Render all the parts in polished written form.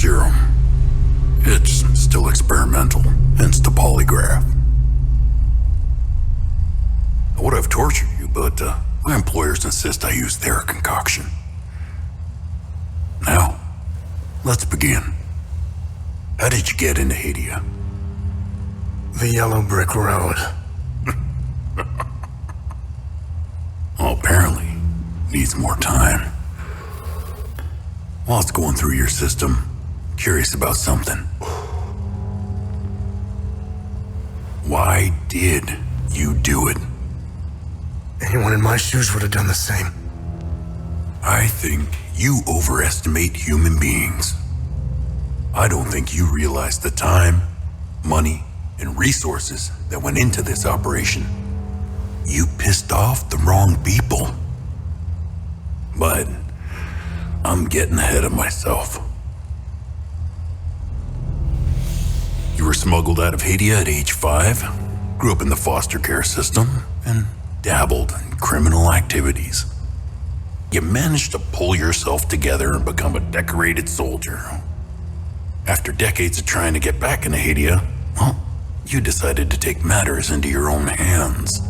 serum. It's still experimental, hence the polygraph. I would have tortured you, but my employers insist I use their concoction. Now, let's begin. How did you get into Hadia? The yellow brick road. Well, apparently, needs more time. While it's going through your system, curious about something. Why did you do it? Anyone in my shoes would have done the same. I think you overestimate human beings. I don't think you realize the time, money, and resources that went into this operation. You pissed off the wrong people. But I'm getting ahead of myself. You were smuggled out of Hadia at age 5, grew up in the foster care system, and dabbled in criminal activities. You managed to pull yourself together and become a decorated soldier. After decades of trying to get back into Hadia, well, you decided to take matters into your own hands.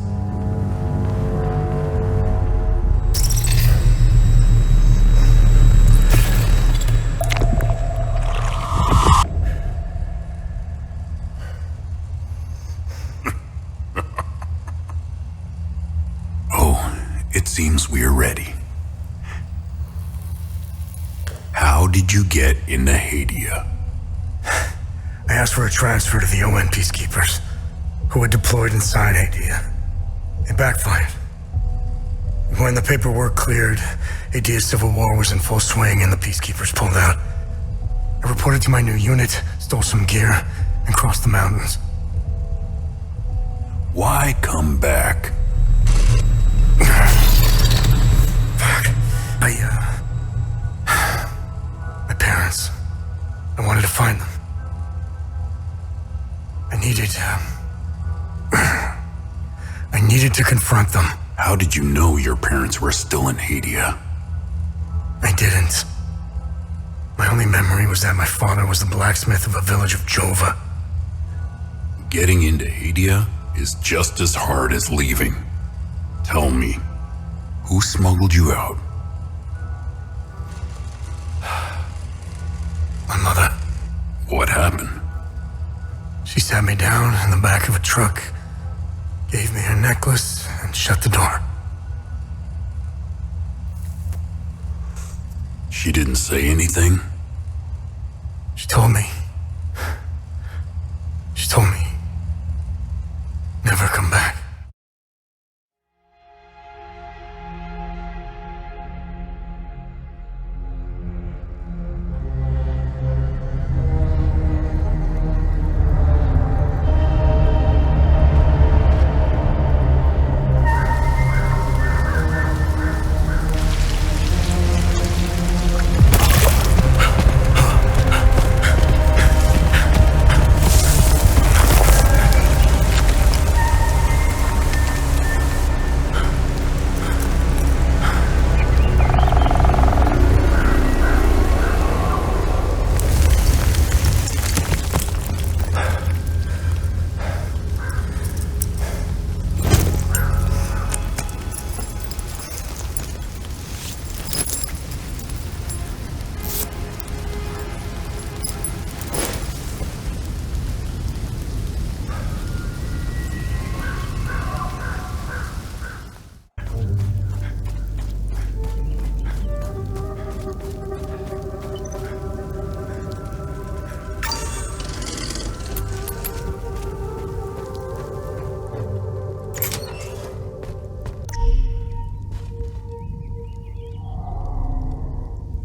It seems we're ready. How did you get into Hadia? I asked for a transfer to the UN peacekeepers, who had deployed inside Hadia. It backfired. When the paperwork cleared, Hadia's civil war was in full swing and the peacekeepers pulled out. I reported to my new unit, stole some gear, and crossed the mountains. Why come back? My parents. I wanted to find them. I needed to confront them. How did you know your parents were still in Hadia? I didn't. My only memory was that my father was the blacksmith of a village of Jova. Getting into Hadia is just as hard as leaving. Tell me, who smuggled you out? My mother. What happened? She sat me down in the back of a truck, gave me her necklace, and shut the door. She didn't say anything? She told me. Never come back.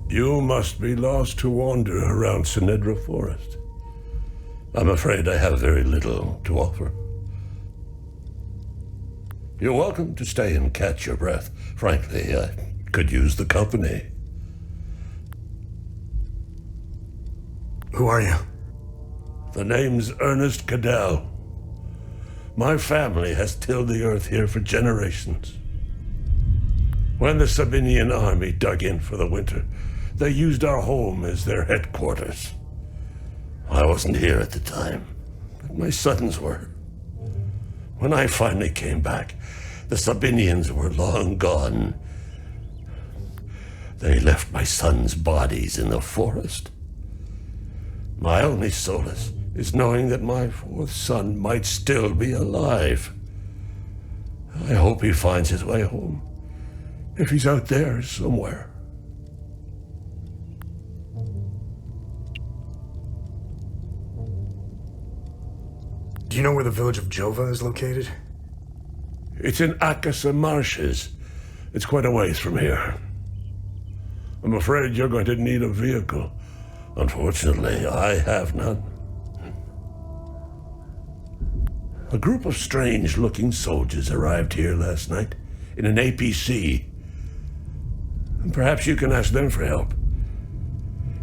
You must be lost to wander around Senedra Forest. I'm afraid I have very little to offer. You're welcome to stay and catch your breath. Frankly, I could use the company. Who are you? The name's Ernest Cadell. My family has tilled the earth here for generations. When the Sabinian army dug in for the winter, they used our home as their headquarters. I wasn't here at the time, but my sons were. When I finally came back, the Sabinians were long gone. They left my sons' bodies in the forest. My only solace is knowing that my fourth son might still be alive. I hope he finds his way home, if he's out there somewhere. Do you know where the village of Jova is located? It's in Acasa Marshes. It's quite a ways from here. I'm afraid you're going to need a vehicle. Unfortunately, I have none. A group of strange-looking soldiers arrived here last night in an APC. Perhaps you can ask them for help.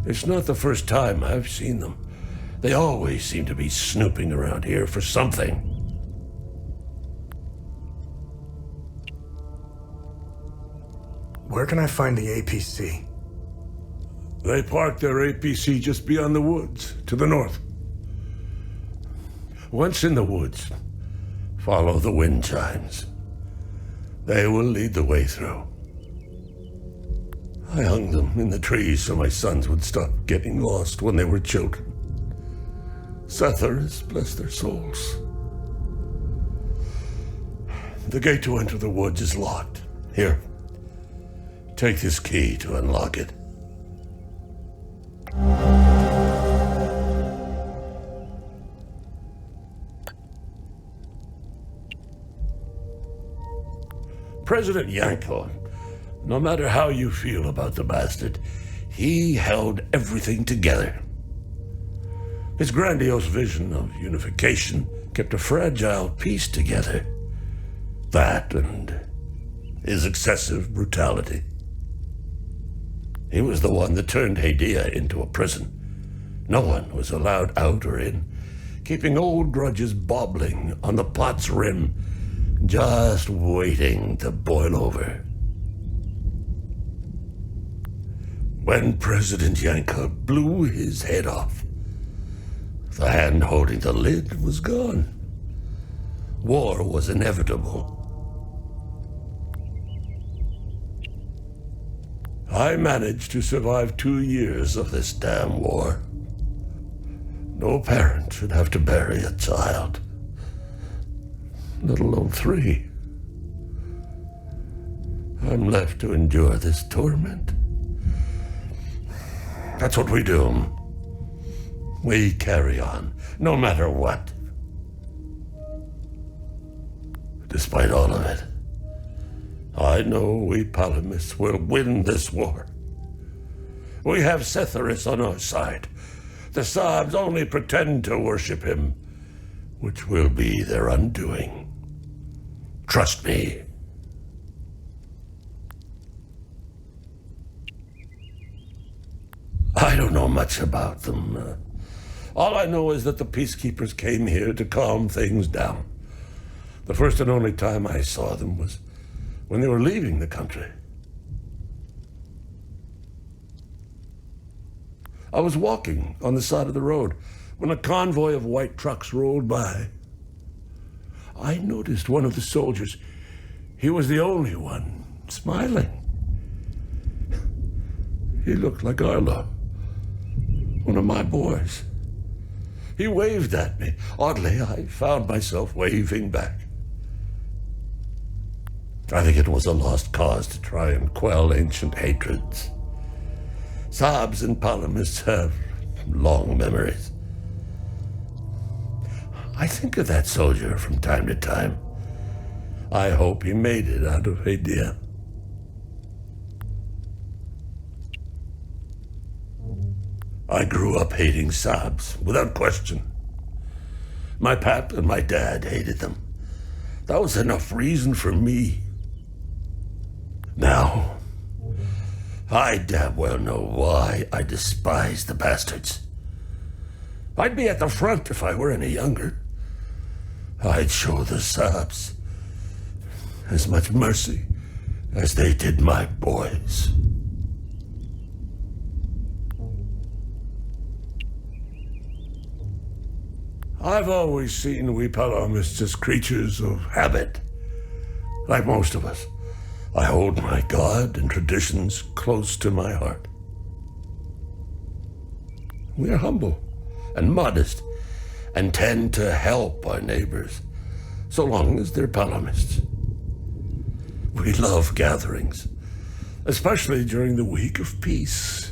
It's not the first time I've seen them. They always seem to be snooping around here for something. Where can I find the APC? They parked their APC just beyond the woods, to the north. Once in the woods, follow the wind chimes. They will lead the way through. I hung them in the trees so my sons would stop getting lost when they were children. Searh, bless their souls. The gate to enter the woods is locked. Here, take this key to unlock it. President Yanko, no matter how you feel about the bastard, he held everything together. His grandiose vision of unification kept a fragile peace together. That and his excessive brutality. He was the one that turned Hadia into a prison. No one was allowed out or in, keeping old grudges bobbling on the pot's rim, just waiting to boil over. When President Yanko blew his head off, the hand holding the lid was gone. War was inevitable. I managed to survive 2 years of this damn war. No parent should have to bury a child, let alone 3. I'm left to endure this torment. That's what we do. We carry on, no matter what. Despite all of it, I know we Palamists will win this war. We have Searh on our side. The Sabs only pretend to worship him, which will be their undoing. Trust me. I don't know much about them. All I know is that the peacekeepers came here to calm things down. The first and only time I saw them was when they were leaving the country. I was walking on the side of the road when a convoy of white trucks rolled by. I noticed one of the soldiers. He was the only one smiling. He looked like Arlo, one of my boys. He waved at me. Oddly, I found myself waving back. I think it was a lost cause to try and quell ancient hatreds. Sabs and Palamists have long memories. I think of that soldier from time to time. I hope he made it out of Hadia. I grew up hating Sabs, without question. My pap and my dad hated them. That was enough reason for me. Now, I damn well know why I despise the bastards. I'd be at the front if I were any younger. I'd show the Sabs as much mercy as they did my boys. I've always seen we Palamists as creatures of habit. Like most of us, I hold my God and traditions close to my heart. We are humble and modest and tend to help our neighbors, so long as they're Palamists. We love gatherings, especially during the week of peace.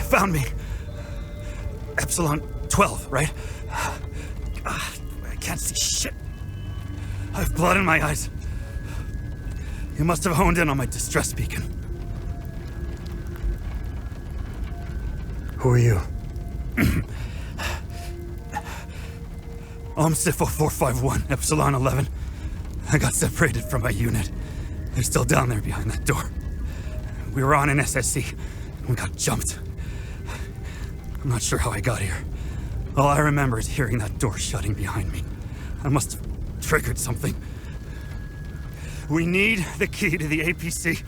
Found me. Epsilon 12, right? I can't see shit. I have blood in my eyes. You must have honed in on my distress beacon. Who are you? I'm Sifo 451, Epsilon 11. I got separated from my unit. They're still down there behind that door. We were on an SSC. We got jumped. I'm not sure how I got here. All I remember is hearing that door shutting behind me. I must have triggered something. We need the key to the APC.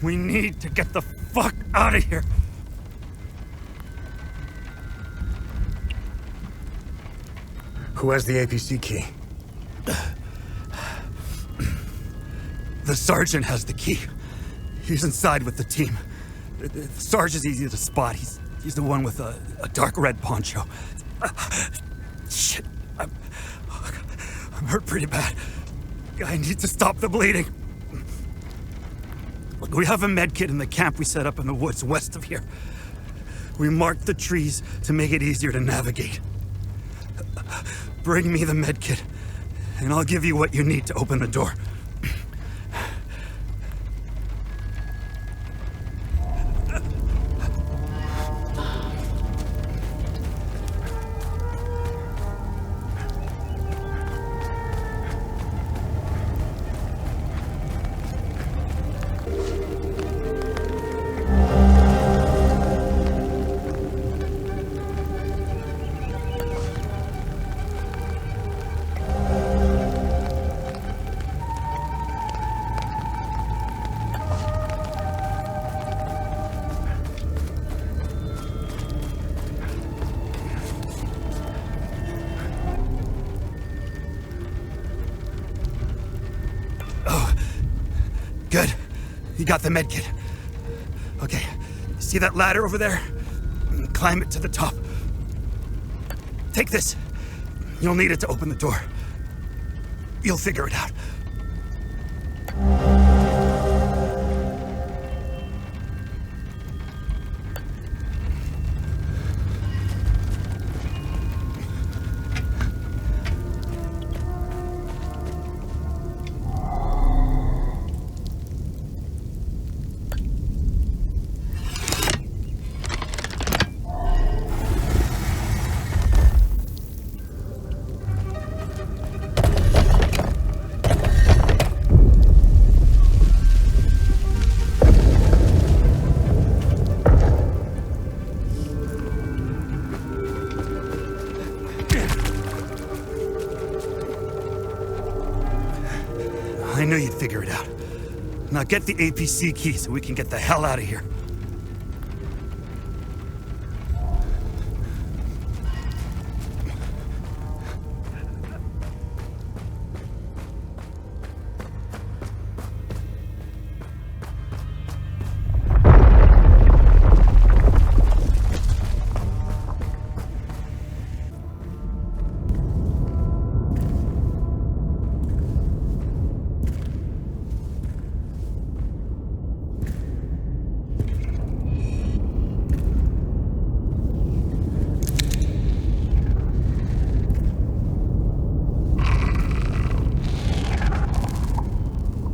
We need to get the fuck out of here. Who has the APC key? The sergeant has the key. He's inside with the team. The sergeant's easy to spot. He's the one with a dark red poncho. Shit. I'm hurt pretty bad. I need to stop the bleeding. Look, we have a med kit in the camp we set up in the woods west of here. We marked the trees to make it easier to navigate. Bring me the med kit, and I'll give you what you need to open the door. Good. You got the medkit. Okay. See that ladder over there? Climb it to the top. Take this. You'll need it to open the door. You'll figure it out. I knew you'd figure it out. Now get the APC key so we can get the hell out of here.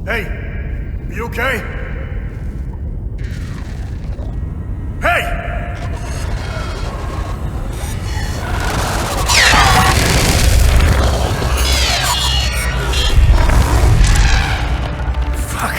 Hey, are you okay? Hey! Fuck.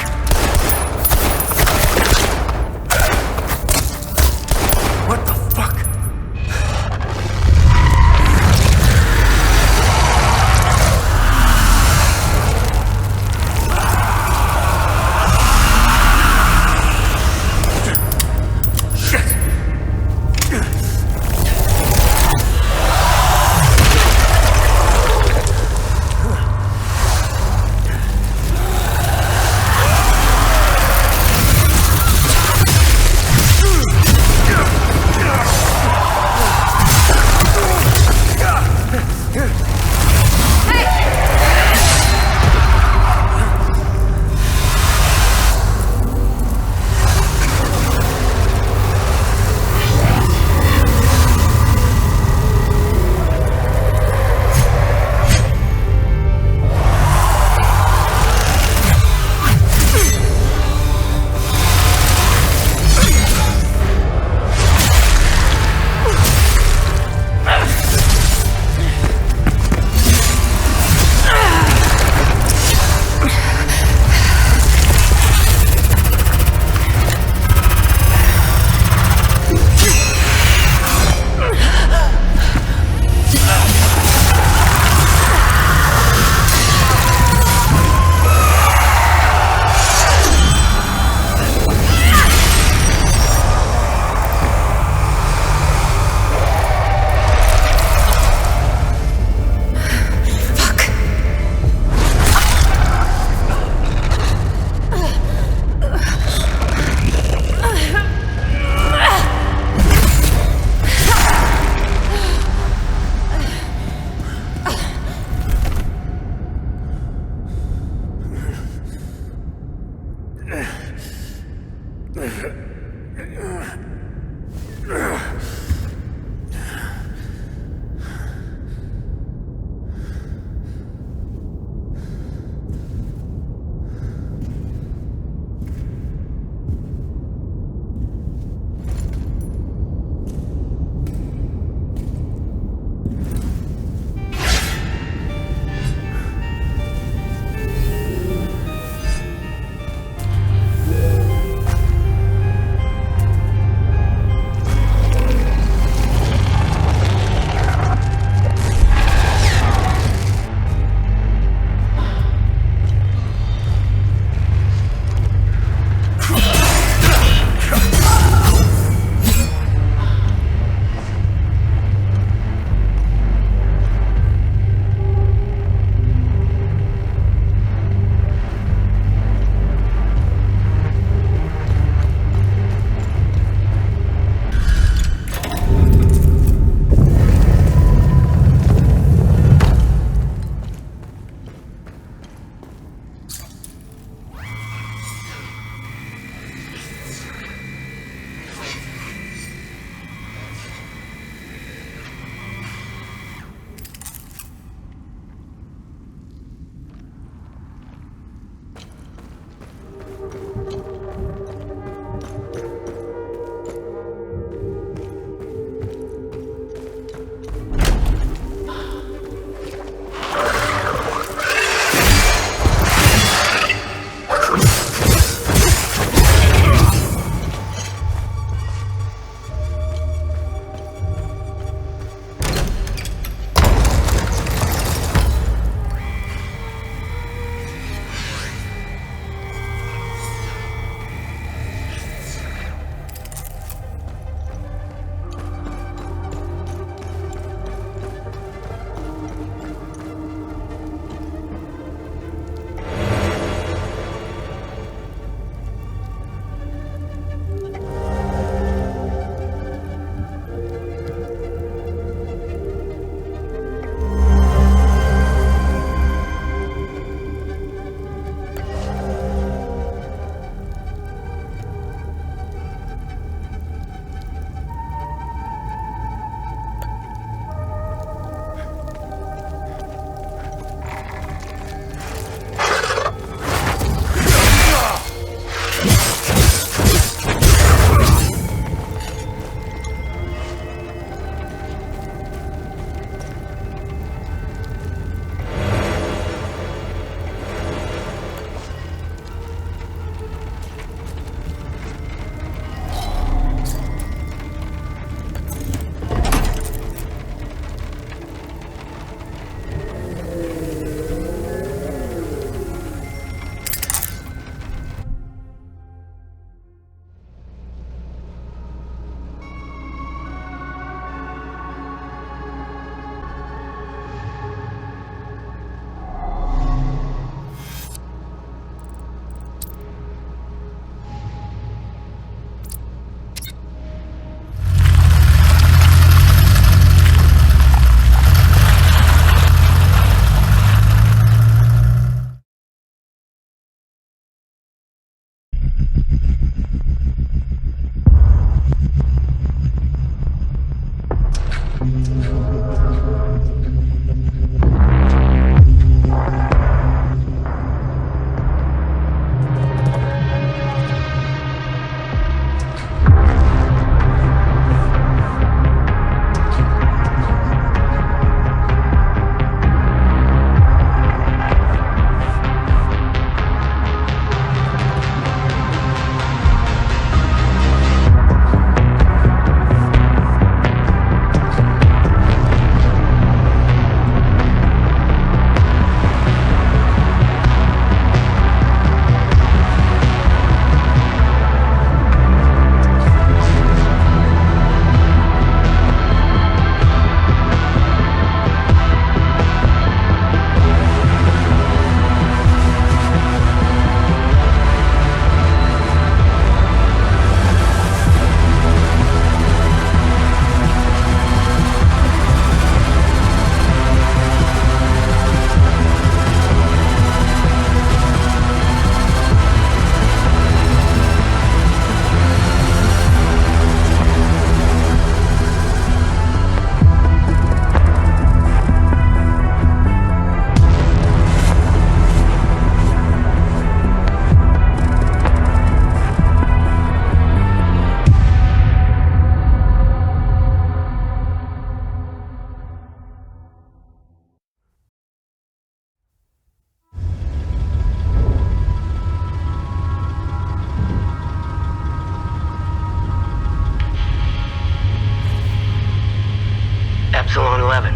Epsilon 11.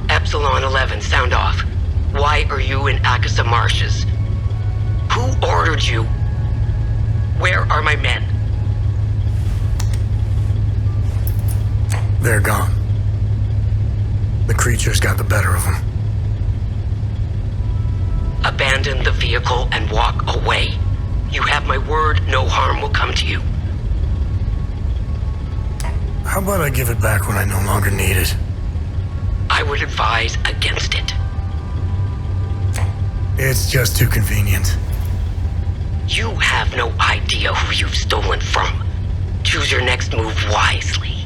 Epsilon 11, sound off. Why are you in Acasa Marshes? Who ordered you? Where are my men? They're gone. The creatures got the better of them. Abandon the vehicle and walk away. You have my word, no harm will come to you. How about I give it back when I no longer need it? I would advise against it. It's just too convenient. You have no idea who you've stolen from. Choose your next move wisely.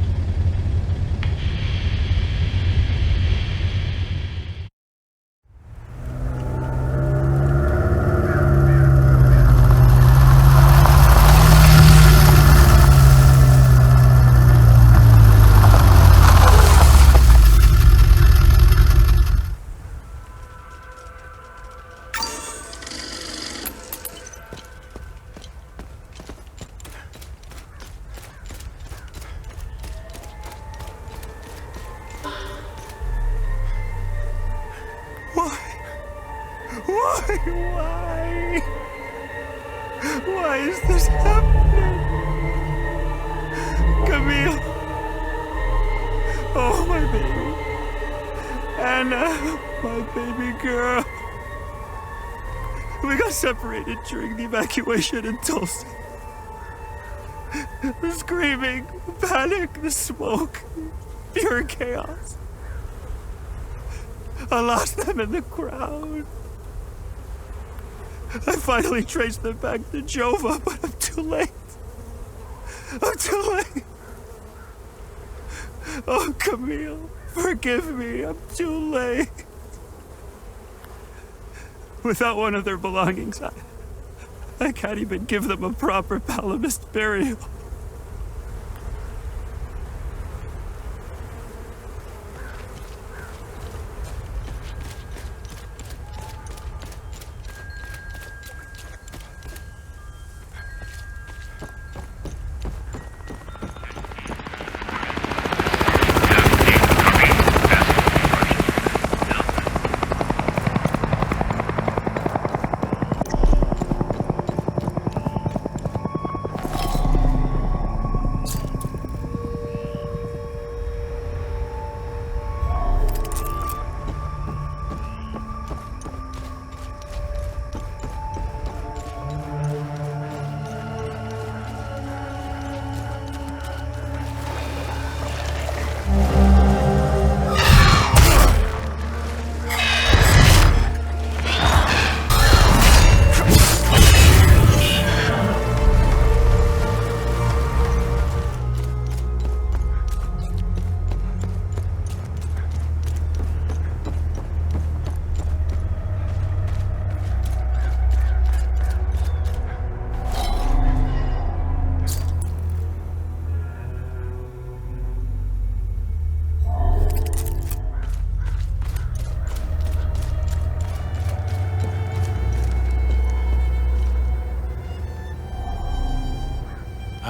Why is this happening? Camille. Oh, my baby. Anna, my baby girl. We got separated during the evacuation in Tulsa. The screaming, the panic, the smoke, pure chaos. I lost them in the crowd. I finally traced them back to Jova, but I'm too late. I'm too late. Oh, Camille, forgive me. I'm too late. Without one of their belongings, I can't even give them a proper Palamist burial.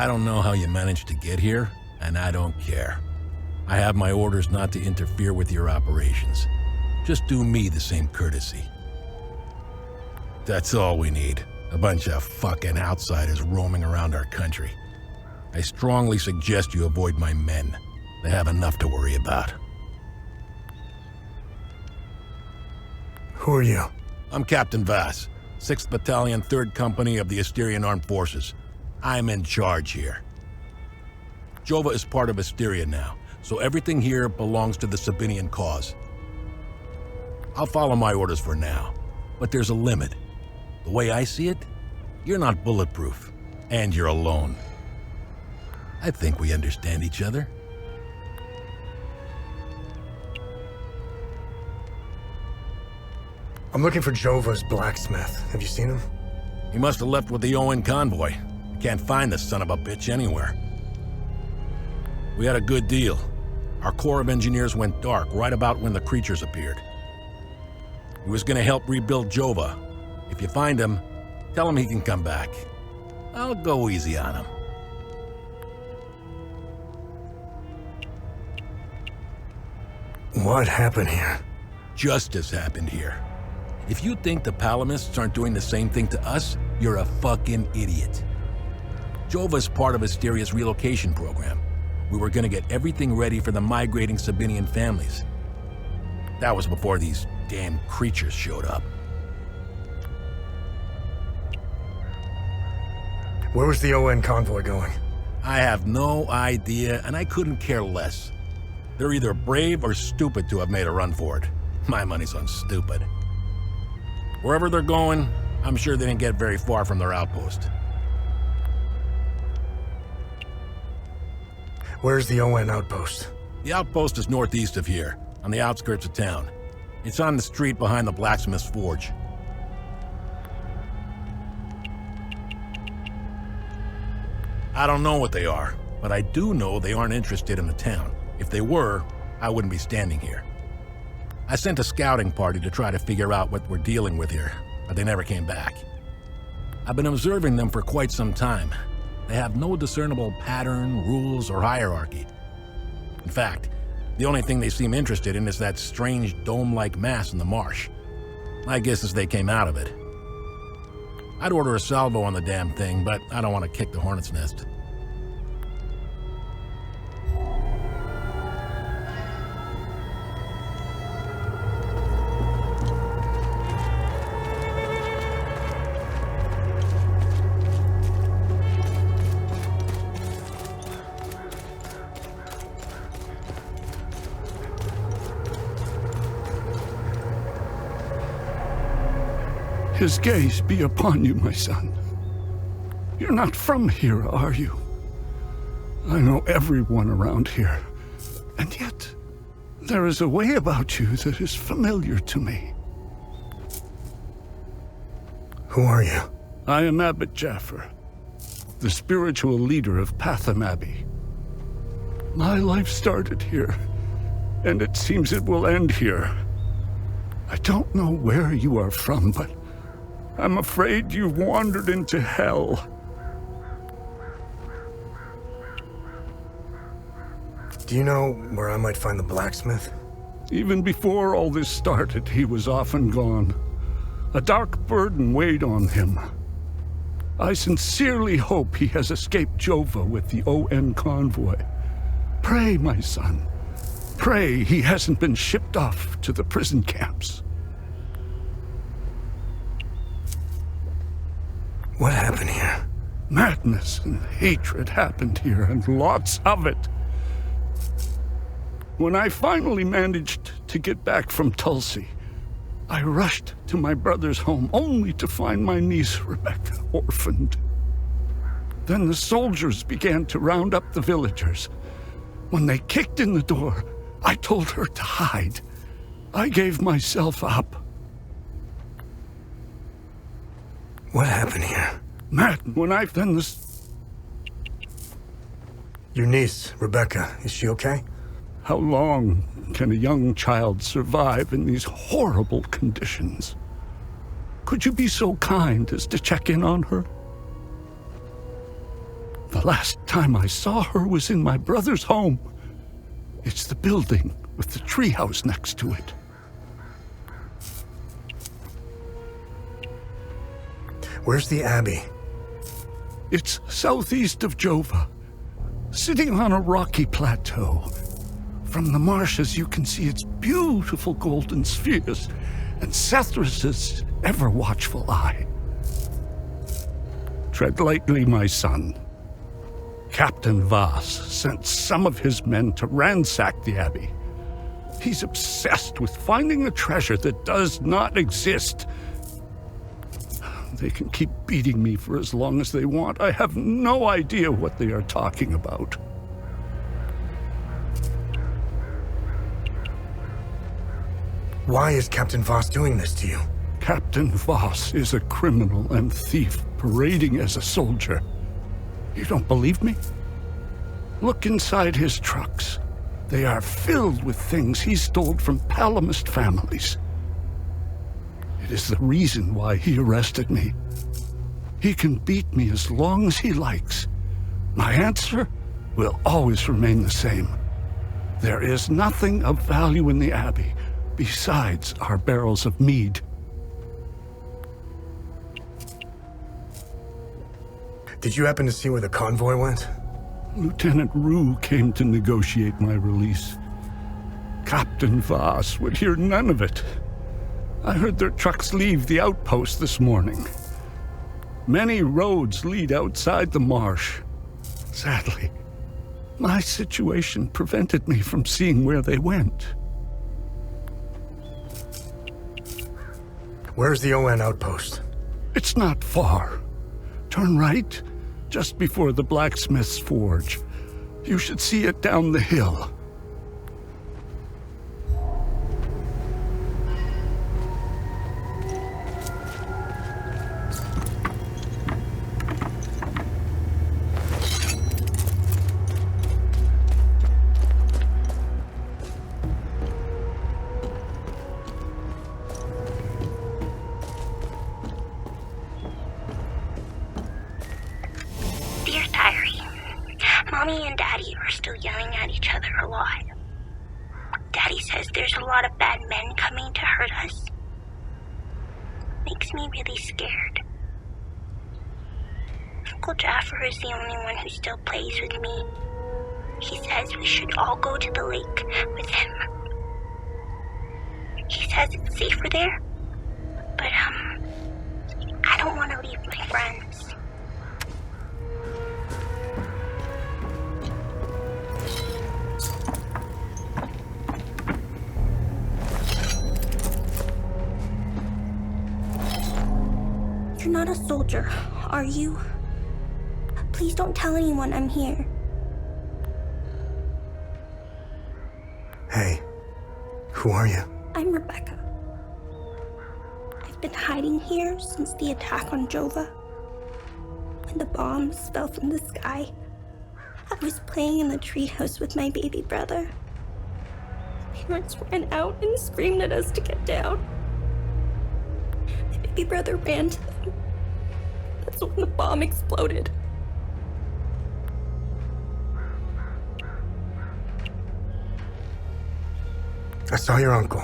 I don't know how you managed to get here, and I don't care. I have my orders not to interfere with your operations. Just do me the same courtesy. That's all we need. A bunch of fucking outsiders roaming around our country. I strongly suggest you avoid my men. They have enough to worry about. Who are you? I'm Captain Vyss, 6th Battalion, 3rd Company of the Asterian Armed Forces. I'm in charge here. Jova is part of Asteria now, so everything here belongs to the Sabinian cause. I'll follow my orders for now, but there's a limit. The way I see it, you're not bulletproof, and you're alone. I think we understand each other. I'm looking for Jova's blacksmith. Have you seen him? He must have left with the ON convoy. Can't find the son of a bitch anywhere. We had a good deal. Our Corps of Engineers went dark right about when the creatures appeared. He was gonna help rebuild Jova. If you find him, tell him he can come back. I'll go easy on him. What happened here? Justice happened here. If you think the Palamists aren't doing the same thing to us, you're a fucking idiot. Jova's part of Asteria's relocation program. We were gonna get everything ready for the migrating Sabinian families. That was before these damn creatures showed up. Where was the ON convoy going? I have no idea, and I couldn't care less. They're either brave or stupid to have made a run for it. My money's on stupid. Wherever they're going, I'm sure they didn't get very far from their outpost. Where's the ON outpost? The outpost is northeast of here, on the outskirts of town. It's on the street behind the blacksmith's forge. I don't know what they are, but I do know they aren't interested in the town. If they were, I wouldn't be standing here. I sent a scouting party to try to figure out what we're dealing with here, but they never came back. I've been observing them for quite some time. They have no discernible pattern, rules, or hierarchy. In fact, the only thing they seem interested in is that strange dome-like mass in the marsh. My guess is they came out of it. I'd order a salvo on the damn thing, but I don't want to kick the hornet's nest. His gaze be upon you, my son. You're not from here, are you? I know everyone around here, and yet there is a way about you that is familiar to me. Who are you? I am Abbot Jaffer, the spiritual leader of Patham Abbey. My life started here, and it seems it will end here. I don't know where you are from, but I'm afraid you've wandered into hell. Do you know where I might find the blacksmith? Even before all this started, he was often gone. A dark burden weighed on him. I sincerely hope he has escaped Jova with the ON convoy. Pray, my son. Pray he hasn't been shipped off to the prison camps. What happened here? Madness and hatred happened here, and lots of it. When I finally managed to get back from Tulsi, I rushed to my brother's home only to find my niece Rebecca orphaned. Then the soldiers began to round up the villagers. When they kicked in the door, I told her to hide. I gave myself up. What happened here? Matt, when I then this... Your niece, Rebecca, is she okay? How long can a young child survive in these horrible conditions? Could you be so kind as to check in on her? The last time I saw her was in my brother's home. It's the building with the treehouse next to it. Where's the Abbey? It's southeast of Jova, sitting on a rocky plateau. From the marshes, you can see its beautiful golden spheres and Sethrus's ever-watchful eye. Tread lightly, my son. Captain Voss sent some of his men to ransack the Abbey. He's obsessed with finding a treasure that does not exist. They can keep beating me for as long as they want. I have no idea what they are talking about. Why is Captain Voss doing this to you? Captain Voss is a criminal and thief parading as a soldier. You don't believe me? Look inside his trucks. They are filled with things he stole from Palamist families. It is the reason why he arrested me. He can beat me as long as he likes. My answer will always remain the same. There is nothing of value in the Abbey besides our barrels of mead. Did you happen to see where the convoy went? Lieutenant Rue came to negotiate my release. Captain Voss would hear none of it. I heard their trucks leave the outpost this morning. Many roads lead outside the marsh. Sadly, my situation prevented me from seeing where they went. Where's the ON outpost? It's not far. Turn right, just before the blacksmith's forge. You should see it down the hill. Dear Diary, Mommy and Daddy are still yelling at each other a lot. Daddy says there's a lot of bad men coming to hurt us. Makes me really scared. Uncle Jaffer is the only one who still plays with me. He says we should all go to the lake with him. He says it's safer there, but I don't want to leave my friends. You're not a soldier, are you? Please don't tell anyone I'm here. Hey, who are you? I'm Rebecca. I've been hiding here since the attack on Jova. When the bombs fell from the sky, I was playing in the treehouse with my baby brother. Parents ran out and screamed at us to get down. My baby brother ran to them. That's when the bomb exploded. I saw your uncle.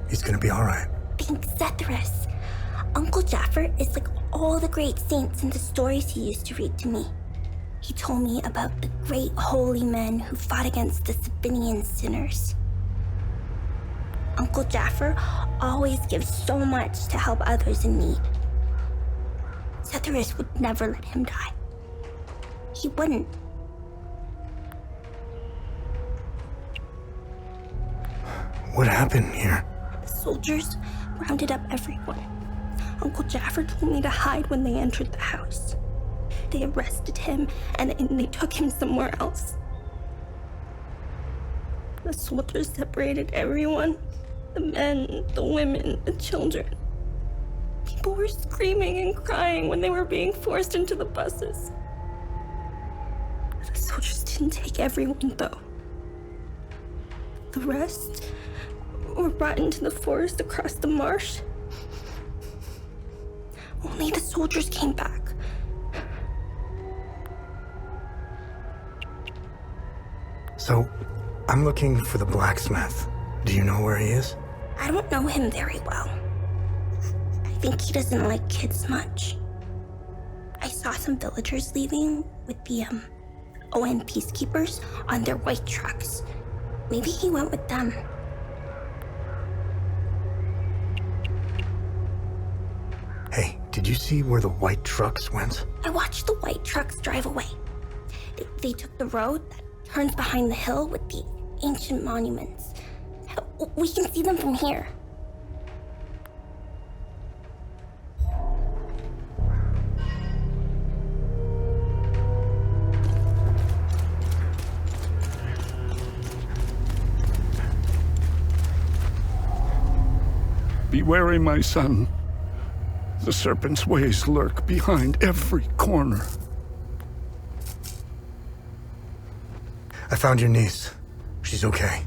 He's gonna be all right. Thanks, Sethrus. Uncle Jaffer is like all the great saints in the stories he used to read to me. He told me about the great holy men who fought against the Sabinian sinners. Uncle Jaffer always gives so much to help others in need. Sethrus would never let him die. He wouldn't. What happened here? The soldiers rounded up everyone. Uncle Jaffer told me to hide when they entered the house. They arrested him and they took him somewhere else. The soldiers separated everyone. The men, the women, the children. People were screaming and crying when they were being forced into the buses. The soldiers didn't take everyone, though. The rest were brought into the forest across the marsh. Only the soldiers came back. So, I'm looking for the blacksmith. Do you know where he is? I don't know him very well. I think he doesn't like kids much. I saw some villagers leaving with the, ON peacekeepers on their white trucks. Maybe he went with them. Hey, did you see where the white trucks went? I watched the white trucks drive away. They took the road that turns behind the hill with the ancient monuments. We can see them from here. Be wary, my son. The serpent's ways lurk behind every corner. I found your niece. She's okay.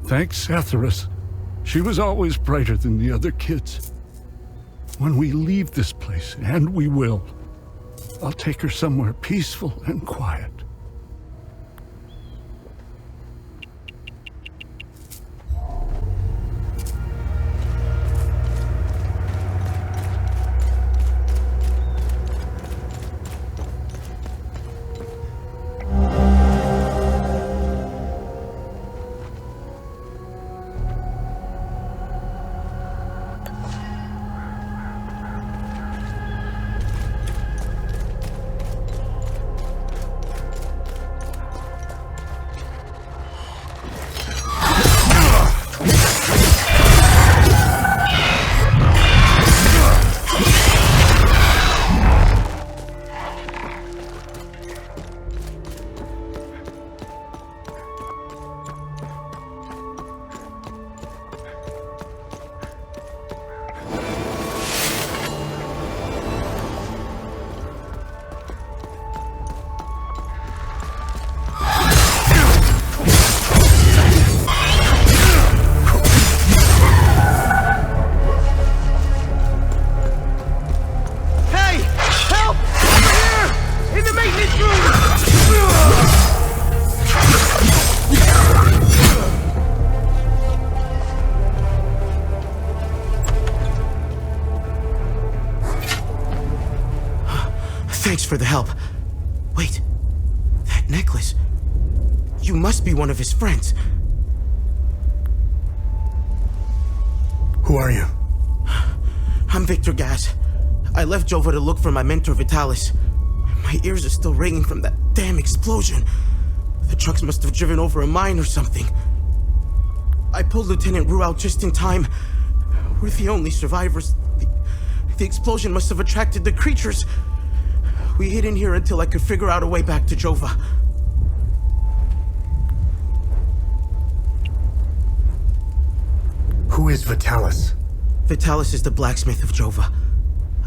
Thanks, Etheris. She was always brighter than the other kids. When we leave this place, and we will, I'll take her somewhere peaceful and quiet. Thanks for the help. Wait, that necklace. You must be one of his friends. Who are you? I'm Victor Gaz. I left Jova to look for my mentor Vitalis. My ears are still ringing from that damn explosion. The trucks must have driven over a mine or something. I pulled Lieutenant Rue out just in time. We're the only survivors. The explosion must have attracted the creatures. We hid in here until I could figure out a way back to Jova. Who is Vitalis? Vitalis is the blacksmith of Jova.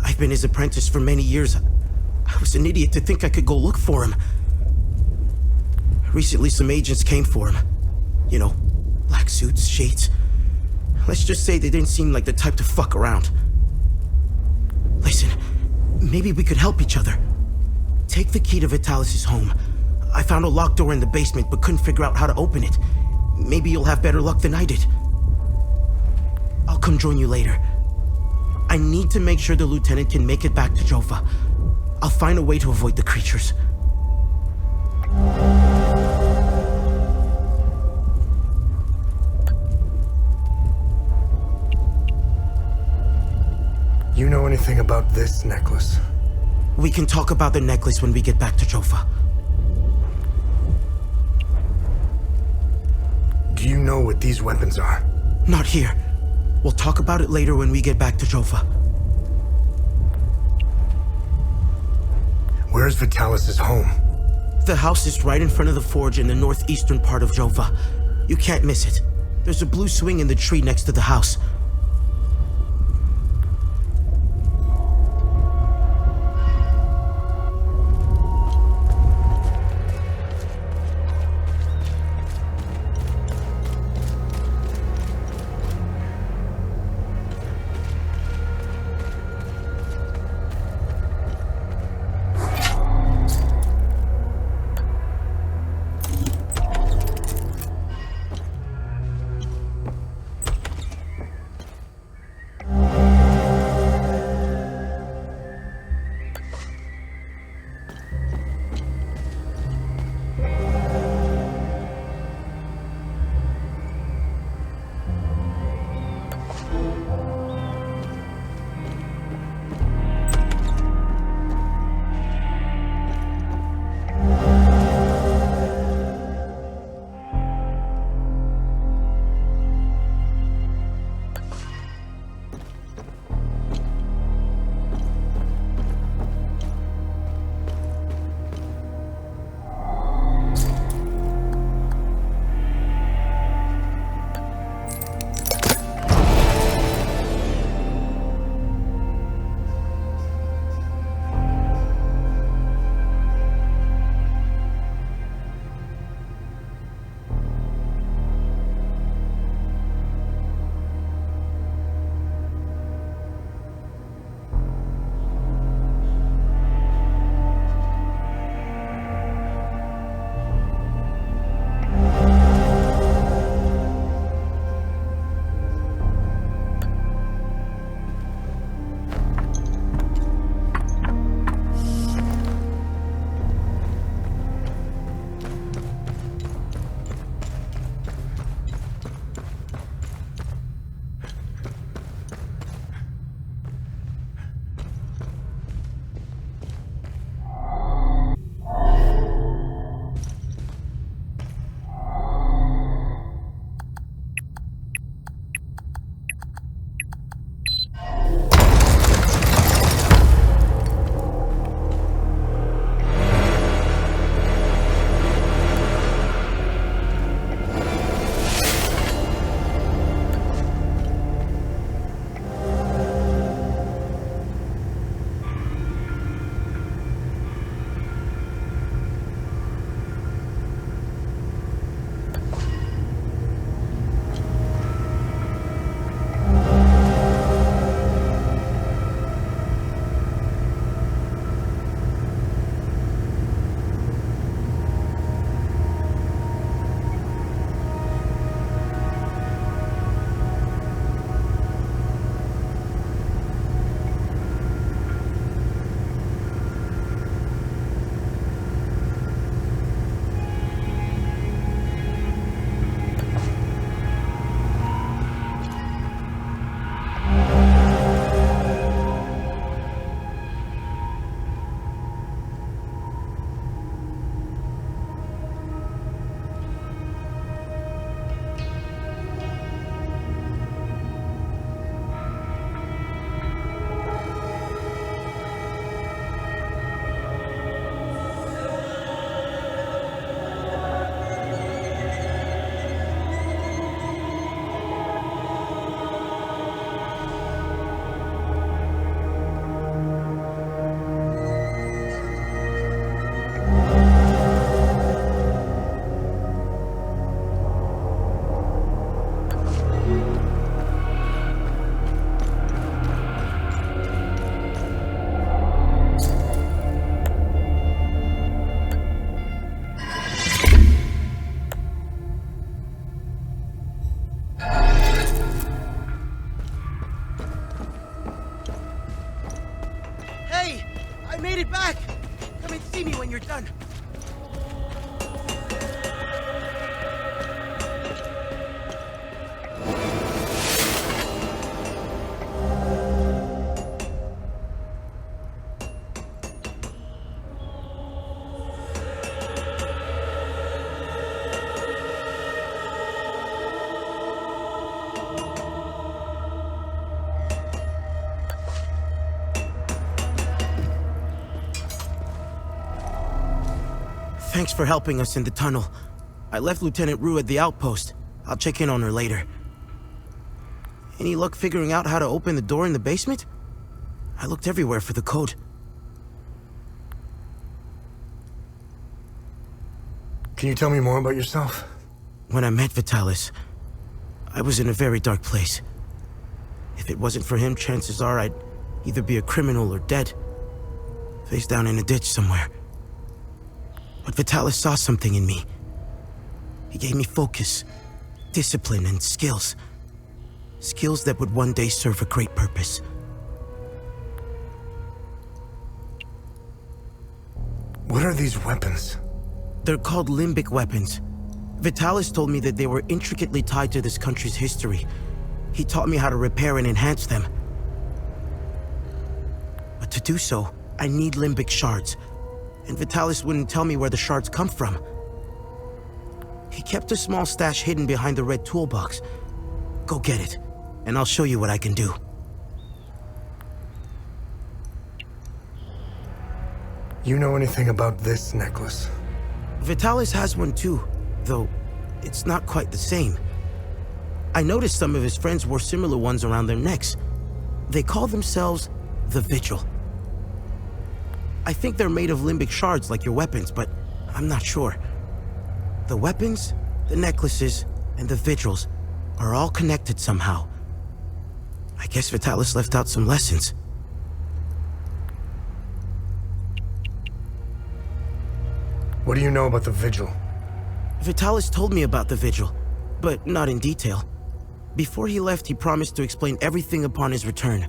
I've been his apprentice for many years. I was an idiot to think I could go look for him. Recently, some agents came for him. You know, black suits, shades. Let's just say they didn't seem like the type to fuck around. Listen, maybe we could help each other. Take the key to Vitalis' home. I found a locked door in the basement, but couldn't figure out how to open it. Maybe you'll have better luck than I did. I'll come join you later. I need to make sure the lieutenant can make it back to Jova. I'll find a way to avoid the creatures. You know anything about this necklace? We can talk about the necklace when we get back to Jova. Do you know what these weapons are? Not here. We'll talk about it later when we get back to Jova. Where's Vitalis' home? The house is right in front of the forge in the northeastern part of Jova. You can't miss it. There's a blue swing in the tree next to the house. it back! Come and see me when you're done. Thanks for helping us in the tunnel. I left Lieutenant Rue at the outpost. I'll check in on her later. Any luck figuring out how to open the door in the basement? I looked everywhere for the code. Can you tell me more about yourself? When I met Vitalis, I was in a very dark place. If it wasn't for him, chances are I'd either be a criminal or dead. Face down in a ditch somewhere. But Vitalis saw something in me. He gave me focus, discipline, and skills. Skills that would one day serve a great purpose. What are these weapons? They're called limbic weapons. Vitalis told me that they were intricately tied to this country's history. He taught me how to repair and enhance them. But to do so, I need limbic shards. And Vitalis wouldn't tell me where the shards come from. He kept a small stash hidden behind the red toolbox. Go get it, and I'll show you what I can do. You know anything about this necklace? Vitalis has one too, though it's not quite the same. I noticed some of his friends wore similar ones around their necks. They call themselves the Vigil. I think they're made of limbic shards like your weapons, but I'm not sure. The weapons, the necklaces, and the vigils are all connected somehow. I guess Vitalis left out some lessons. What do you know about the Vigil? Vitalis told me about the Vigil, but not in detail. Before he left, he promised to explain everything upon his return.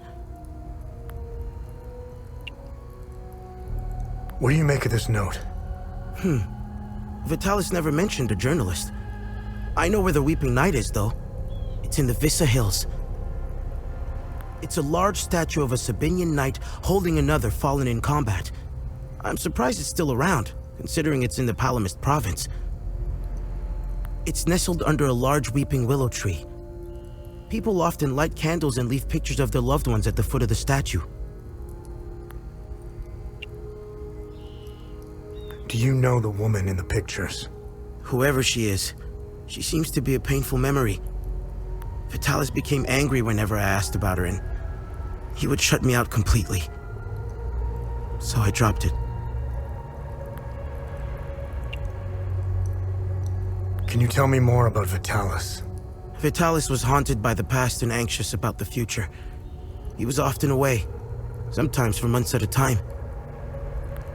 What do you make of this note? Vitalis never mentioned a journalist. I know where the Weeping Knight is, though. It's in the Vyssa Hills. It's a large statue of a Sabinian knight holding another fallen in combat. I'm surprised it's still around, considering it's in the Palamist province. It's nestled under a large weeping willow tree. People often light candles and leave pictures of their loved ones at the foot of the statue. Do you know the woman in the pictures? Whoever she is, she seems to be a painful memory. Vitalis became angry whenever I asked about her, and he would shut me out completely. So I dropped it. Can you tell me more about Vitalis? Vitalis was haunted by the past and anxious about the future. He was often away, sometimes for months at a time.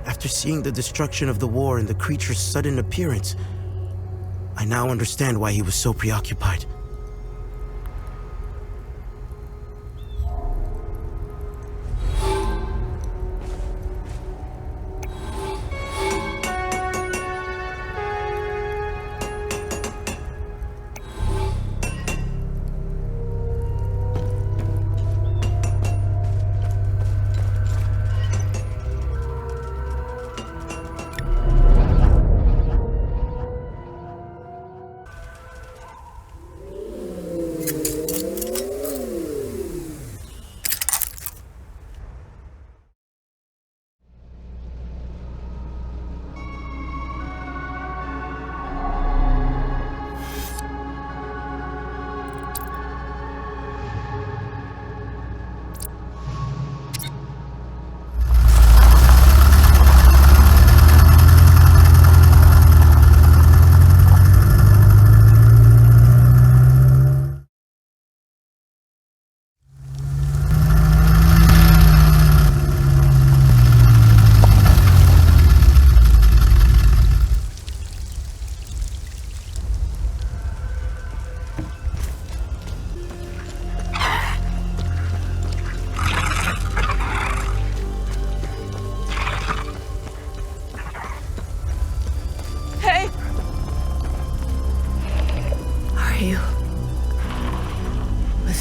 After seeing the destruction of the war and the creature's sudden appearance, I now understand why he was so preoccupied.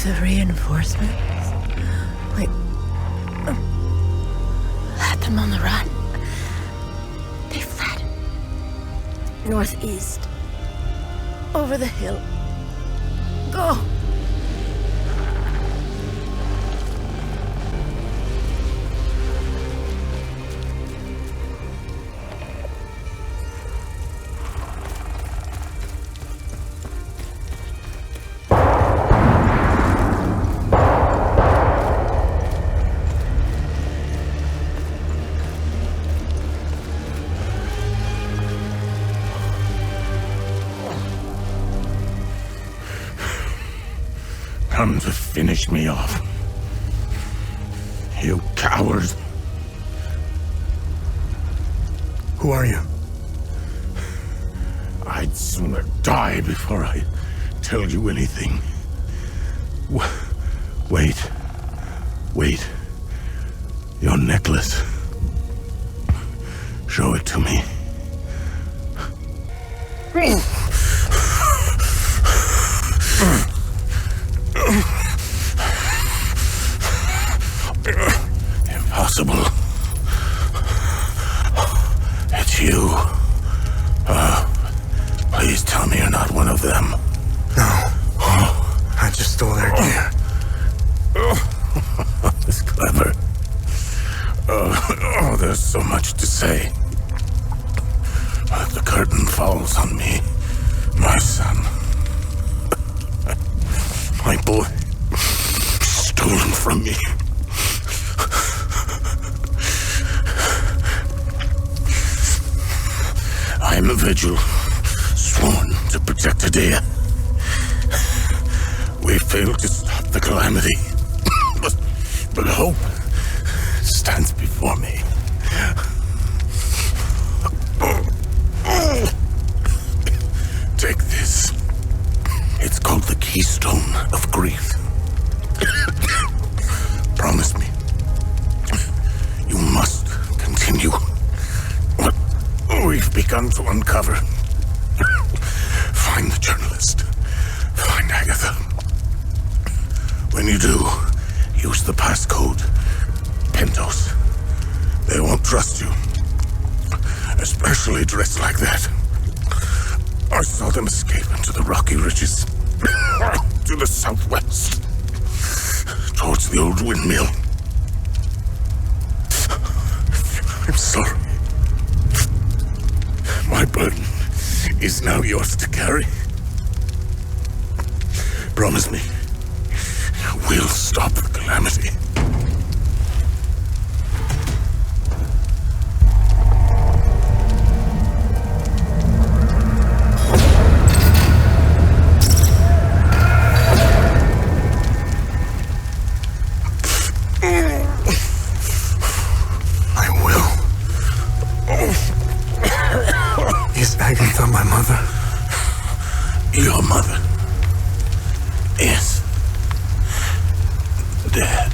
The reinforcements? Wait. Had them on the run. They fled. Northeast. Over the hill. Go! Come to finish me off. You coward. Who are you? I'd sooner die before I tell you anything. Wait. Wait. Your necklace. Show it to me. Impossible. It's you. Please tell me you're not one of them. No. I just stole their gear. It's clever. There's so much to say. But the curtain falls on me, my son. My boy. Stolen from me. I am a vigil, sworn to protect Adia. We failed to stop the calamity, but hope stands before me. Take this. It's called the Keystone of Grief. Promise me. You must continue what we've begun to uncover. Find the journalist. Find Agatha. When you do, use the passcode. Pentos. They won't trust you. Especially dressed like that. I saw them escape into the rocky ridges. To the southwest. Towards the old windmill. I'm sorry. My burden is now yours to carry. Promise me, we'll stop the calamity. Agatha, my mother? Your mother is dead.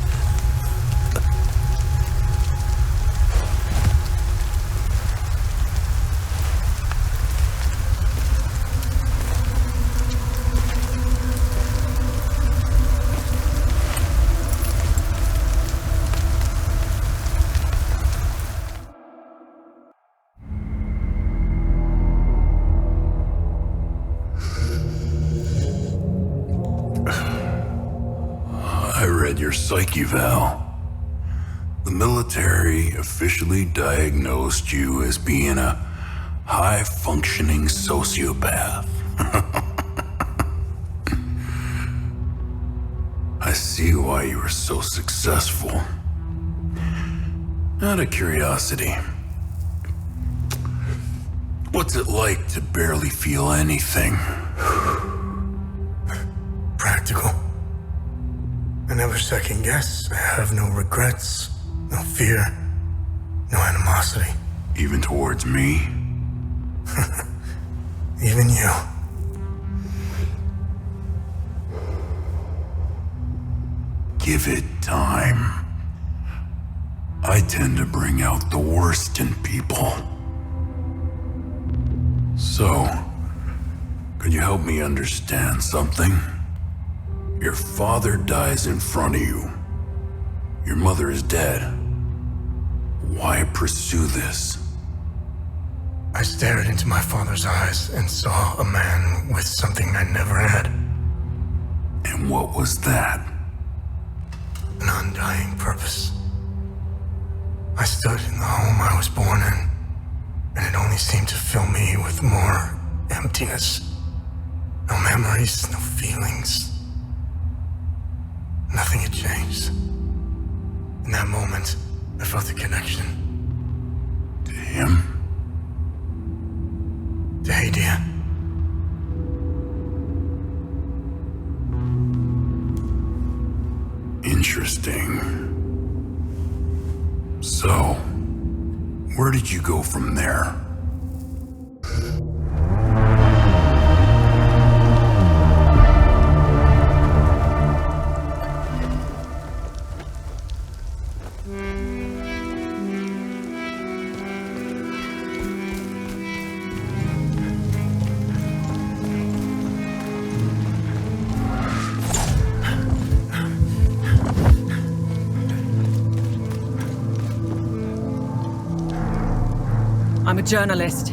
Your psyche eval. The military officially diagnosed you as being a high-functioning sociopath. I see why you were so successful. Out of curiosity, what's it like to barely feel anything? Practical. I never second guess. I have no regrets, no fear, no animosity. Even towards me? Even you. Give it time. I tend to bring out the worst in people. So, could you help me understand something? Your father dies in front of you. Your mother is dead. Why pursue this? I stared into my father's eyes and saw a man with something I never had. And what was that? An undying purpose. I stood in the home I was born in, and it only seemed to fill me with more emptiness. No memories, no feelings. Nothing had changed. In that moment, I felt a connection. To him? To Hadia. Interesting. So, where did you go from there? I'm a journalist.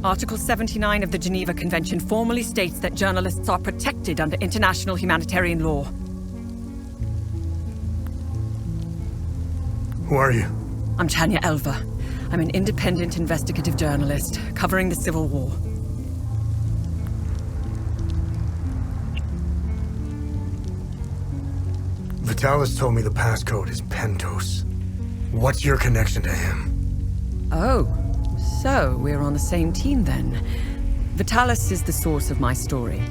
Article 79 of the Geneva Convention formally states that journalists are protected under international humanitarian law. Who are you? I'm Tanya Elva. I'm an independent investigative journalist covering the Civil War. Vitalis told me the passcode is Pentos. What's your connection to him? Oh, so we're on the same team then. Vitalis is the source of my story.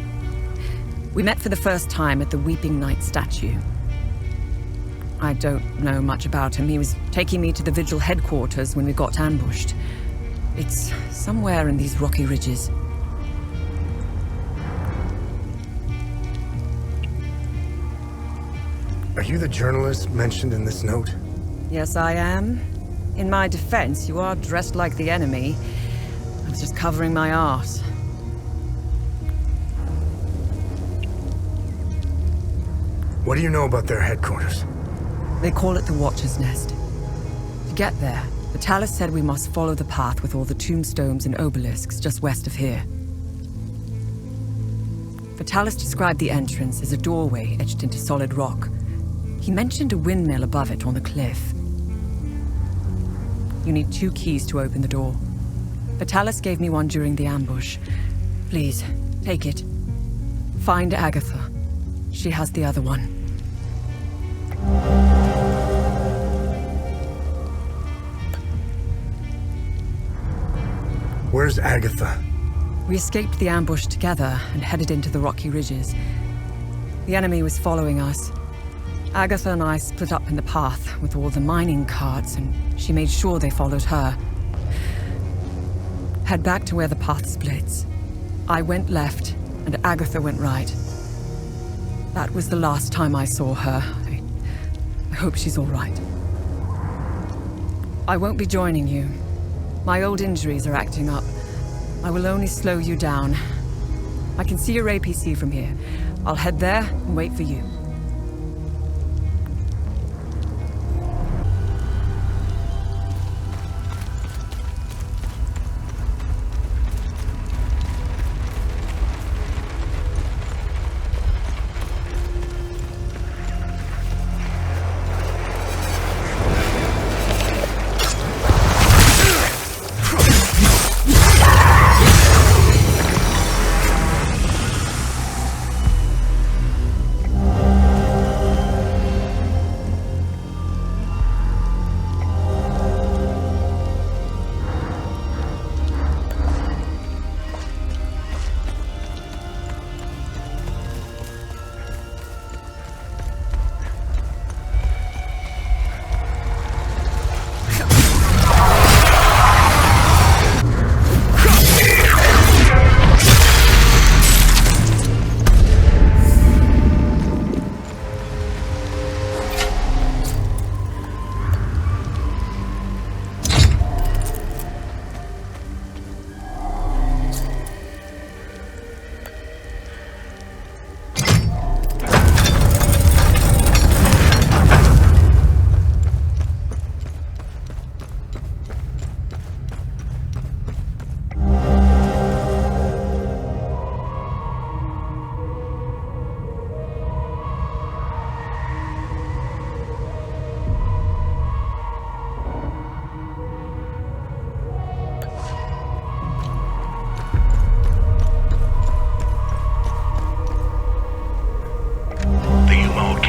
We met for the first time at the Weeping Knight statue. I don't know much about him. He was taking me to the Vigil headquarters when we got ambushed. It's somewhere in these rocky ridges. Are you the journalist mentioned in this note? Yes, I am. In my defense, you are dressed like the enemy. I was just covering my arse. What do you know about their headquarters? They call it the Watcher's Nest. To get there, Vitalis said we must follow the path with all the tombstones and obelisks just west of here. Vitalis described the entrance as a doorway etched into solid rock. He mentioned a windmill above it on the cliff. You need 2 keys to open the door. Vitalis gave me one during the ambush. Please, take it. Find Agatha. She has the other one. Where's Agatha? We escaped the ambush together and headed into the rocky ridges. The enemy was following us. Agatha and I split up in the path with all the mining carts, and she made sure they followed her. Head back to where the path splits. I went left, and Agatha went right. That was the last time I saw her. I hope she's all right. I won't be joining you. My old injuries are acting up. I will only slow you down. I can see your APC from here. I'll head there and wait for you.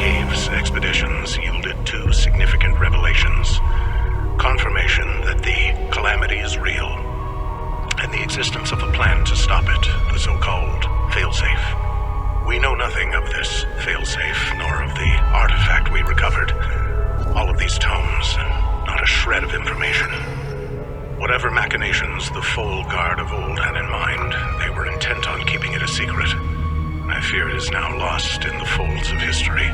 Caves expeditions yielded two significant revelations. Confirmation that the calamity is real, and the existence of a plan to stop it, the so-called failsafe. We know nothing of this failsafe, nor of the artifact we recovered. All of these tomes, not a shred of information. Whatever machinations the Foal Guard of old had in mind, they were intent on keeping it a secret. I fear it is now lost in the folds of history.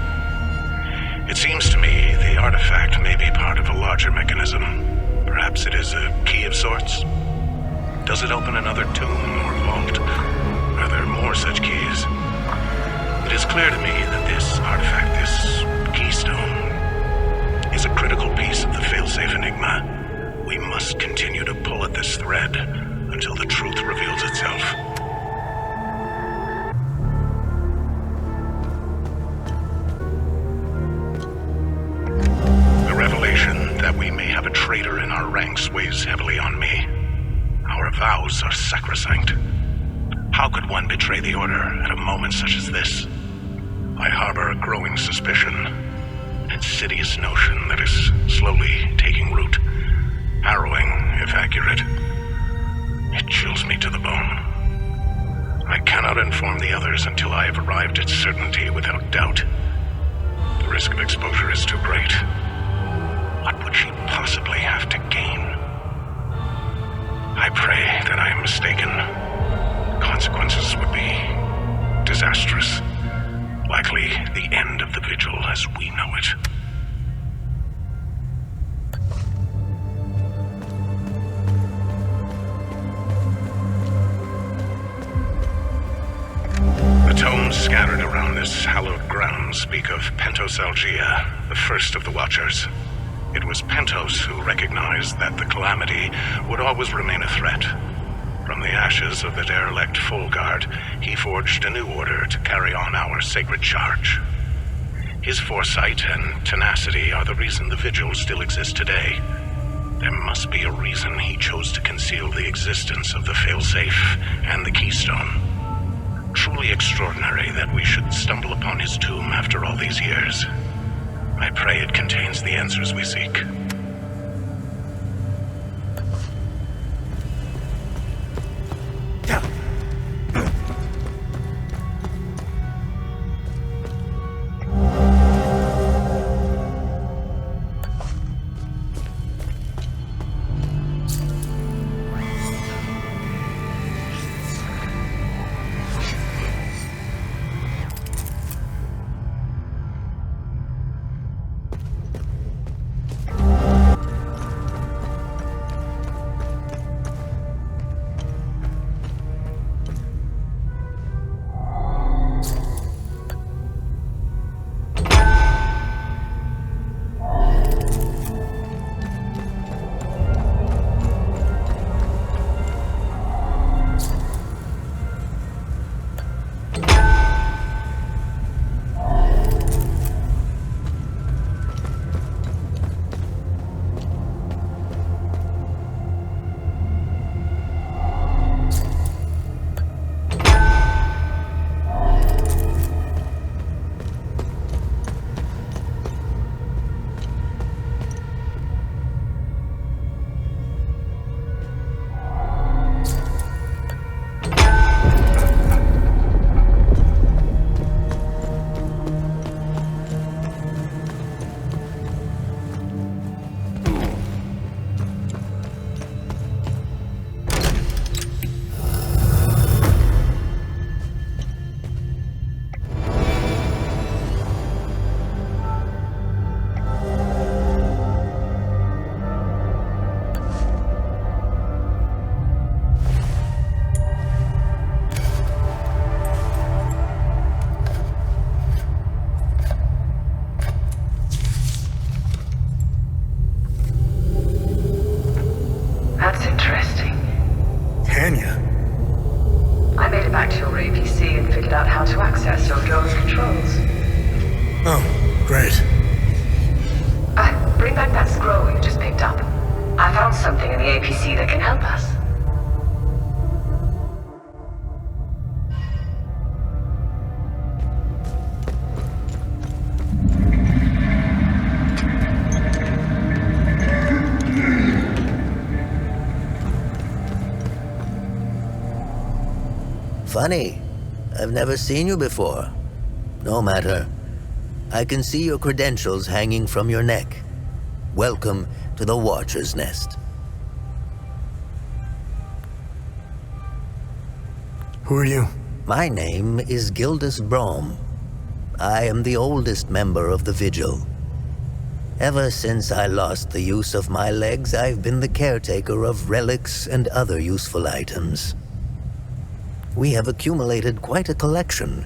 It seems to me the artifact may be part of a larger mechanism. Perhaps it is a key of sorts? Does it open another tomb or vault? Are there more such keys? It is clear to me that this artifact, this Keystone, is a critical piece of the failsafe enigma. We must continue to pull at this thread until the truth reveals itself. The revelation that we may have a traitor in our ranks weighs heavily on me. Our vows are sacrosanct. How could one betray the Order at a moment such as this? I harbor a growing suspicion, an insidious notion that is slowly taking root. Harrowing, if accurate. It chills me to the bone. I cannot inform the others until I have arrived at certainty without doubt. The risk of exposure is too great. What would she possibly have to gain? I pray that I am mistaken. Consequences would be disastrous. Likely the end of the vigil as we know it. Tomes scattered around this hallowed ground speak of Pentosalgia, the first of the Watchers. It was Pentos who recognized that the calamity would always remain a threat. From the ashes of the derelict Foal Guard, he forged a new order to carry on our sacred charge. His foresight and tenacity are the reason the Vigil still exists today. There must be a reason he chose to conceal the existence of the failsafe and the Keystone. Truly extraordinary that we should stumble upon his tomb after all these years. I pray it contains the answers we seek. Funny. I've never seen you before. No matter. I can see your credentials hanging from your neck. Welcome to the Watcher's Nest. Who are you? My name is Gildas Brom. I am the oldest member of the Vigil. Ever since I lost the use of my legs, I've been the caretaker of relics and other useful items. We have accumulated quite a collection.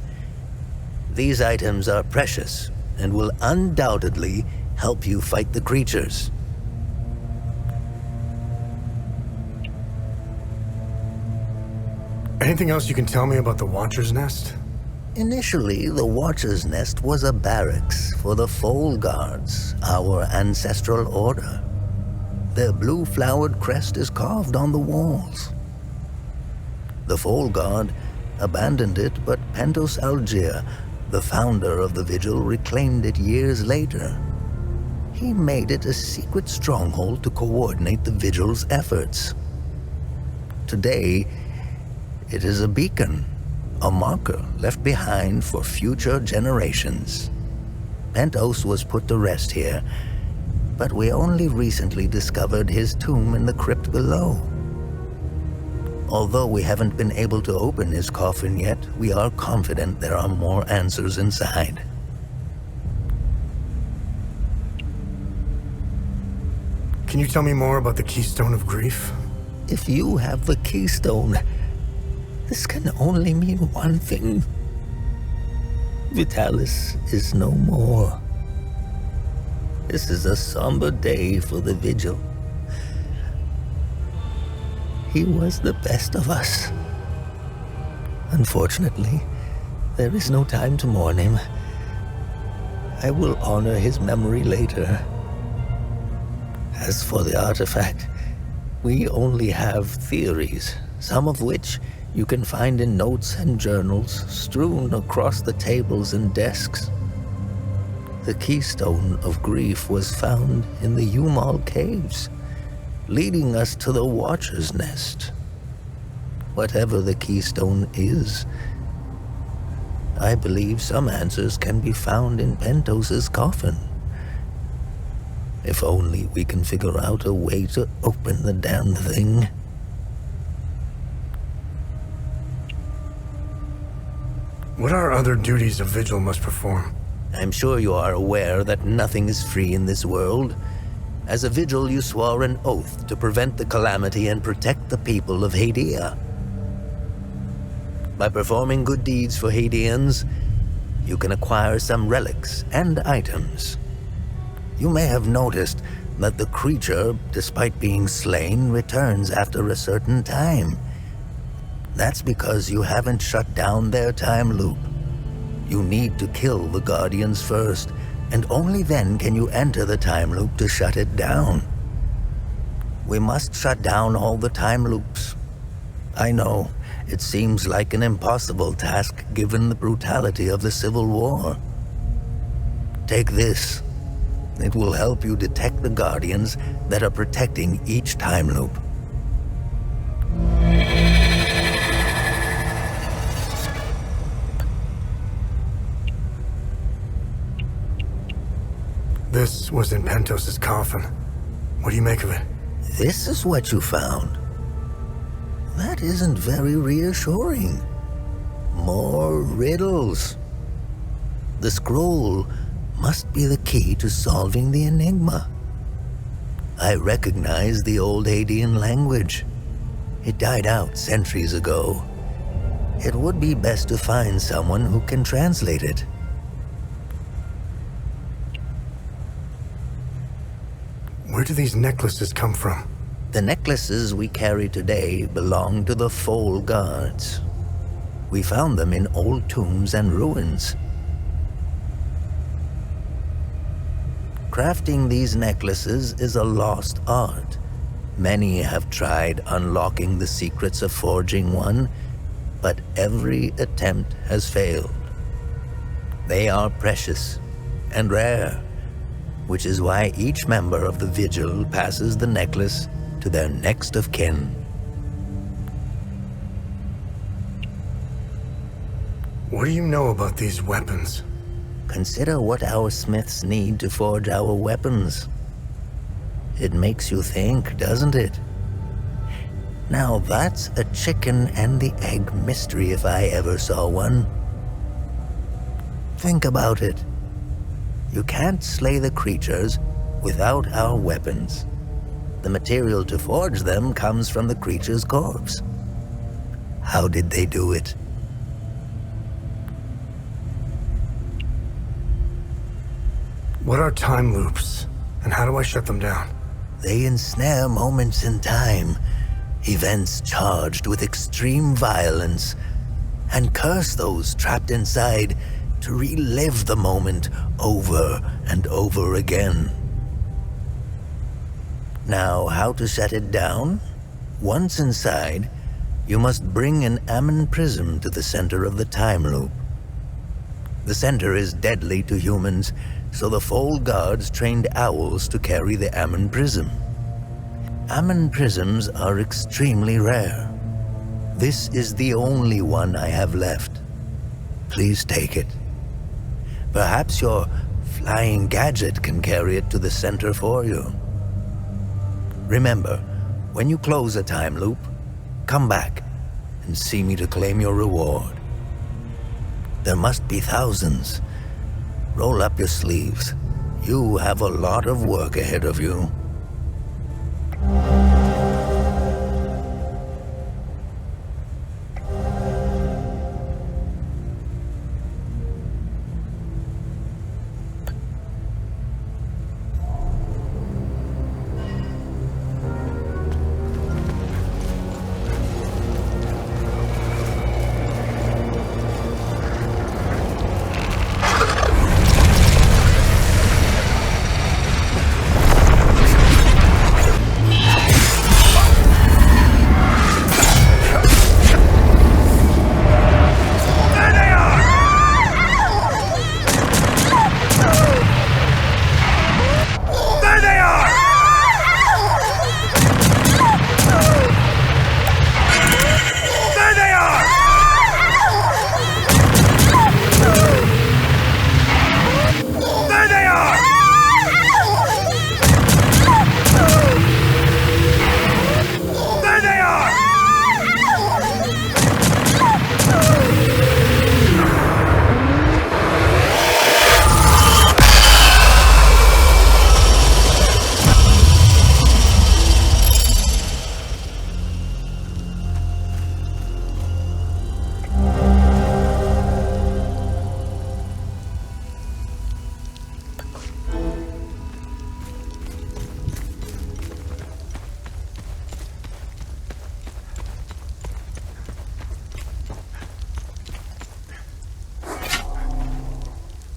These items are precious and will undoubtedly help you fight the creatures. Anything else you can tell me about the Watcher's Nest? Initially, the Watcher's Nest was a barracks for the Foal Guards, our ancestral order. Their blue-flowered crest is carved on the walls. The Foal Guard abandoned it, but Pentos Algier, the founder of the Vigil, reclaimed it years later. He made it a secret stronghold to coordinate the Vigil's efforts. Today, it is a beacon, a marker left behind for future generations. Pentos was put to rest here, but we only recently discovered his tomb in the crypt below. Although we haven't been able to open his coffin yet, we are confident there are more answers inside. Can you tell me more about the Keystone of Grief? If you have the Keystone, this can only mean one thing. Vitalis is no more. This is a somber day for the Vigil. He was the best of us. Unfortunately, there is no time to mourn him. I will honor his memory later. As for the artifact, we only have theories, some of which you can find in notes and journals strewn across the tables and desks. The Keystone of Grief was found in the Umal Caves, leading us to the Watcher's Nest. Whatever the Keystone is, I believe some answers can be found in Pentos's coffin. If only we can figure out a way to open the damn thing. What are other duties a Vigil must perform? I'm sure you are aware that nothing is free in this world. As a Vigil, you swore an oath to prevent the calamity and protect the people of Hadia. By performing good deeds for Hadians, you can acquire some relics and items. You may have noticed that the creature, despite being slain, returns after a certain time. That's because you haven't shut down their time loop. You need to kill the Guardians first, and only then can you enter the time loop to shut it down. We must shut down all the time loops. I know, it seems like an impossible task given the brutality of the Civil War. Take this. It will help you detect the Guardians that are protecting each time loop. This was in Pentos's coffin. What do you make of it? This is what you found. That isn't very reassuring. More riddles. The scroll must be the key to solving the enigma. I recognize the old Hadian language. It died out centuries ago. It would be best to find someone who can translate it. Where do these necklaces come from? The necklaces we carry today belong to the Foal Guards. We found them in old tombs and ruins. Crafting these necklaces is a lost art. Many have tried unlocking the secrets of forging one, but every attempt has failed. They are precious and rare, which is why each member of the Vigil passes the necklace to their next of kin. What do you know about these weapons? Consider what our smiths need to forge our weapons. It makes you think, doesn't it? Now that's a chicken and the egg mystery if I ever saw one. Think about it. You can't slay the creatures without our weapons. The material to forge them comes from the creature's corpse. How did they do it? What are time loops, and how do I shut them down? They ensnare moments in time, events charged with extreme violence, and curse those trapped inside to relive the moment over and over again. Now, how to shut it down? Once inside, you must bring an Ammon prism to the center of the time loop. The center is deadly to humans, so the Fold Guards trained owls to carry the Ammon prism. Ammon prisms are extremely rare. This is the only one I have left. Please take it. Perhaps your flying gadget can carry it to the center for you. Remember, when you close a time loop, come back and see me to claim your reward. There must be thousands. Roll up your sleeves. You have a lot of work ahead of you.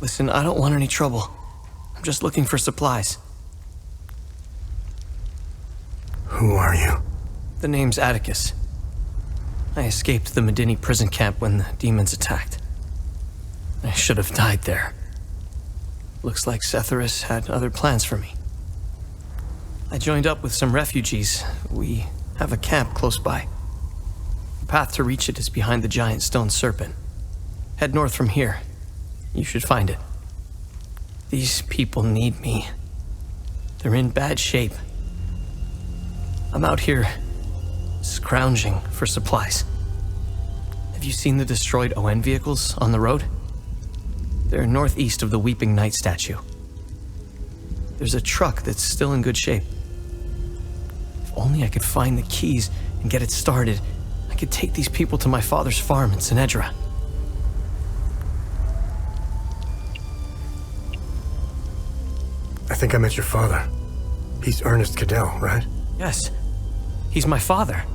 Listen, I don't want any trouble. I'm just looking for supplies. Who are you? The name's Atticus. I escaped the Medini prison camp when the demons attacked. I should have died there. Looks like Setharus had other plans for me. I joined up with some refugees. We have a camp close by. The path to reach it is behind the giant stone serpent. Head north from here. You should find it. These people need me. They're in bad shape. I'm out here scrounging for supplies. Have you seen the destroyed ON vehicles on the road? They're northeast of the Weeping Knight statue. There's a truck that's still in good shape. If only I could find the keys and get it started, I could take these people to my father's farm in Senedra. I think I met your father. He's Ernest Cadell, right? Yes. He's my father.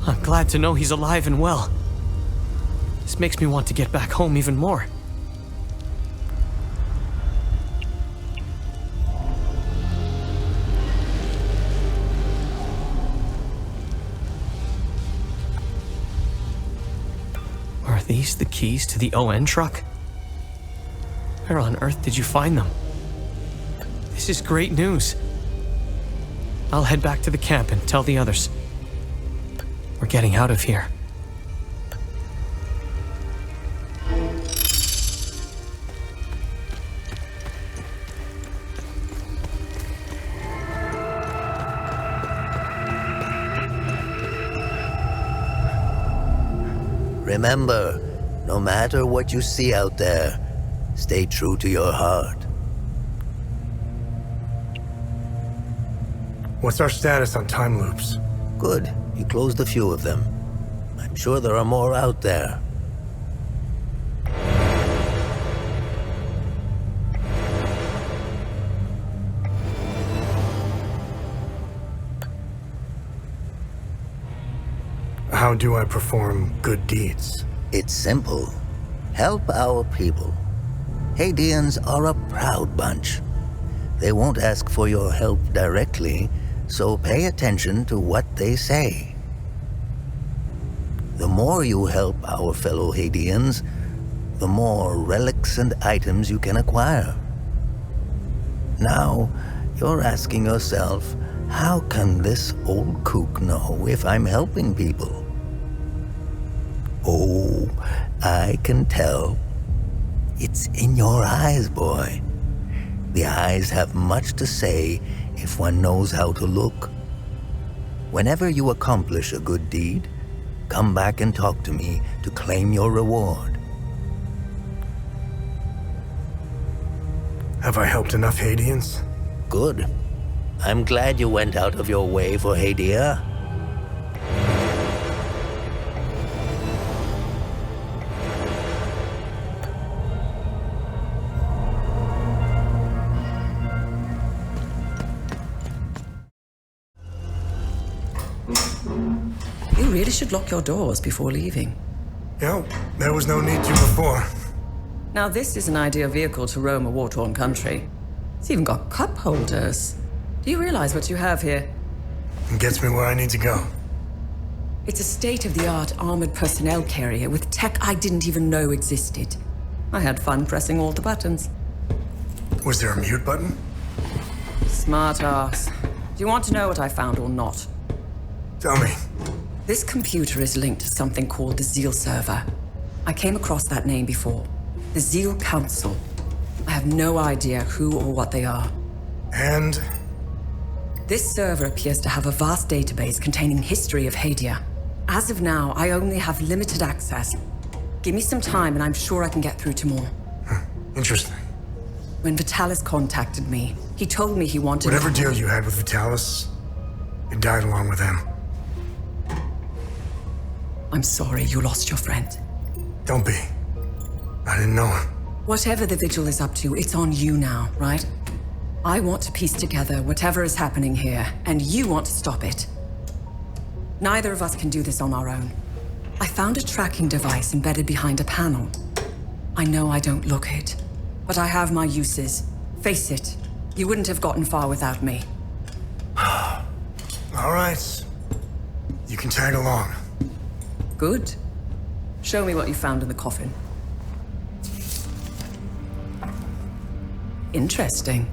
I'm glad to know he's alive and well. This makes me want to get back home even more. Are these the keys to the ON truck? Where on earth did you find them? This is great news. I'll head back to the camp and tell the others. We're getting out of here. Remember, no matter what you see out there, stay true to your heart. What's our status on time loops? Good. You closed a few of them. I'm sure there are more out there. How do I perform good deeds? It's simple. Help our people. Hadeans are a proud bunch. They won't ask for your help directly, so pay attention to what they say. The more you help our fellow Hadeans, the more relics and items you can acquire. Now, you're asking yourself, how can this old kook know if I'm helping people? Oh, I can tell. It's in your eyes, boy. The eyes have much to say if one knows how to look. Whenever you accomplish a good deed, come back and talk to me to claim your reward. Have I helped enough Hadeans? Good. I'm glad you went out of your way for Hadia. You really should lock your doors before leaving. Yeah, there was no need to before. Now this is an ideal vehicle to roam a war-torn country. It's even got cup holders. Do you realize what you have here? It gets me where I need to go. It's a state-of-the-art armored personnel carrier with tech I didn't even know existed. I had fun pressing all the buttons. Was there a mute button? Smart ass. Do you want to know what I found or not? Tell me. This computer is linked to something called the Zeal server. I came across that name before. The Zeal Council. I have no idea who or what they are. And? This server appears to have a vast database containing history of Hadia. As of now, I only have limited access. Give me some time and I'm sure I can get through to more. Interesting. When Vitalis contacted me, he told me he wanted... Whatever deal you had with Vitalis, it died along with him. I'm sorry you lost your friend. Don't be. I didn't know him. Whatever the Vigil is up to, it's on you now, right? I want to piece together whatever is happening here, and you want to stop it. Neither of us can do this on our own. I found a tracking device embedded behind a panel. I know I don't look it, but I have my uses. Face it, you wouldn't have gotten far without me. All right. You can tag along. Good. Show me what you found in the coffin. Interesting.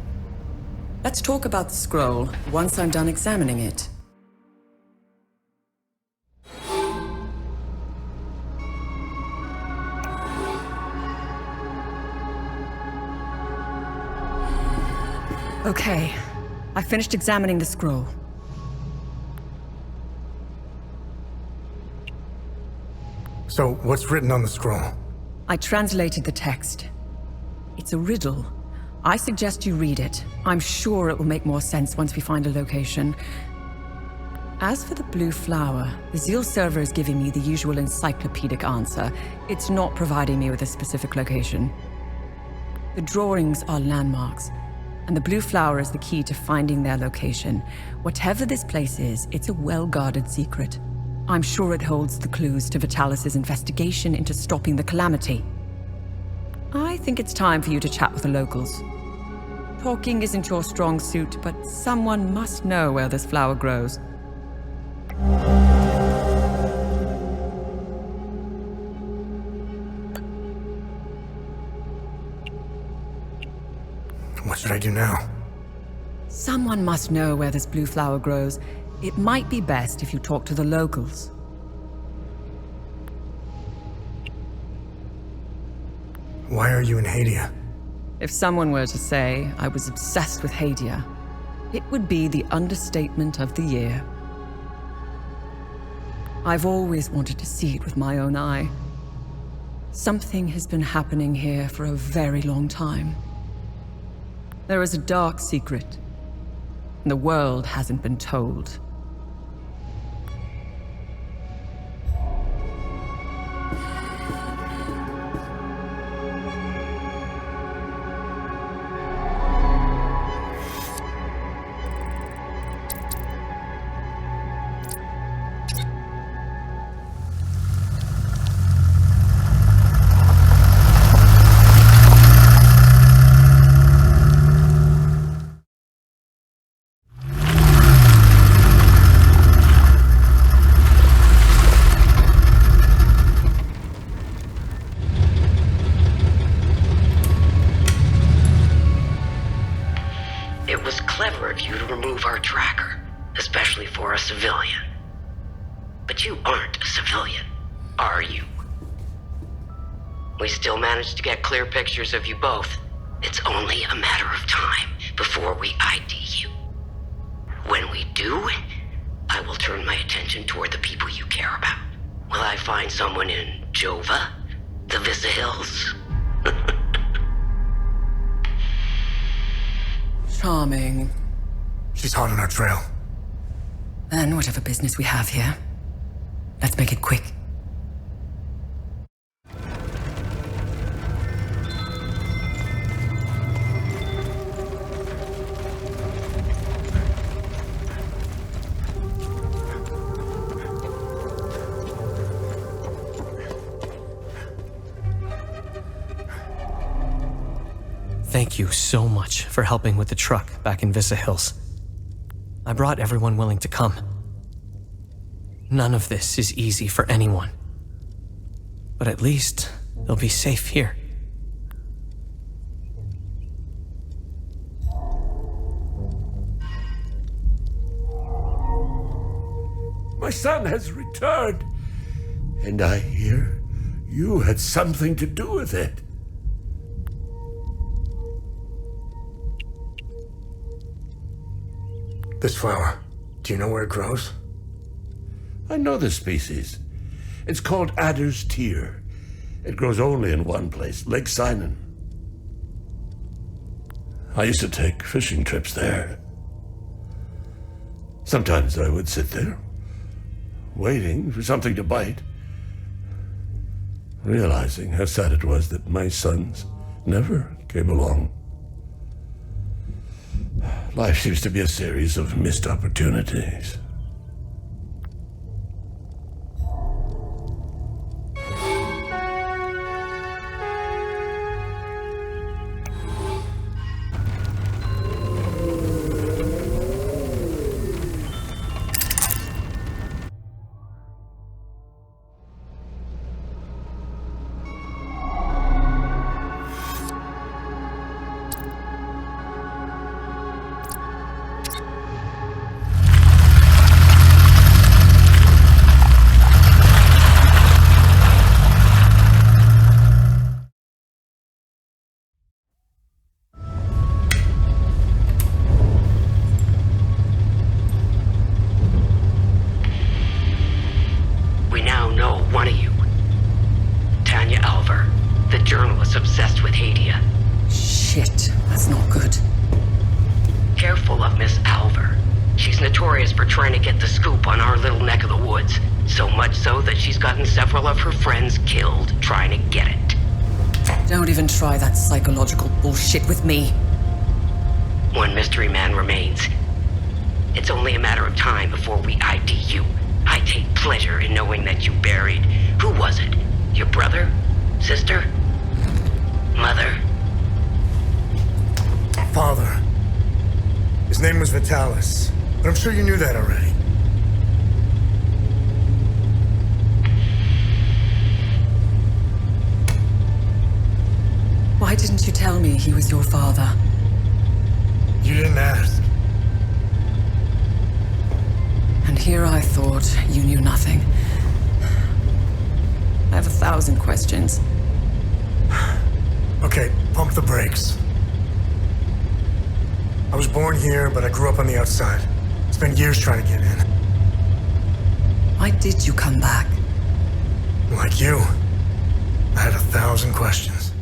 Let's talk about the scroll once I'm done examining it. Okay, I finished examining the scroll. So, what's written on the scroll? I translated the text. It's a riddle. I suggest you read it. I'm sure it will make more sense once we find a location. As for the blue flower, the Zeal server is giving me the usual encyclopedic answer. It's not providing me with a specific location. The drawings are landmarks, and the blue flower is the key to finding their location. Whatever this place is, it's a well-guarded secret. I'm sure it holds the clues to Vitalis' investigation into stopping the calamity. I think it's time for you to chat with the locals. Talking isn't your strong suit, but someone must know where this flower grows. What should I do now? Someone must know where this blue flower grows. It might be best if you talk to the locals. Why are you in Hadia? If someone were to say I was obsessed with Hadia, it would be the understatement of the year. I've always wanted to see it with my own eye. Something has been happening here for a very long time. There is a dark secret. The world hasn't been told. To get clear pictures of you both. It's only a matter of time before we ID you. When we do, I will turn my attention toward the people you care about. Will I find someone in Jova? The Vyssa Hills? Charming. She's hot on our trail. Then whatever business we have here, let's make it quick. Thank you so much for helping with the truck back in Vyssa Hills. I brought everyone willing to come. None of this is easy for anyone. But at least they'll be safe here. My son has returned, and I hear you had something to do with it. This flower, do you know where it grows? I know the species. It's called Adder's Tear. It grows only in one place, Lake Cynon. I used to take fishing trips there. Sometimes I would sit there, waiting for something to bite, realizing how sad it was that my sons never came along. Life seems to be a series of missed opportunities. Several of her friends killed trying to get it. Don't even try that psychological bullshit with me. One mystery man remains. It's only a matter of time before we ID you. I take pleasure in knowing that you buried... Who was it? Your brother? Sister? Mother? Father. His name was Vitalis, but I'm sure you knew that already. Why didn't you tell me he was your father? You didn't ask. And here I thought you knew nothing. I have 1,000 questions. Okay, pump the brakes. I was born here, but I grew up on the outside. Spent years trying to get in. Why did you come back? Like you. I had 1,000 questions.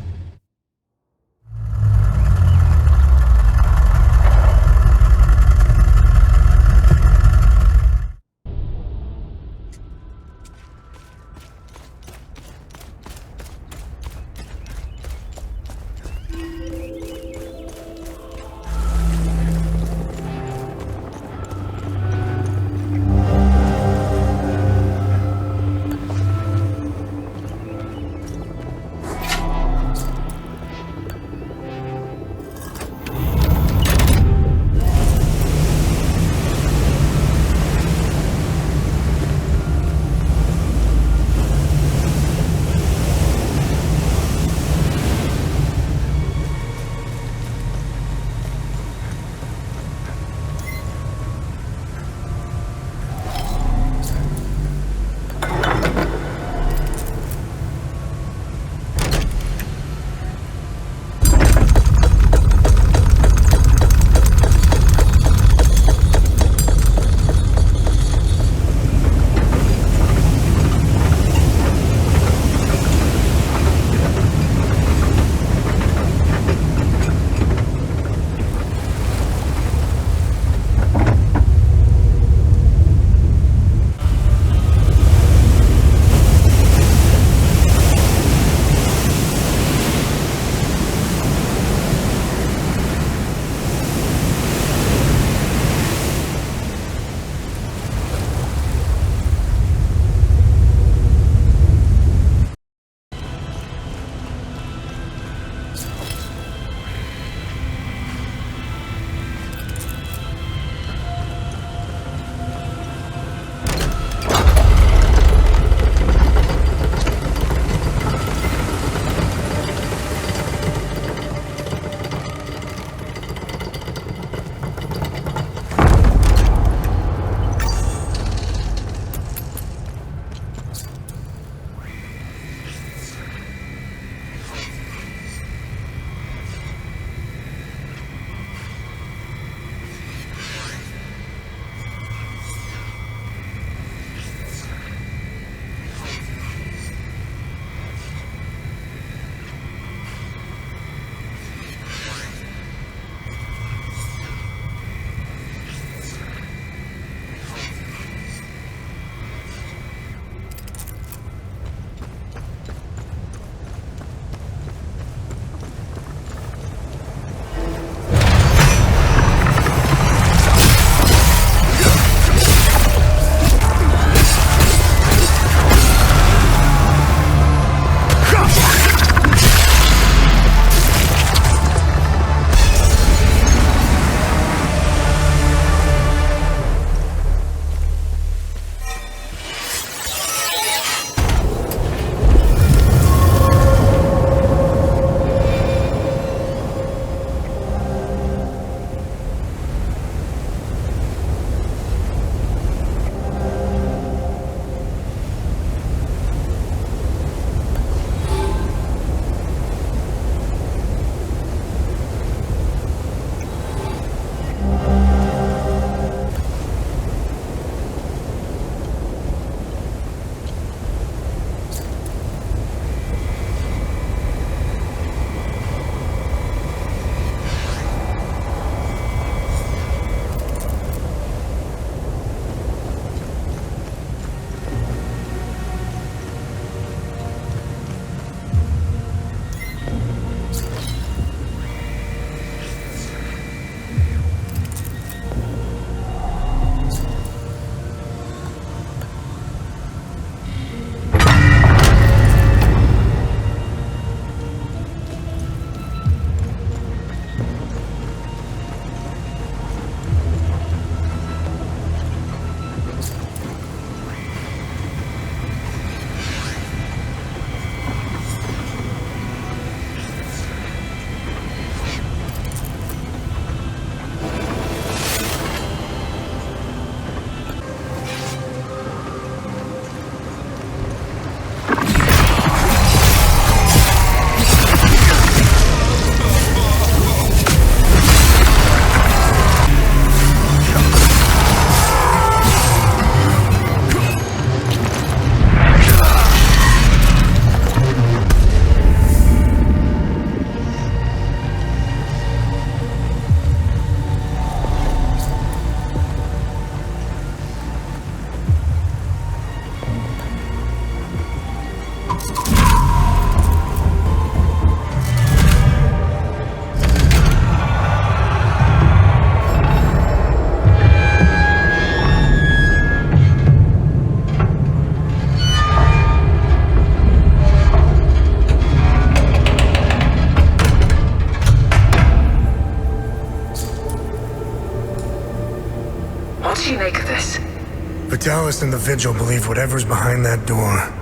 Vitalis and the Vigil believe whatever's behind that door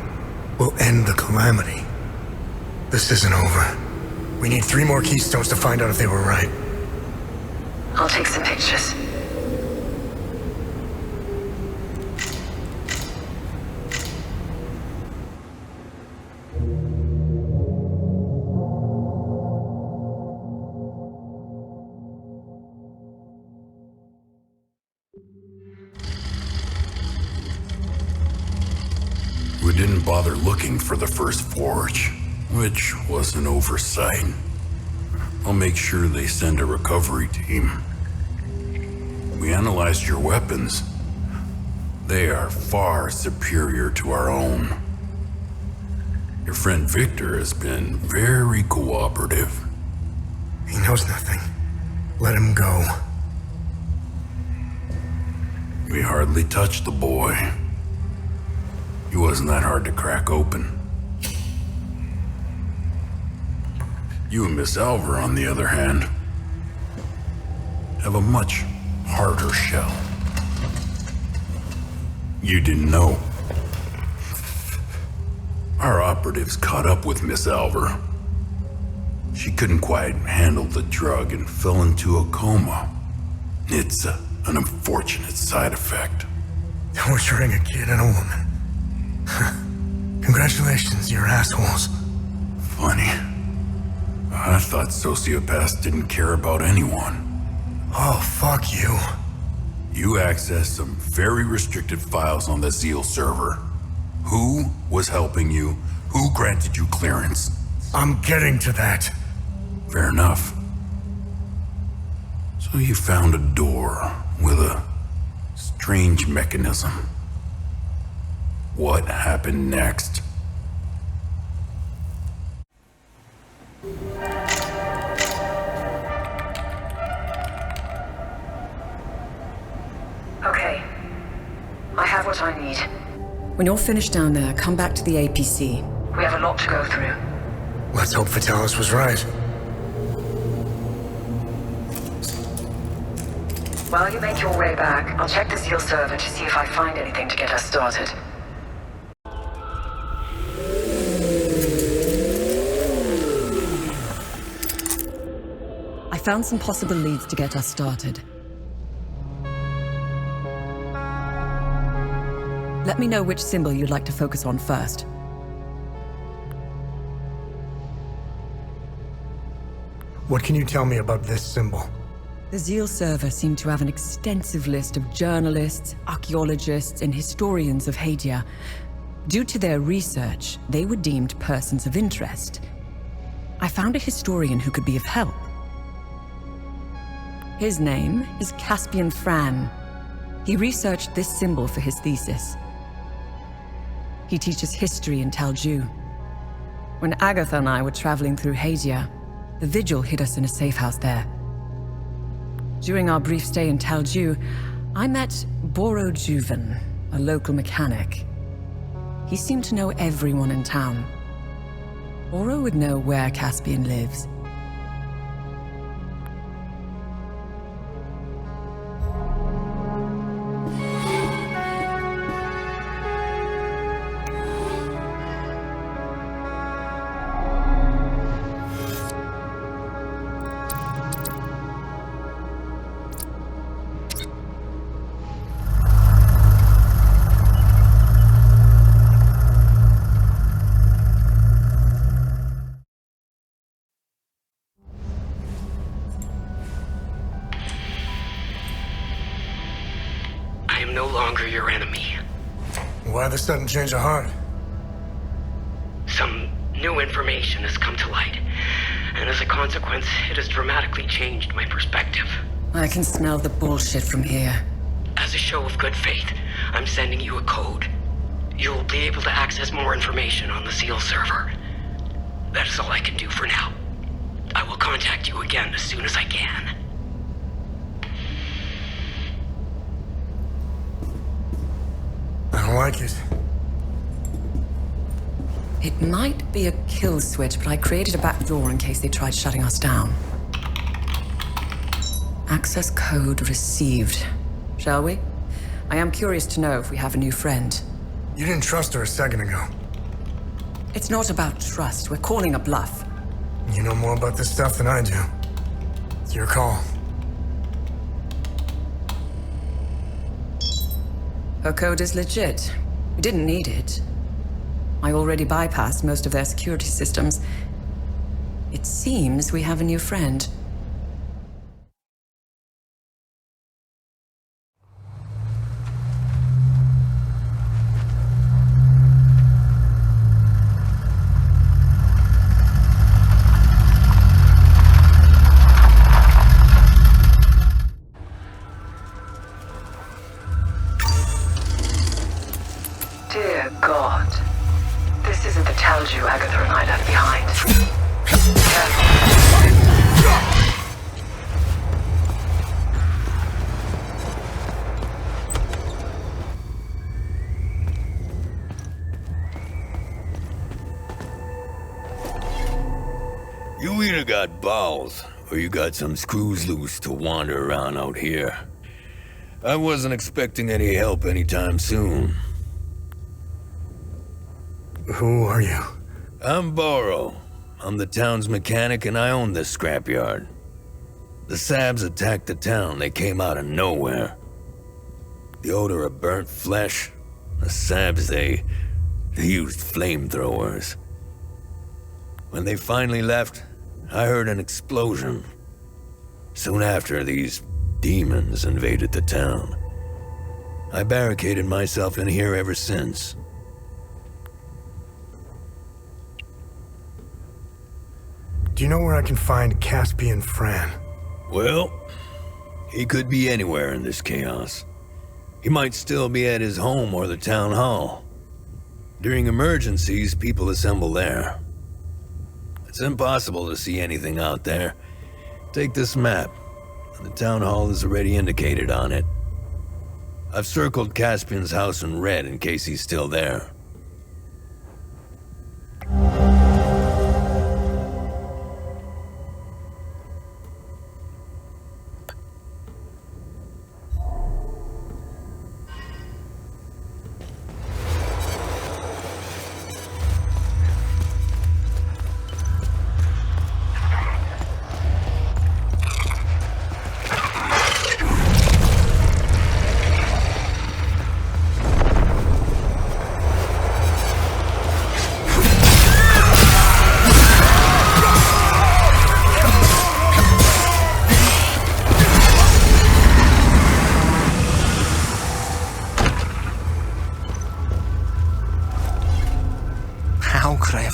will end the calamity. This isn't over. We need 3 more Keystones to find out if they were right. I'll take some pictures. We didn't bother looking for the first forge, which was an oversight. I'll make sure they send a recovery team. We analyzed your weapons. They are far superior to our own. Your friend Victor has been very cooperative. He knows nothing. Let him go. We hardly touched the boy. He wasn't that hard to crack open. You and Miss Alver, on the other hand, have a much harder shell. You didn't know. Our operatives caught up with Miss Alver. She couldn't quite handle the drug and fell into a coma. It's an unfortunate side effect. Torturing a kid and a woman. Congratulations, you're assholes. Funny. I thought sociopaths didn't care about anyone. Oh, fuck you. You accessed some very restricted files on the Zeal server. Who was helping you? Who granted you clearance? I'm getting to that. Fair enough. So you found a door with a strange mechanism. What happened next? Okay. I have what I need. When you're finished down there, come back to the APC. We have a lot to go through. Let's hope Vitalis was right. While you make your way back, I'll check the Zeal server to see if I find anything to get us started. I found some possible leads to get us started. Let me know which symbol you'd like to focus on first. What can you tell me about this symbol? The Zeal server seemed to have an extensive list of journalists, archaeologists, and historians of Hadia. Due to their research, they were deemed persons of interest. I found a historian who could be of help. His name is Caspian Fran. He researched this symbol for his thesis. He teaches history in Talju. When Agatha and I were traveling through Hadia, the Vigil hid us in a safe house there. During our brief stay in Talju, I met Boro Juven, a local mechanic. He seemed to know everyone in town. Boro would know where Caspian lives. Why the sudden change of heart? Some new information has come to light, and as a consequence, it has dramatically changed my perspective. I can smell the bullshit from here. As a show of good faith, I'm sending you a code. You'll be able to access more information on the Zeal server. That is all I can do for now. I will contact you again as soon as I can. I don't like it. It might be a kill switch, but I created a back door in case they tried shutting us down. Access code received. Shall we? I am curious to know if we have a new friend. You didn't trust her a second ago. It's not about trust. We're calling a bluff. You know more about this stuff than I do. It's your call. Her code is legit. We didn't need it. I already bypassed most of their security systems. It seems we have a new friend. Dear God. This isn't the Talju Agatha and I left behind. You either got balls, or you got some screws loose to wander around out here. I wasn't expecting any help anytime soon. Who are you? I'm Borrow. I'm the town's mechanic and I own this scrapyard. The Sabs attacked the town. They came out of nowhere. The odor of burnt flesh. The Sabs, they used flamethrowers. When they finally left, I heard an explosion. Soon after, these demons invaded the town. I barricaded myself in here ever since. Do you know where I can find Caspian Fran? Well, he could be anywhere in this chaos. He might still be at his home or the town hall. During emergencies, people assemble there. It's impossible to see anything out there. Take this map. The town hall is already indicated on it. I've circled Caspian's house in red in case he's still there.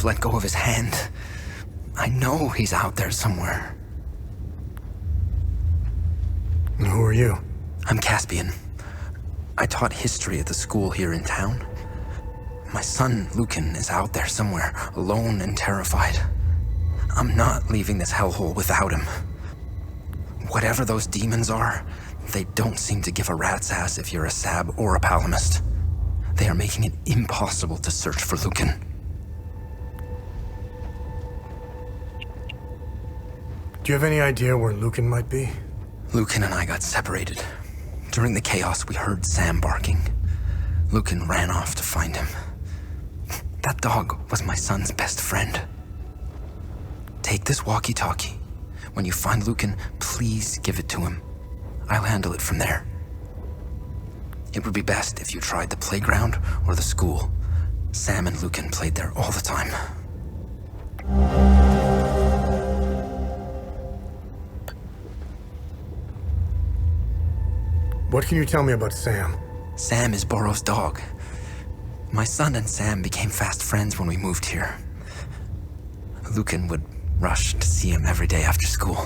Let go of his hand. I know he's out there somewhere. Who are you? I'm Caspian. I taught history at the school here in town. My son, Lucan, is out there somewhere, alone and terrified. I'm not leaving this hellhole without him. Whatever those demons are, they don't seem to give a rat's ass if you're a Sab or a Palamist. They are making it impossible to search for Lucan. Do you have any idea where Lucan might be? Lucan and I got separated. During the chaos, we heard Sam barking. Lucan ran off to find him. That dog was my son's best friend. Take this walkie-talkie. When you find Lucan, please give it to him. I'll handle it from there. It would be best if you tried the playground or the school. Sam and Lucan played there all the time. What can you tell me about Sam? Sam is Borrow's dog. My son and Sam became fast friends when we moved here. Lucan would rush to see him every day after school.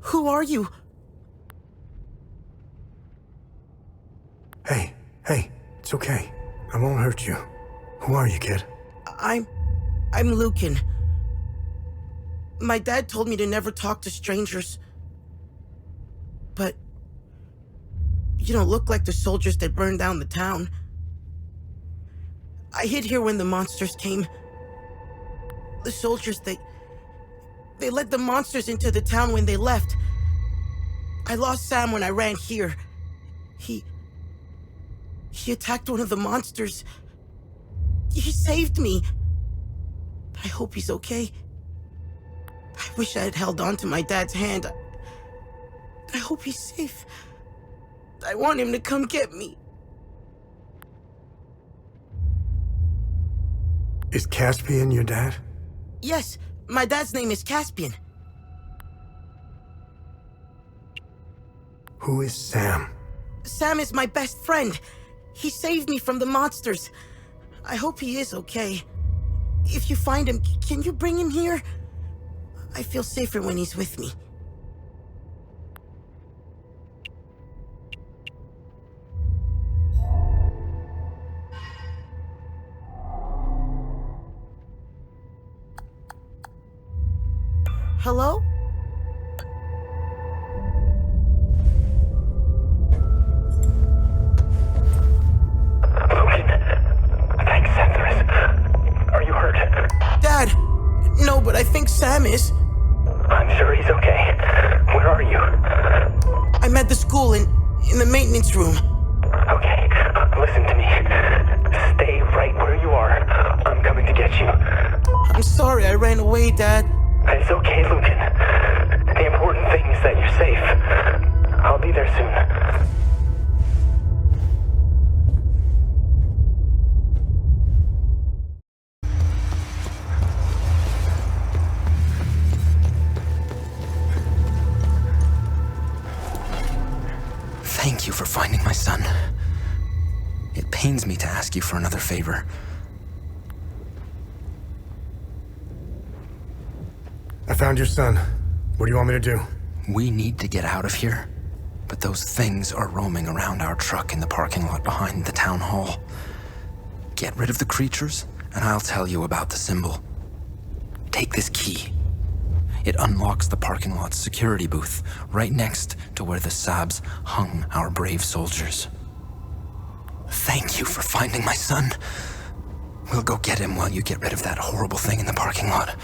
Who are you? Hey, it's okay. I won't hurt you. Who are you, kid? I'm Lucan. My dad told me to never talk to strangers. But you don't look like the soldiers that burned down the town. I hid here when the monsters came. The soldiers, they led the monsters into the town when they left. I lost Sam when I ran here. He attacked one of the monsters. He saved me. I hope he's okay. I wish I had held on to my dad's hand. I hope he's safe. I want him to come get me. Is Caspian your dad? Yes, my dad's name is Caspian. Who is Sam? Sam is my best friend. He saved me from the monsters. I hope he is okay. If you find him, can you bring him here? I feel safer when he's with me. Hello? Thanks, Sethris. Are you hurt? Dad! No, but I think Sam is. I'm sure he's okay. Where are you? I'm at the school in the maintenance room. Okay, listen to me. Stay right where you are. I'm coming to get you. I'm sorry I ran away, Dad. It's okay, Lucan. The important thing is that you're safe. I'll be there soon. Thank you for finding my son. It pains me to ask you for another favor. I found your son. What do you want me to do? We need to get out of here, but those things are roaming around our truck in the parking lot behind the town hall. Get rid of the creatures, and I'll tell you about the symbol. Take this key. It unlocks the parking lot's security booth, right next to where the Sabs hung our brave soldiers. Thank you for finding my son. We'll go get him while you get rid of that horrible thing in the parking lot.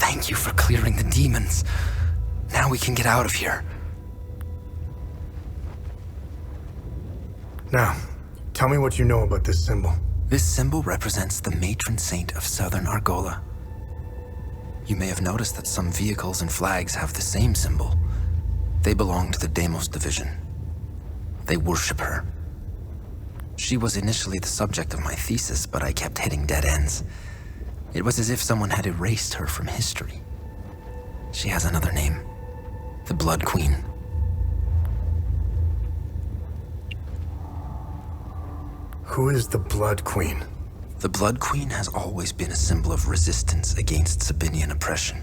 Thank you for clearing the demons. Now we can get out of here. Now, tell me what you know about this symbol. This symbol represents the matron saint of southern Argola. You may have noticed that some vehicles and flags have the same symbol. They belong to the Deimos division. They worship her. She was initially the subject of my thesis, but I kept hitting dead ends. It was as if someone had erased her from history. She has another name. The Blood Queen. Who is the Blood Queen? The Blood Queen has always been a symbol of resistance against Sabinian oppression.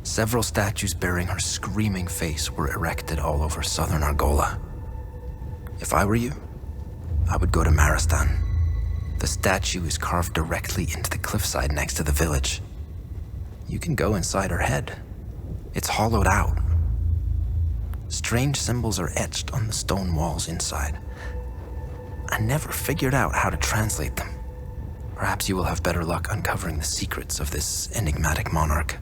Several statues bearing her screaming face were erected all over southern Argola. If I were you, I would go to Marastan. The statue is carved directly into the cliffside next to the village. You can go inside her head. It's hollowed out. Strange symbols are etched on the stone walls inside. I never figured out how to translate them. Perhaps you will have better luck uncovering the secrets of this enigmatic monarch.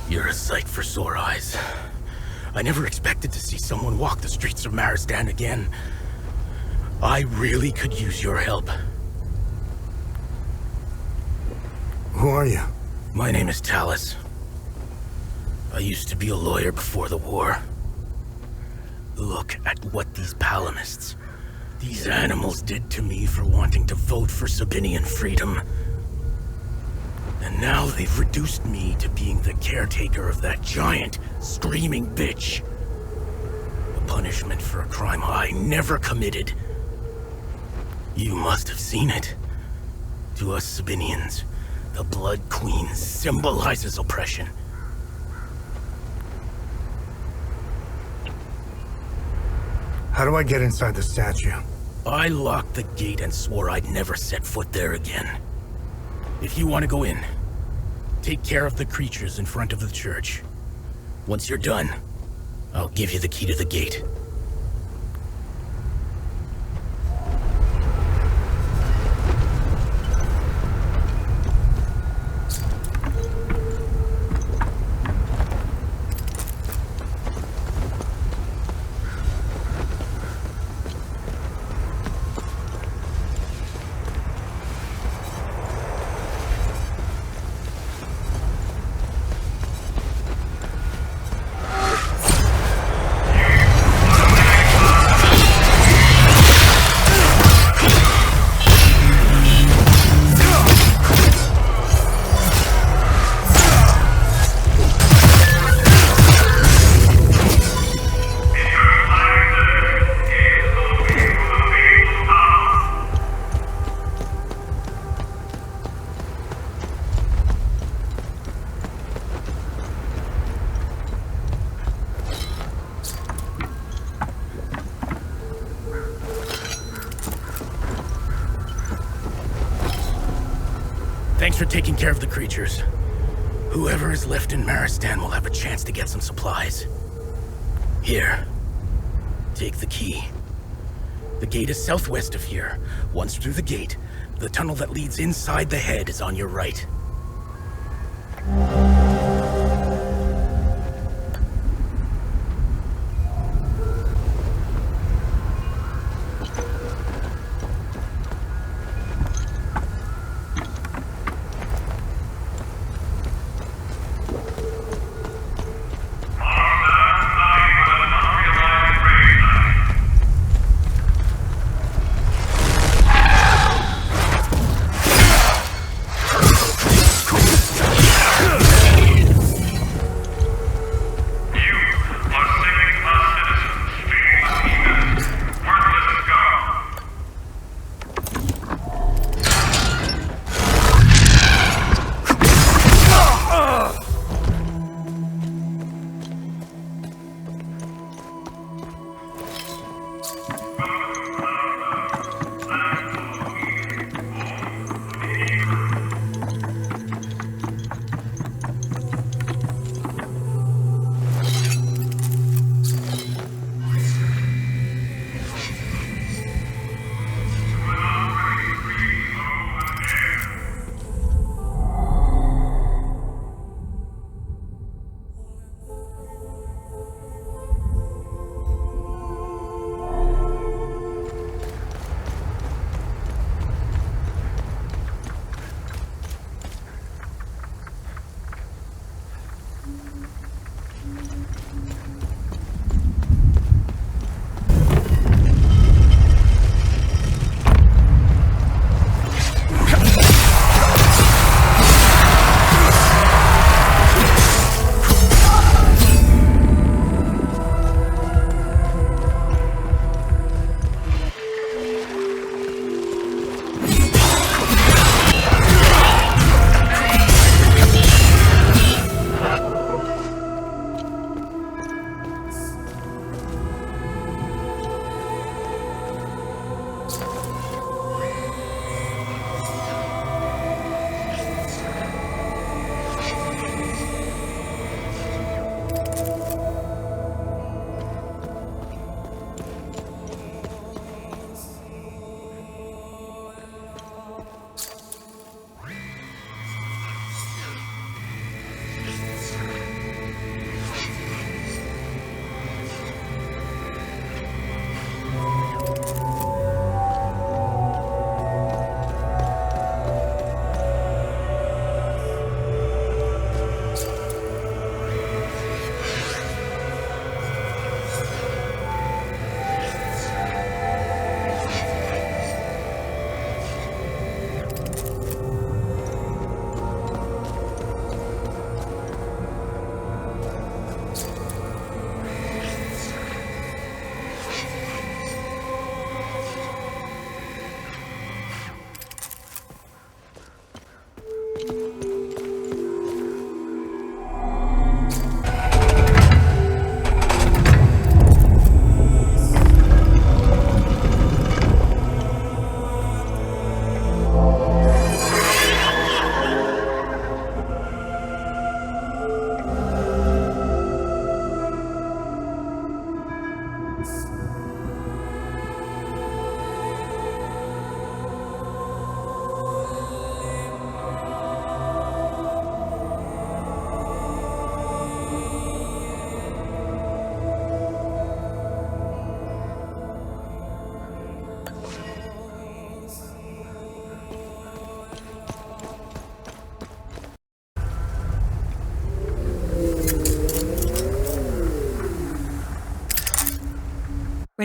You're a sight for sore eyes. I never expected to see someone walk the streets of Marastan again. I really could use your help. Who are you? My name is Talus. I used to be a lawyer before the war. Look at what these palamists, these animals did to me for wanting to vote for Sabinian freedom. And now they've reduced me to being the caretaker of that giant, screaming bitch. A punishment for a crime I never committed. You must have seen it. To us Sabinians, the Blood Queen symbolizes oppression. How do I get inside the statue? I locked the gate and swore I'd never set foot there again. If you want to go in, take care of the creatures in front of the church. Once you're done, I'll give you the key to the gate. Thanks for taking care of the creatures. Whoever is left in Marastan will have a chance to get some supplies. Here. Take the key. The gate is southwest of here. Once through the gate, the tunnel that leads inside the head is on your right.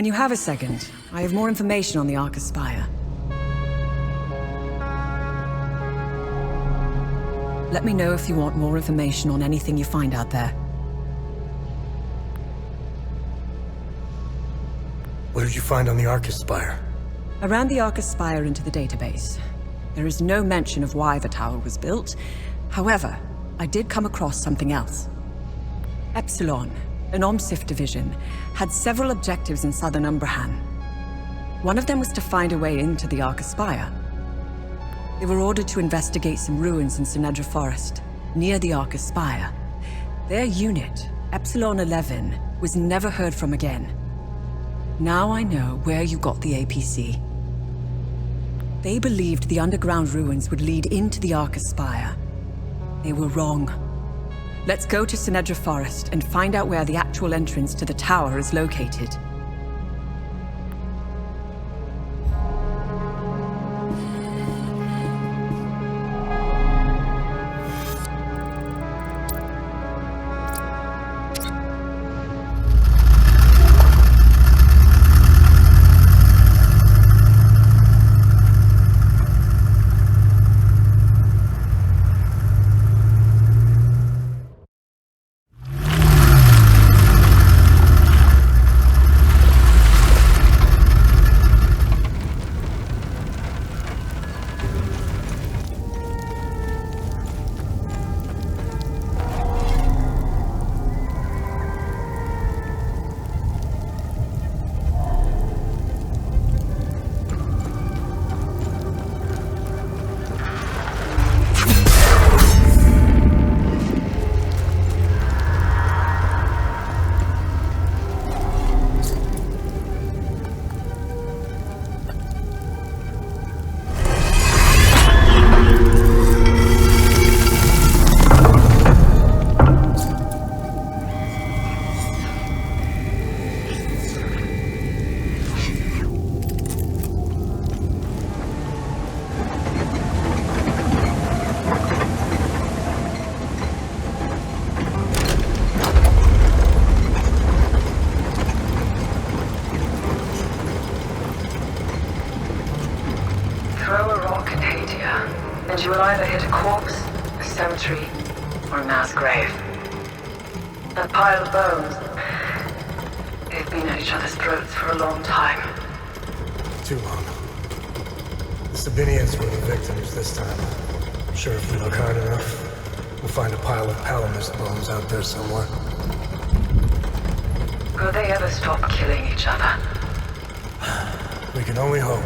When you have a second, I have more information on the Arcas Spire. Let me know if you want more information on anything you find out there. What did you find on the Arcas Spire? I ran the Arcas Spire into the database. There is no mention of why the tower was built. However, I did come across something else. Epsilon, an OMSIF division, had several objectives in southern Umbrahan. One of them was to find a way into the Arcas Spire. They were ordered to investigate some ruins in Senedra Forest, near the Arcas Spire. Their unit, Epsilon 11, was never heard from again. Now I know where you got the APC. They believed the underground ruins would lead into the Arcas Spire. They were wrong. Let's go to Senedra Forest and find out where the actual entrance to the tower is located. And you will either hit a corpse, a cemetery, or a mass grave. That pile of bones, they've been at each other's throats for a long time. Too long. The Sabinians were the victims this time. I'm sure if we look hard enough, we'll find a pile of Palamist bones out there somewhere. Will they ever stop killing each other? We can only hope.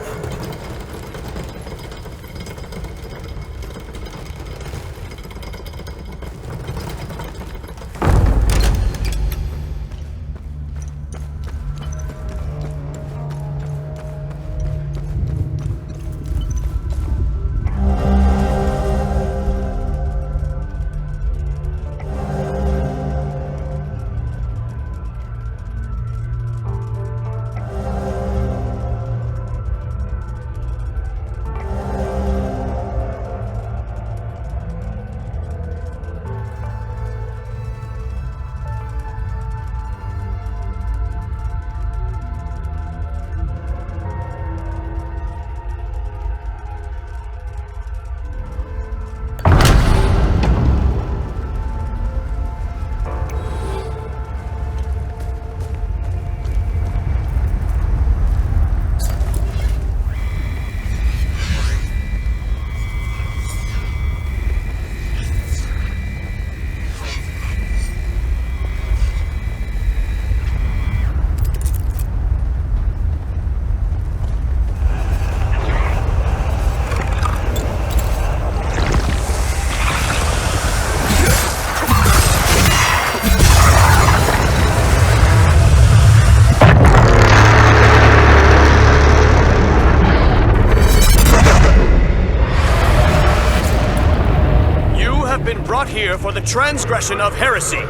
Here for the transgression of heresy.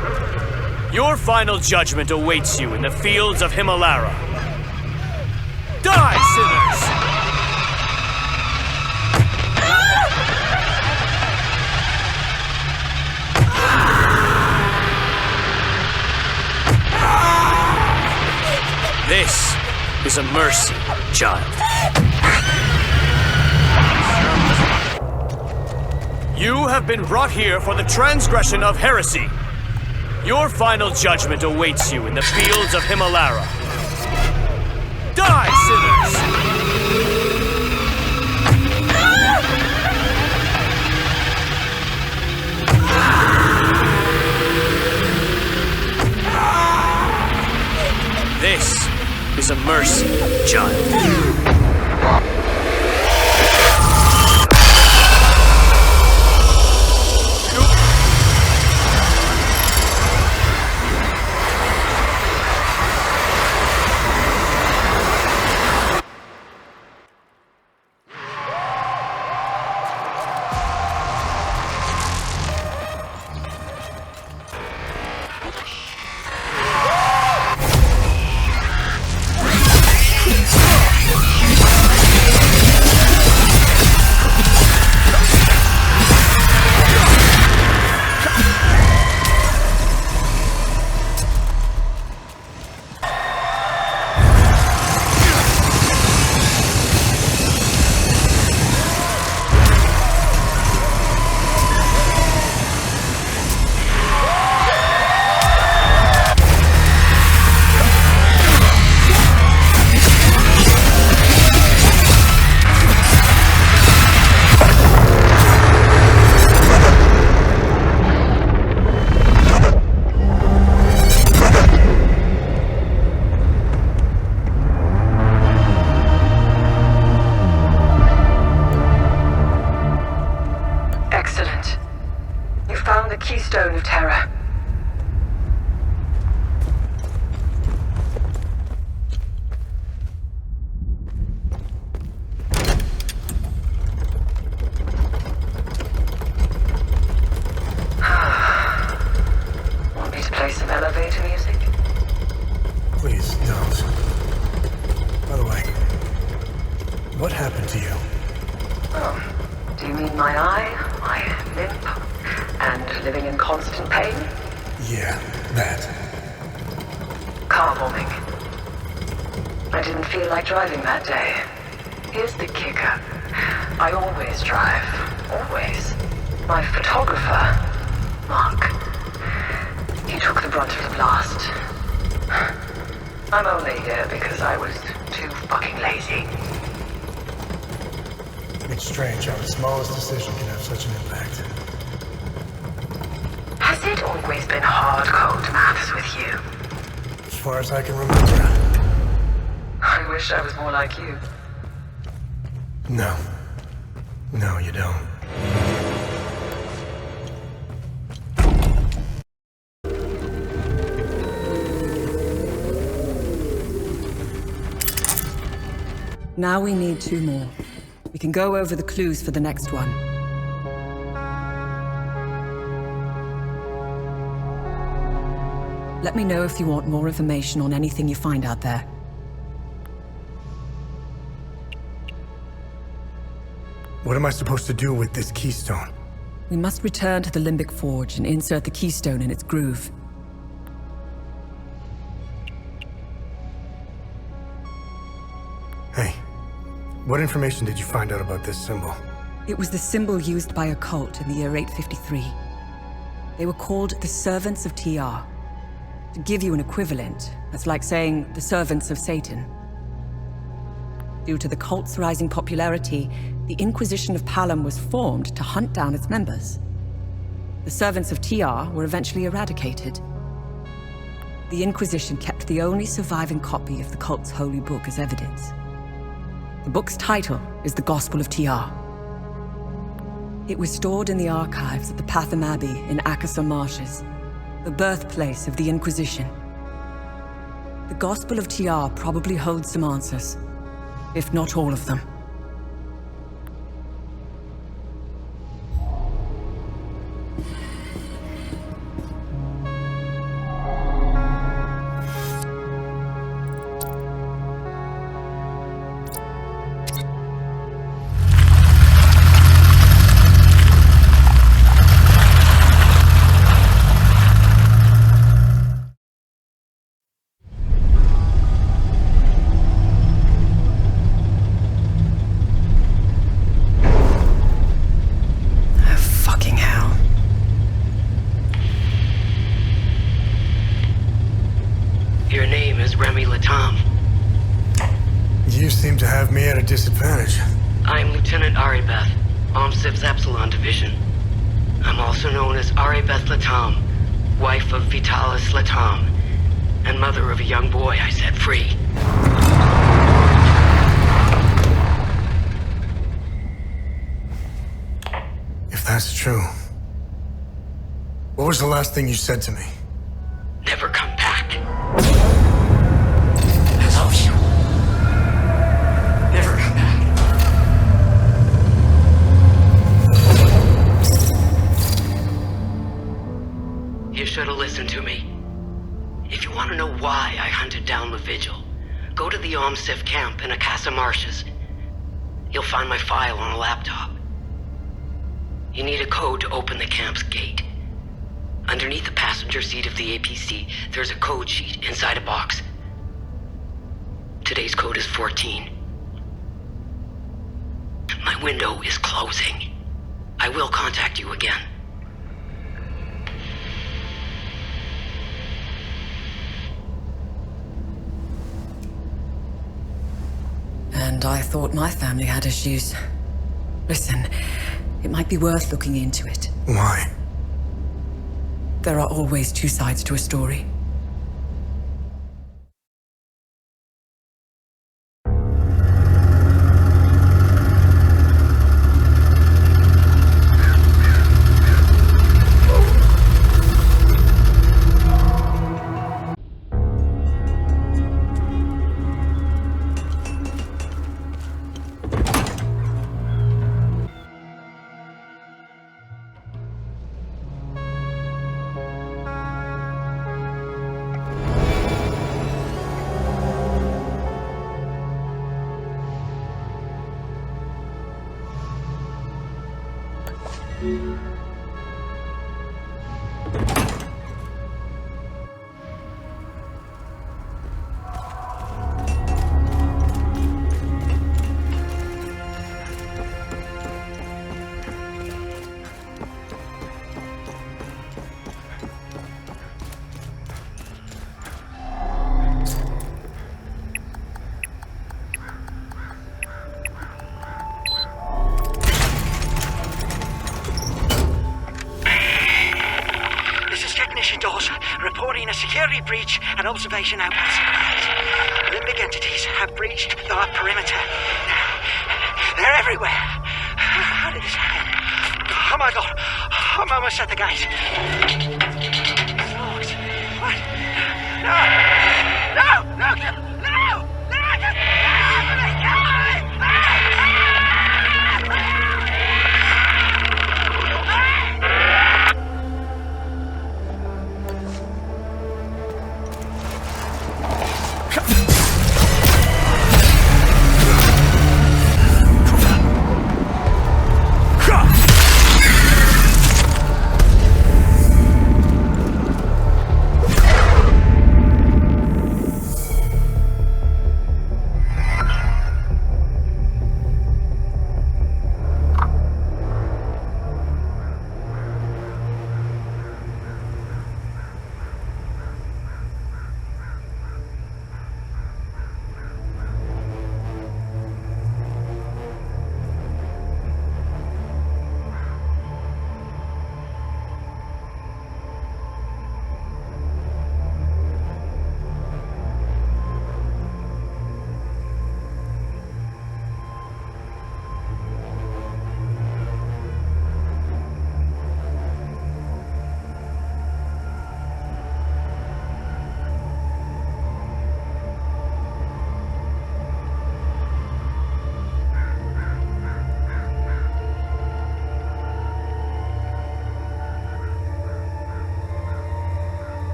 Your final judgment awaits you in the fields of Himalara. Die, sinners! This is a mercy, child. You have been brought here for the transgression of heresy. Your final judgment awaits you in the fields of Himalara. Die, sinners! This is a mercy, child. Please, don't. By the way, what happened to you? Oh, do you mean my eye, my limp, and living in constant pain? Yeah, that. Car bombing. I didn't feel like driving that day. Here's the kicker. I always drive. Always. My photographer, Mark, he took the brunt of the blast. I'm only here because I was too fucking lazy. It's strange how the smallest decision can have such an impact. Has it always been hard-code maths with you? As far as I can remember. I wish I was more like you. No. No, you don't. Now we need 2 more. We can go over the clues for the next one. Let me know if you want more information on anything you find out there. What am I supposed to do with this Keystone? We must return to the Limbic Forge and insert the Keystone in its groove. Hey, what information did you find out about this symbol? It was the symbol used by a cult in the year 853. They were called the Servants of TR. To give you an equivalent, that's like saying the Servants of Satan. Due to the cult's rising popularity, the Inquisition of Palom was formed to hunt down its members. The Servants of TR were eventually eradicated. The Inquisition kept the only surviving copy of the cult's holy book as evidence. The book's title is the Gospel of TR. It was stored in the archives at the Patham Abbey in Acasa Marshes, the birthplace of the Inquisition. The Gospel of TR probably holds some answers, if not all of them. Disadvantage. I'm Lieutenant Aribeth, OMSIV's Epsilon Division. I'm also known as Aribeth Latam, wife of Vitalis Latam, and mother of a young boy I set free. If that's true, what was the last thing you said to me? Never come back. I love you. Never come back. You should have listened to me. If you want to know why I hunted down the Vigil, go to the OMSIV camp in Acasa Marshes. You'll find my file on a laptop. You need a code to open the camp's gate. Underneath the passenger seat of the APC, there's a code sheet inside a box. Today's code is 14. My window is closing. I will contact you again. And I thought my family had issues. Listen, it might be worth looking into it. Why? There are always 2 sides to a story. breach an observation outpost. Limbic entities have breached the perimeter. They're everywhere. How did this happen? Oh my god. I'm almost at the gate. It's locked. What? No! No! No! No! No!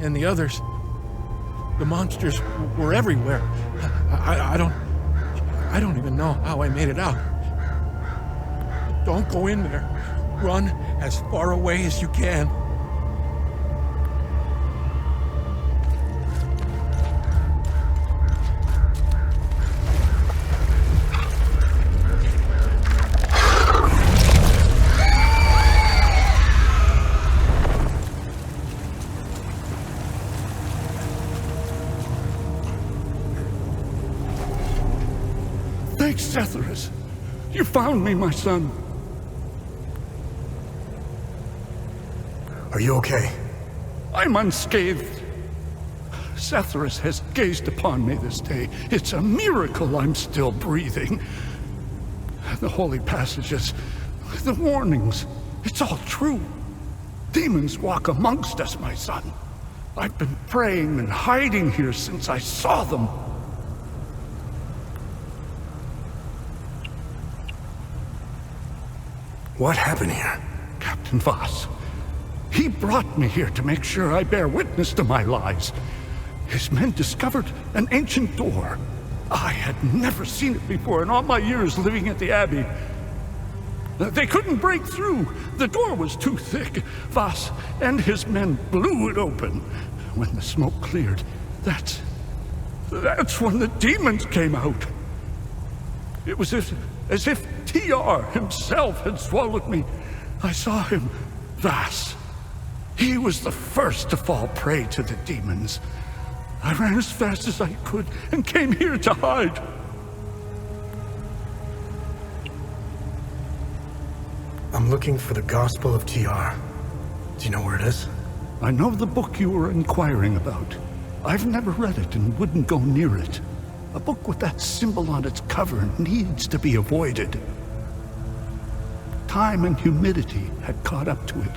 And the others, the monsters were everywhere. I don't even know how I made it out. Don't go in there. Run as far away as you can. Searh, you found me, my son. Are you okay? I'm unscathed. Searh has gazed upon me this day. It's a miracle I'm still breathing. The holy passages, the warnings, it's all true. Demons walk amongst us, my son. I've been praying and hiding here since I saw them. What happened here? Captain Voss. He brought me here to make sure I bear witness to my lies. His men discovered an ancient door. I had never seen it before in all my years living at the Abbey. They couldn't break through. The door was too thick. Voss and his men blew it open. When the smoke cleared, that's when the demons came out. It was as if TR himself had swallowed me. I saw him, Voss. He was the first to fall prey to the demons. I ran as fast as I could and came here to hide. I'm looking for the Gospel of TR. Do you know where it is? I know the book you were inquiring about. I've never read it and wouldn't go near it. A book with that symbol on its cover needs to be avoided. Time and humidity had caught up to it.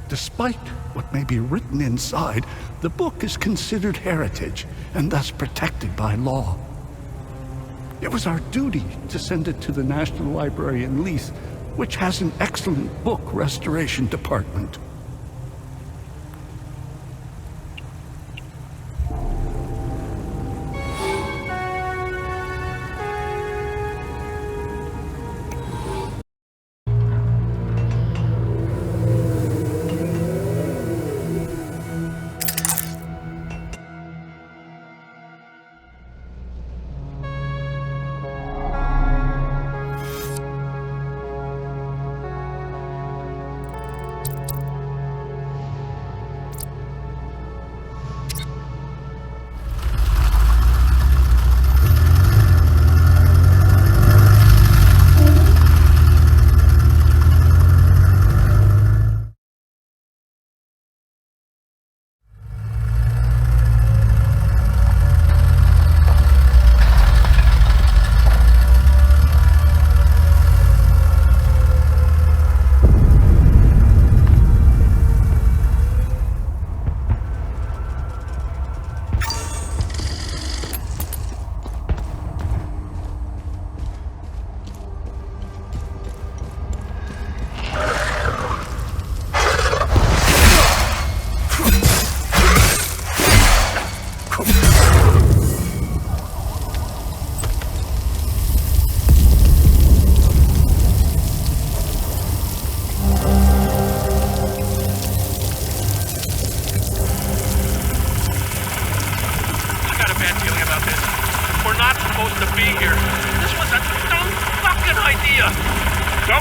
Despite what may be written inside, the book is considered heritage and thus protected by law. It was our duty to send it to the National Library in Lethe, which has an excellent book restoration department.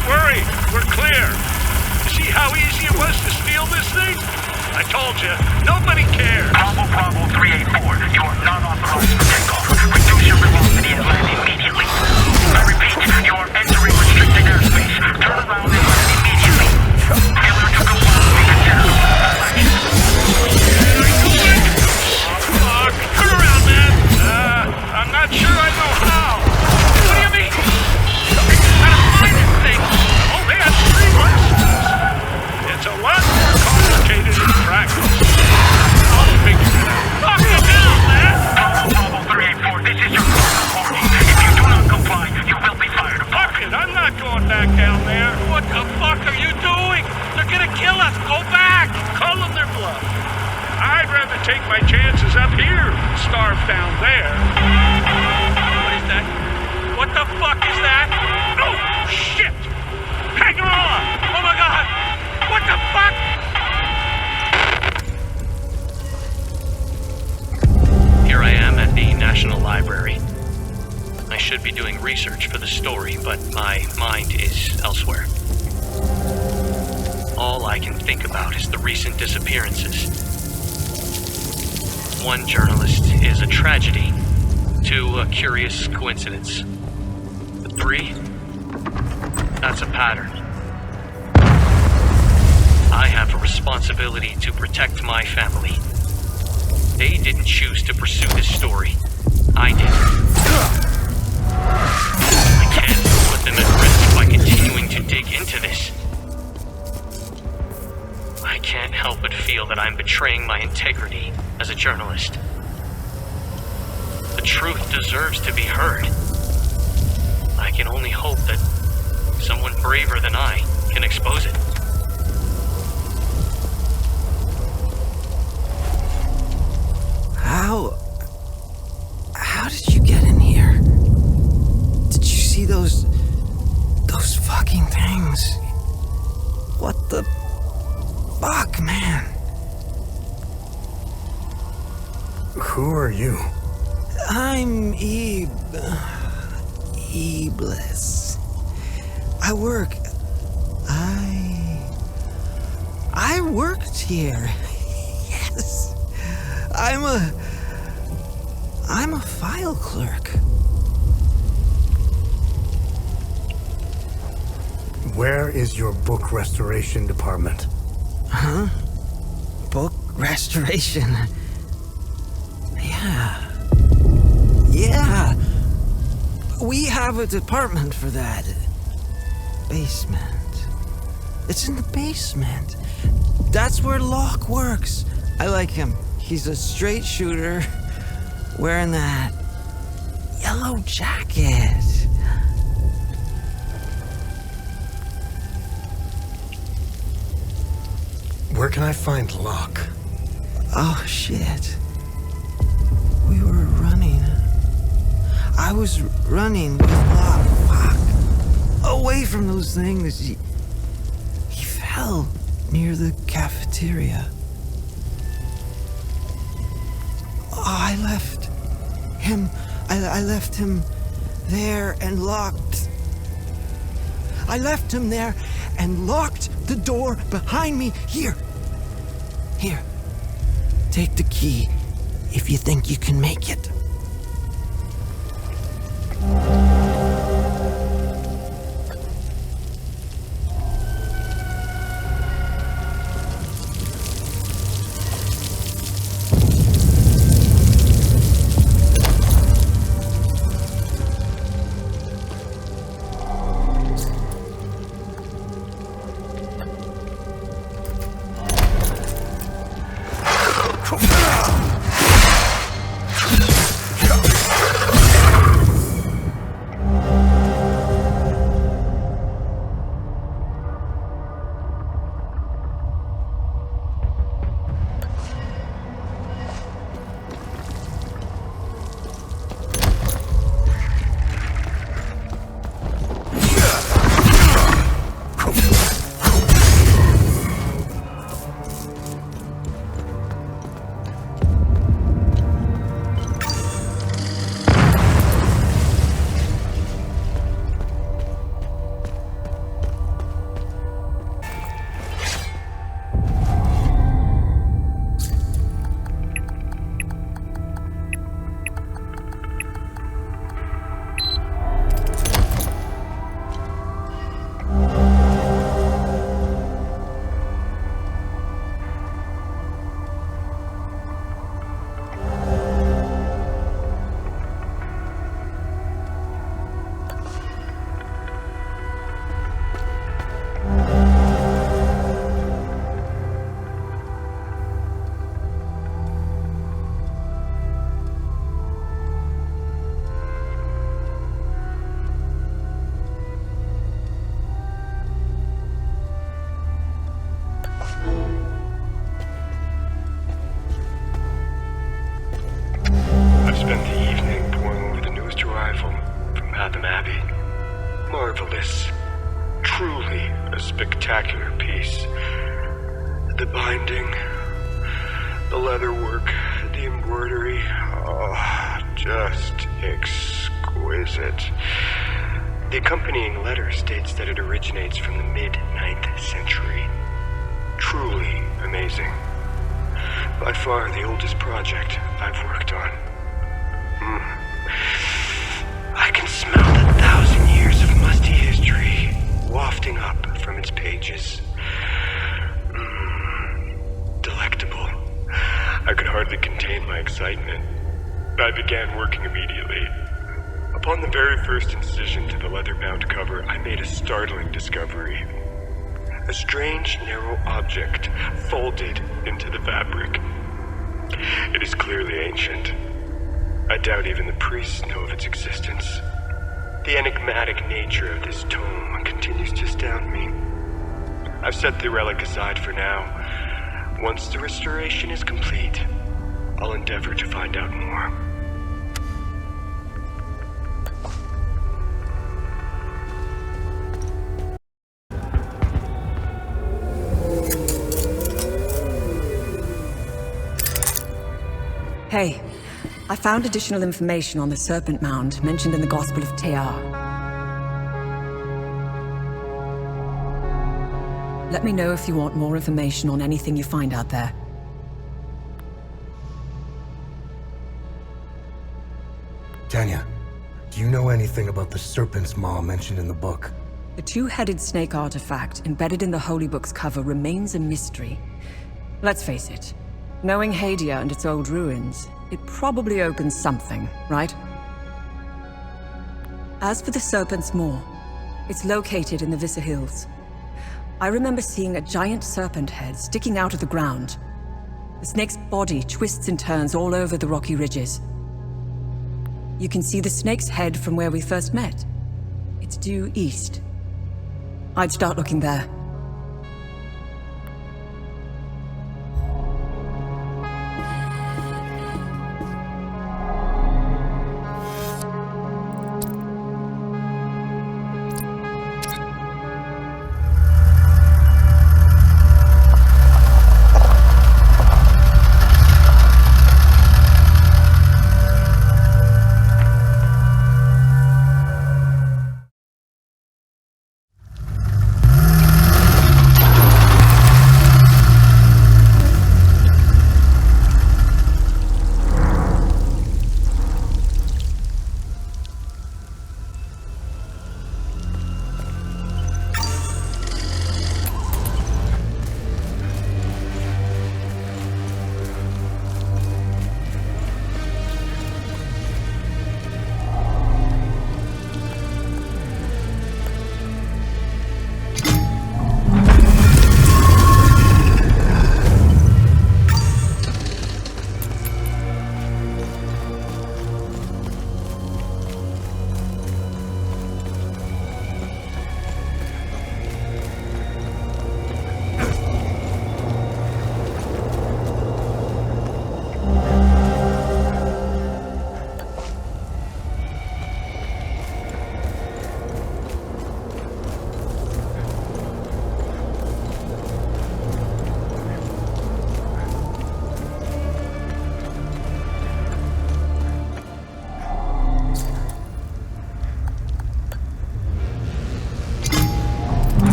Don't worry, we're clear. You see how easy it was to steal this thing? I told you, nobody cares. Bravo 384, you are not authorized for takeoff. Reduce your velocity and land immediately. I repeat, you are entering restricted airspace. Turn around and land immediately. Failure to comply will be considered Fuck, turn around, man. I'm not sure I know how. What do you mean? How to find this thing? I only had 3 lessons. It's a lot more complicated in practice. I'll figure it out. Fuck it down, man! Bravo 384, this is your final warning. If you do not comply, you will be fired. Fuck it, I'm not going back down there. What the fuck are you doing? They're gonna kill us. Go back. Call them their bluff. I'd rather take my chances up here than starve down there. What is that? What the fuck is that? Oh, shit! Hang on! Oh my god! What the fuck? Here I am at the National Library. I should be doing research for the story, but my mind is elsewhere. All I can think about is the recent disappearances. 1 journalist is a tragedy, 2 a curious coincidence. But 3? That's a pattern. I have a responsibility to protect my family. They didn't choose to pursue this story. I did. I can't put them at risk by continuing to dig into this. I can't help but feel that I'm betraying my integrity as a journalist. The truth deserves to be heard. I can only hope that someone braver than I can expose it. How did you get in here? Did you see those fucking things? What the fuck, man? Who are you? I'm Iblis. I worked here. Yes. I'm a file clerk. Where is your book restoration department? Huh? Book restoration? Yeah. We have a department for that. Basement. It's in the basement. That's where Locke works. I like him. He's a straight shooter wearing that yellow jacket. Where can I find Locke? Oh, shit. We were running. I was running with Locke. Fuck. Away from those things. He fell near the cafeteria. Oh, I left him there and locked. I left him there and locked the door behind me. Here. Take the key if you think you can make it. Abbey. Marvelous. Truly a spectacular piece. The binding, the leatherwork, the embroidery, just exquisite. The accompanying letter states that it originates from the mid-9th century. Truly amazing. By far the oldest project I've worked on. I can smell the 1,000 years of musty history wafting up from its pages. Delectable. I could hardly contain my excitement. I began working immediately. Upon the very first incision to the leather-bound cover, I made a startling discovery. A strange, narrow object folded into the fabric. It is clearly ancient. I doubt even the priests know of its existence. The enigmatic nature of this tome continues to astound me. I've set the relic aside for now. Once the restoration is complete, I'll endeavor to find out more. Hey, I found additional information on the Serpent Mound mentioned in the Gospel of Tear. Let me know if you want more information on anything you find out there. Tanya, do you know anything about the Serpent's Maw mentioned in the book? The two-headed snake artifact embedded in the Holy Book's cover remains a mystery. Let's face it, knowing Hadia and its old ruins, it probably opens something, right? As for the Serpent's Maw, it's located in the Vyssa Hills. I remember seeing a giant serpent head sticking out of the ground. The snake's body twists and turns all over the rocky ridges. You can see the snake's head from where we first met. It's due east. I'd start looking there.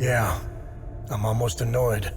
Yeah, I'm almost annoyed.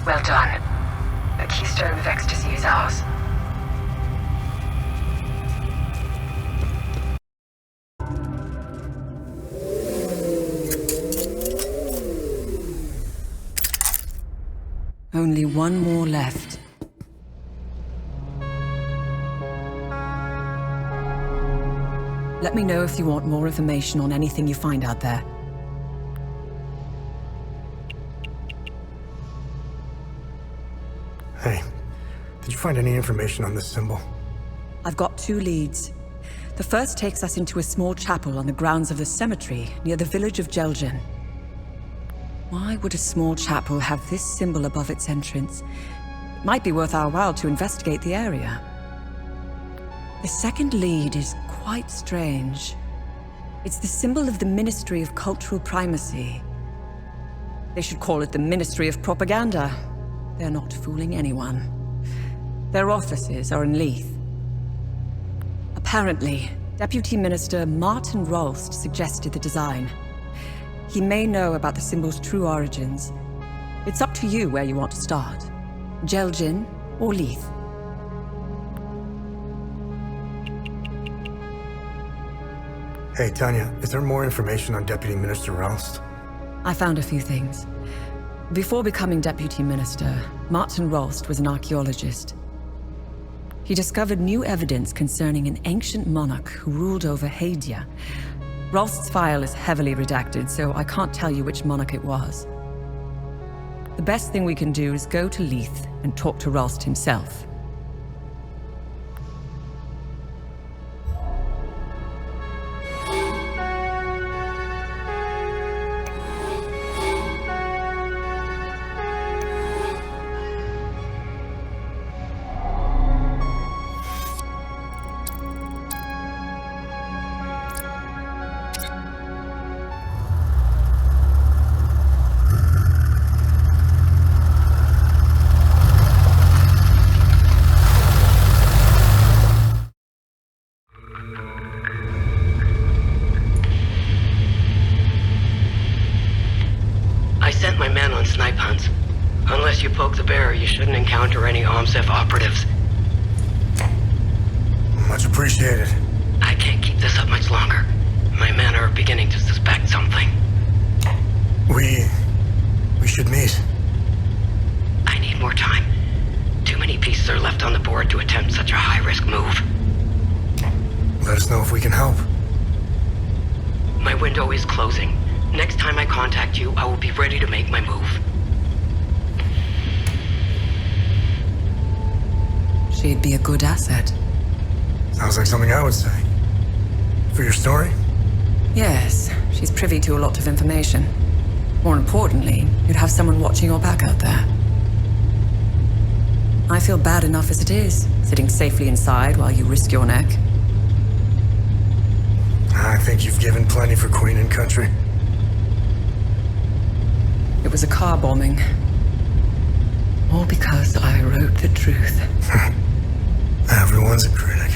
Well done. The Keystone of Ecstasy is ours. Only one more left. Let me know if you want more information on anything you find out there. Hey, did you find any information on this symbol? I've got 2 leads. The first takes us into a small chapel on the grounds of the cemetery near the village of Jeljin. Why would a small chapel have this symbol above its entrance? It might be worth our while to investigate the area. The second lead is quite strange. It's the symbol of the Ministry of Cultural Primacy. They should call it the Ministry of Propaganda. They're not fooling anyone. Their offices are in Lethe. Apparently, Deputy Minister Martin Rolst suggested the design. He may know about the symbol's true origins. It's up to you where you want to start. Jeljin or Lethe. Hey, Tanya, is there more information on Deputy Minister Rolst? I found a few things. Before becoming Deputy Minister, Martin Rolst was an archaeologist. He discovered new evidence concerning an ancient monarch who ruled over Hadia. Rolst's file is heavily redacted, so I can't tell you which monarch it was. The best thing we can do is go to Lethe and talk to Rolst himself. Shouldn't encounter any OMSEF operatives. Much appreciated. I can't keep this up much longer. My men are beginning to suspect something. We should meet. I need more time. Too many pieces are left on the board to attempt such a high-risk move. Let us know if we can help. My window is closing. Next time I contact you, I will be ready to make my move. She'd be a good asset. Sounds like something I would say. For your story? Yes, she's privy to a lot of information. More importantly, you'd have someone watching your back out there. I feel bad enough as it is, sitting safely inside while you risk your neck. I think you've given plenty for Queen and Country. It was a car bombing. All because I wrote the truth. Everyone's a critic.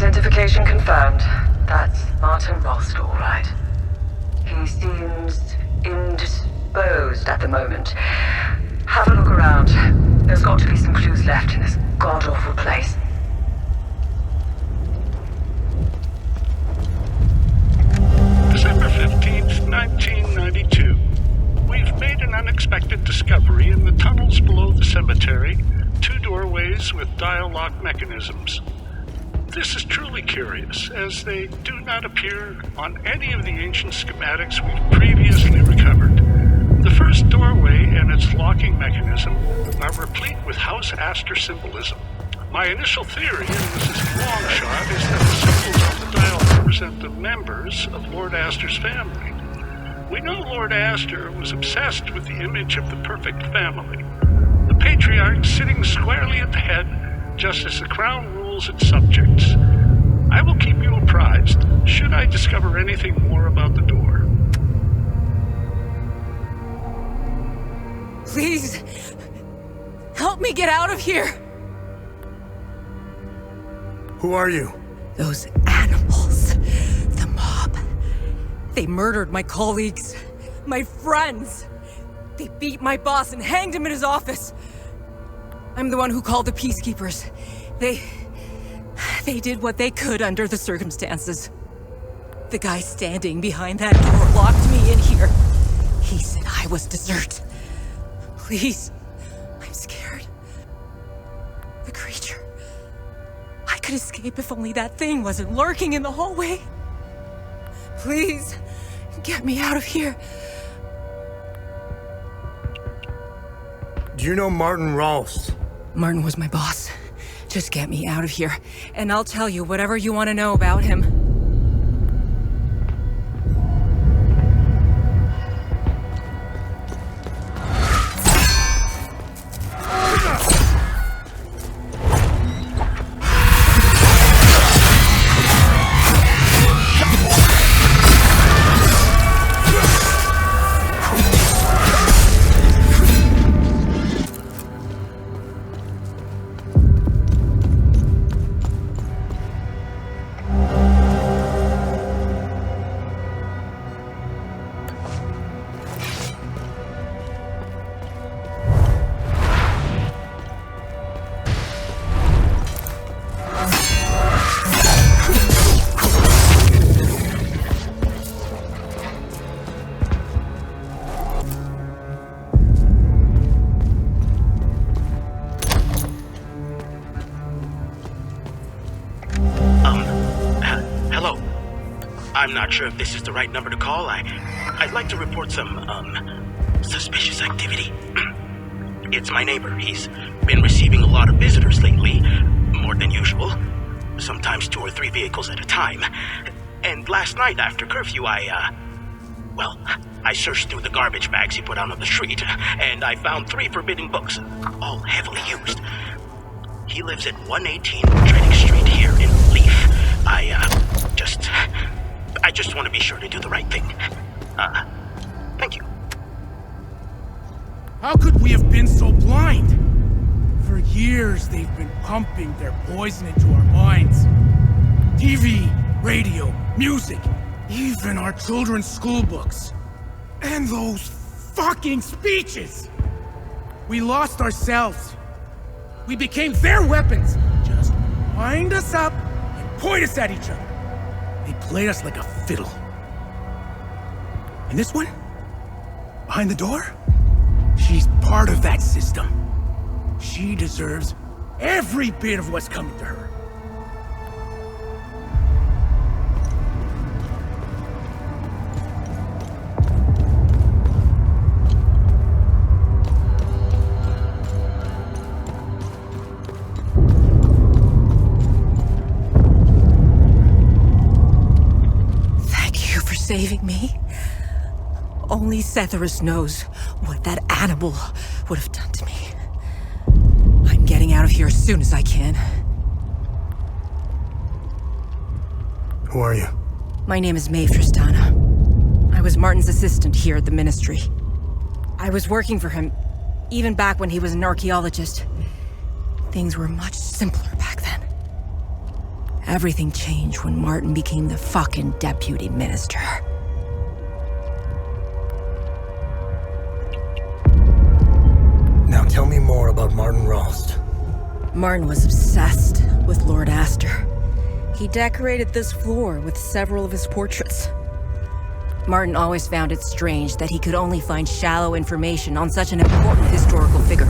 Identification confirmed. That's Martin Rost, all right. He seems indisposed at the moment. Have a look around. There's got to be some clues left in this god-awful place. December 15th, 1992. We've made an unexpected discovery in the tunnels below the cemetery. 2 doorways with dial lock mechanisms. This is truly curious, as they do not appear on any of the ancient schematics we've previously recovered. The first doorway and its locking mechanism are replete with House Astor symbolism. My initial theory, and this is a long shot, is that the symbols on the dial represent the members of Lord Astor's family. We know Lord Astor was obsessed with the image of the perfect family. The patriarch sitting squarely at the head, just as the crown rules its subjects. I will keep you apprised, should I discover anything more about the door. Please, help me get out of here! Who are you? Those animals. The mob. They murdered my colleagues. My friends. They beat my boss and hanged him in his office. I'm the one who called the peacekeepers. They did what they could under the circumstances. The guy standing behind that door locked me in here. He said I was dessert. Please, I'm scared. The creature. I could escape if only that thing wasn't lurking in the hallway. Please, get me out of here. Do you know Martin Rost? Martin was my boss. Just get me out of here, and I'll tell you whatever you want to know about him. I'm not sure if this is the right number to call. I'd like to report some, suspicious activity. It's my neighbor. He's been receiving a lot of visitors lately, more than usual. Sometimes 2 or 3 vehicles at a time. And last night after curfew, I searched through the garbage bags he put out on the street, and I found 3 forbidden books, all heavily used. He lives at 118 Trading Street here in Lethe. I just want to be sure to do the right thing. Thank you. How could we have been so blind? For years, they've been pumping their poison into our minds. TV, radio, music, even our children's school books. And those fucking speeches! We lost ourselves. We became their weapons. Just wind us up and point us at each other. They played us like a fiddle. And this one? Behind the door? She's part of that system. She deserves every bit of what's coming to her. Saving me. Only Searh knows what that animal would have done to me. I'm getting out of here as soon as I can. Who are you? My name is Maeve Tristana. I was Martin's assistant here at the Ministry. I was working for him, even back when he was an archaeologist. Things were much simpler back then. Everything changed when Martin became the fucking deputy minister. Now tell me more about Martin Rost. Martin was obsessed with Lord Astor. He decorated this floor with several of his portraits. Martin always found it strange that he could only find shallow information on such an important historical figure.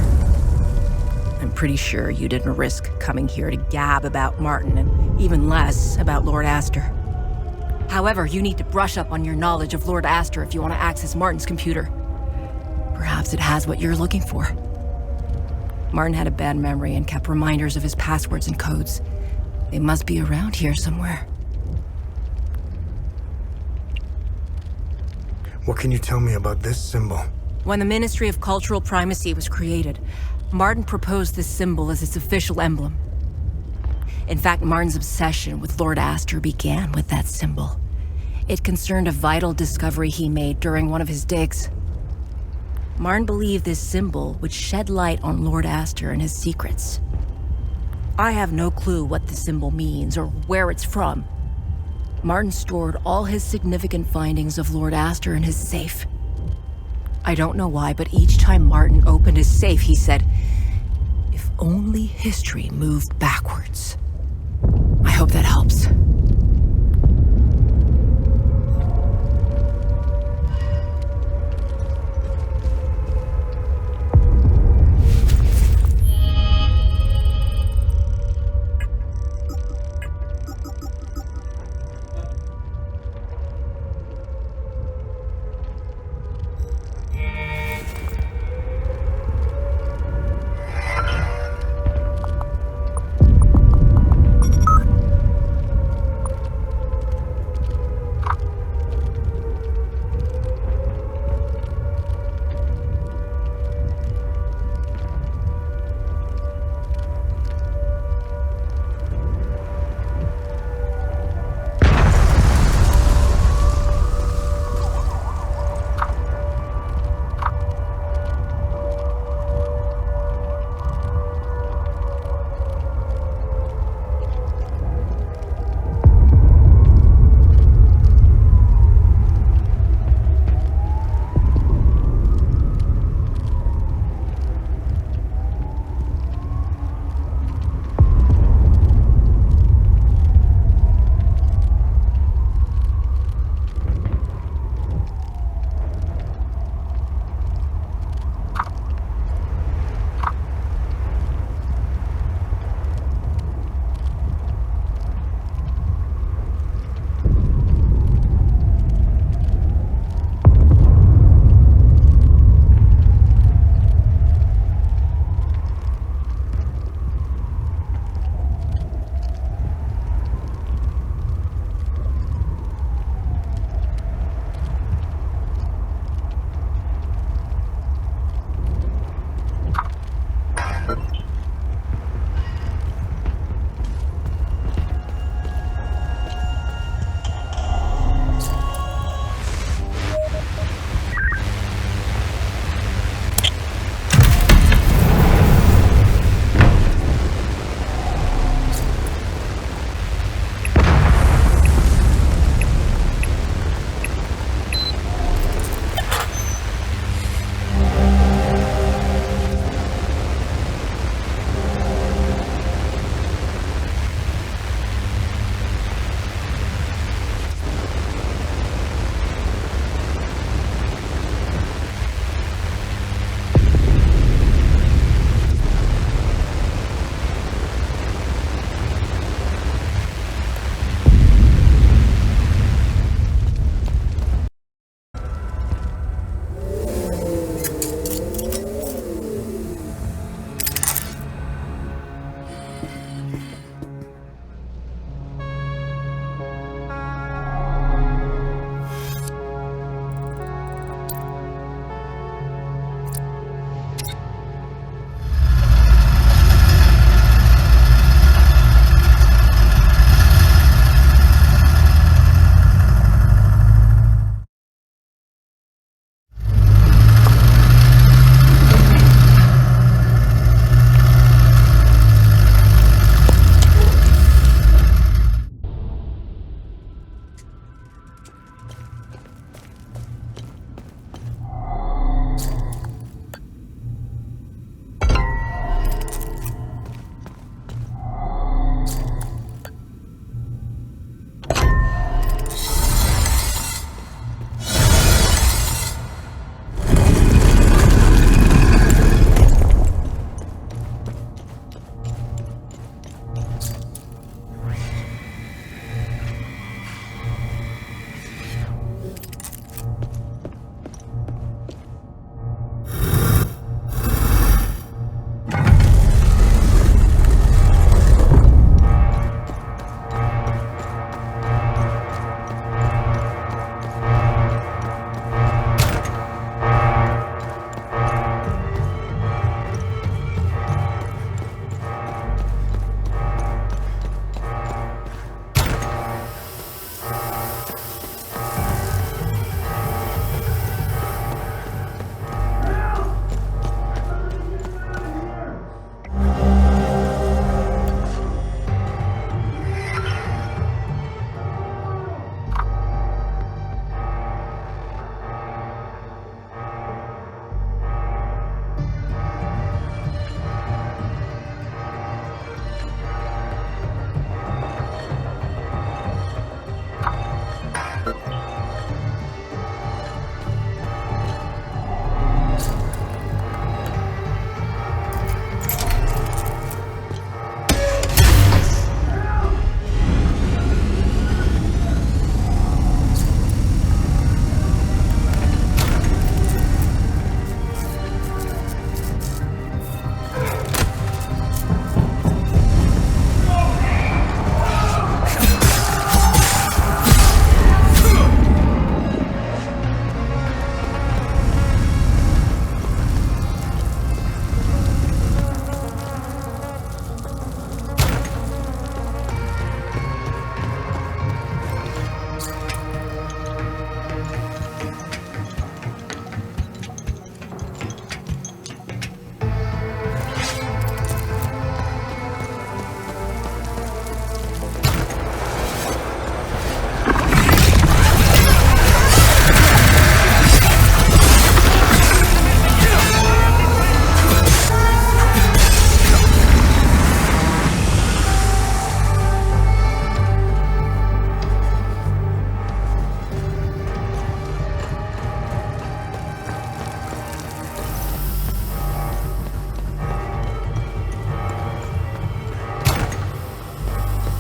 I'm pretty sure you didn't risk coming here to gab about Martin, and even less about Lord Astor. However, you need to brush up on your knowledge of Lord Astor if you want to access Martin's computer. Perhaps it has what you're looking for. Martin had a bad memory and kept reminders of his passwords and codes. They must be around here somewhere. What can you tell me about this symbol? When the Ministry of Cultural Primacy was created, Martin proposed this symbol as its official emblem. In fact, Martin's obsession with Lord Astor began with that symbol. It concerned a vital discovery he made during one of his digs. Martin believed this symbol would shed light on Lord Astor and his secrets. I have no clue what the symbol means or where it's from. Martin stored all his significant findings of Lord Astor in his safe. I don't know why, but each time Martin opened his safe, he said, "If only history moved backwards." I hope that helps.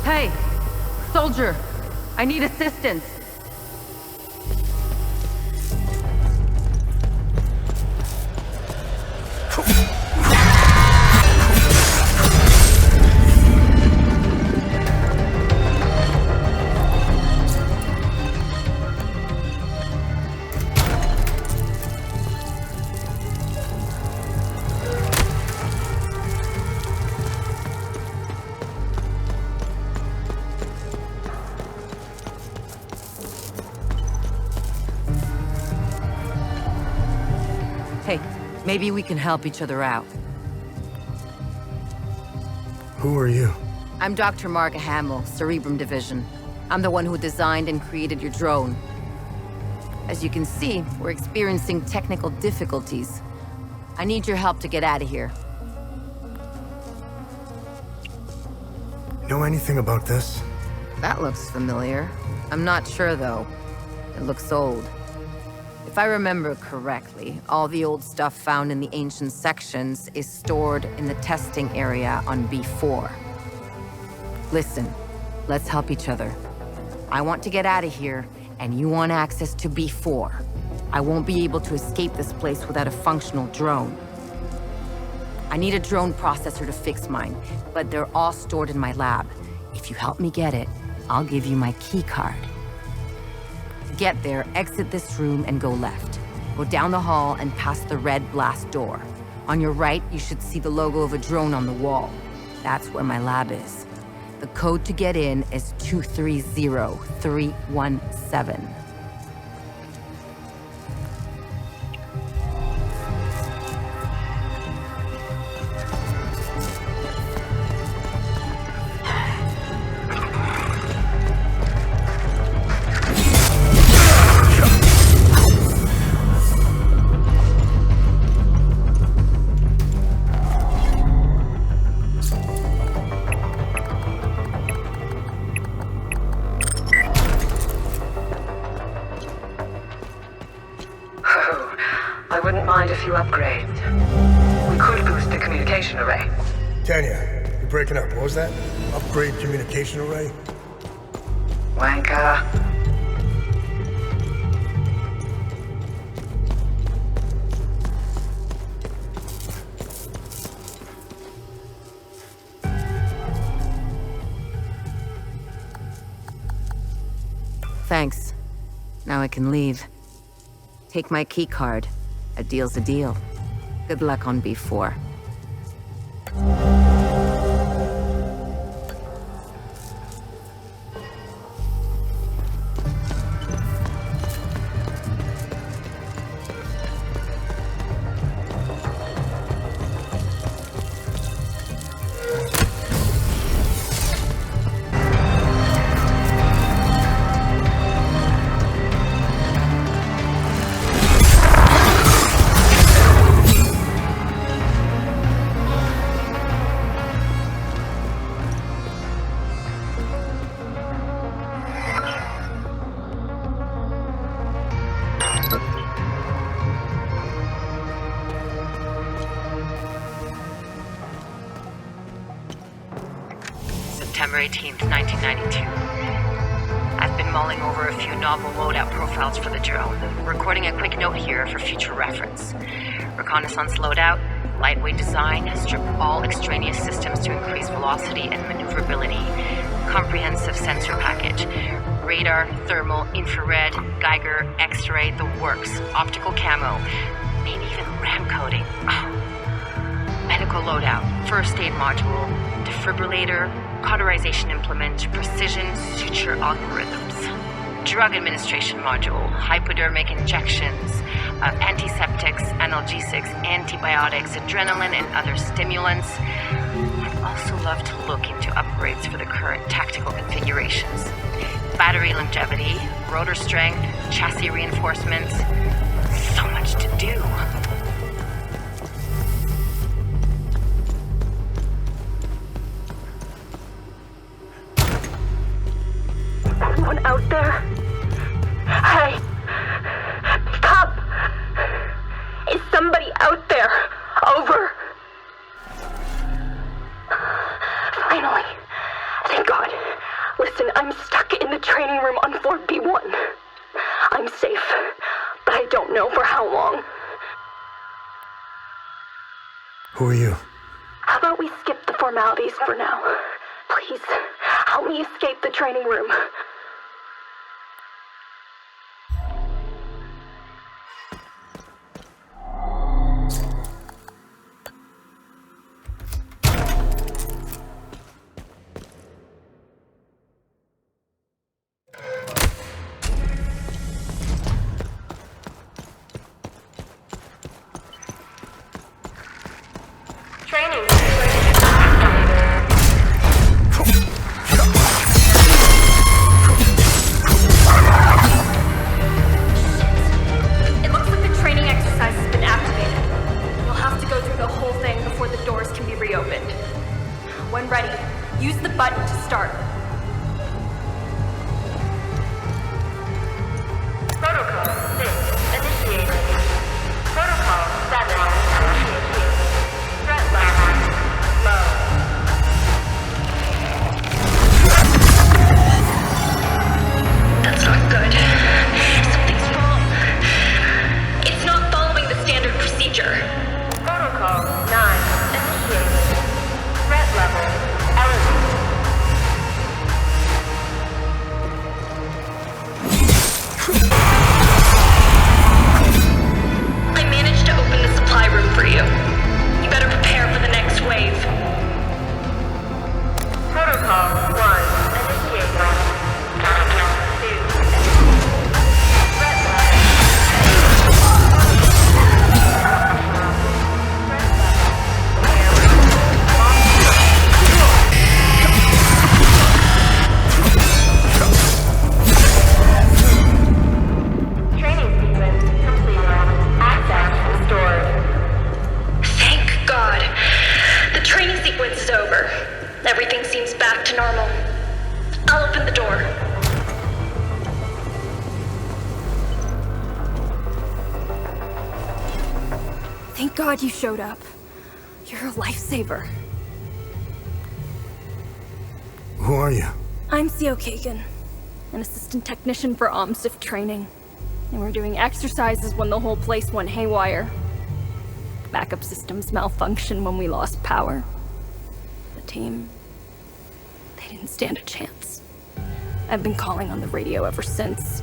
Hey! Soldier! I need assistance! Maybe we can help each other out. Who are you? I'm Dr. Marga Hamill, Cerebrum Division. I'm the one who designed and created your drone. As you can see, we're experiencing technical difficulties. I need your help to get out of here. Know anything about this? That looks familiar. I'm not sure, though. It looks old. If I remember correctly, all the old stuff found in the ancient sections is stored in the testing area on B4. Listen, let's help each other. I want to get out of here, and you want access to B4. I won't be able to escape this place without a functional drone. I need a drone processor to fix mine, but they're all stored in my lab. If you help me get it, I'll give you my key card. Get there, exit this room, and go left. Go down the hall and past the red blast door. On your right, you should see the logo of a drone on the wall. That's where my lab is. The code to get in is 230317. A few upgrades. We could boost the communication array. Tanya, you're breaking up. What was that? Upgrade communication array? Wanker. Thanks. Now I can leave. Take my key card. A deal's a deal. Good luck on B4. September 18th, 1992. I've been mulling over a few novel loadout profiles for the drone, recording a quick note here for future reference. Reconnaissance loadout, lightweight design, strip all extraneous systems to increase velocity and maneuverability. Comprehensive sensor package. Radar, thermal, infrared, Geiger, X-ray, the works. Optical camo, maybe even RAM coding. Medical loadout, first aid module, defibrillator, cauterization implement, precision suture algorithms. Drug administration module, hypodermic injections, antiseptics, analgesics, antibiotics, adrenaline, and other stimulants. I'd also love to look into upgrades for the current tactical configurations. Battery longevity, rotor strength, chassis reinforcements. So much to do. Anyone out there? Hey! Stop! Is somebody out there? Over! Finally. Thank God. Listen, I'm stuck in the training room on floor B1. I'm safe, but I don't know for how long. Who are you? How about we skip the formalities for now? Please, help me escape the training room. Thank God you showed up. You're a lifesaver. Who are you? I'm Theo Kagan, an assistant technician for OMSIF training. And we're doing exercises when the whole place went haywire. Backup systems malfunctioned when we lost power. The team, they didn't stand a chance. I've been calling on the radio ever since.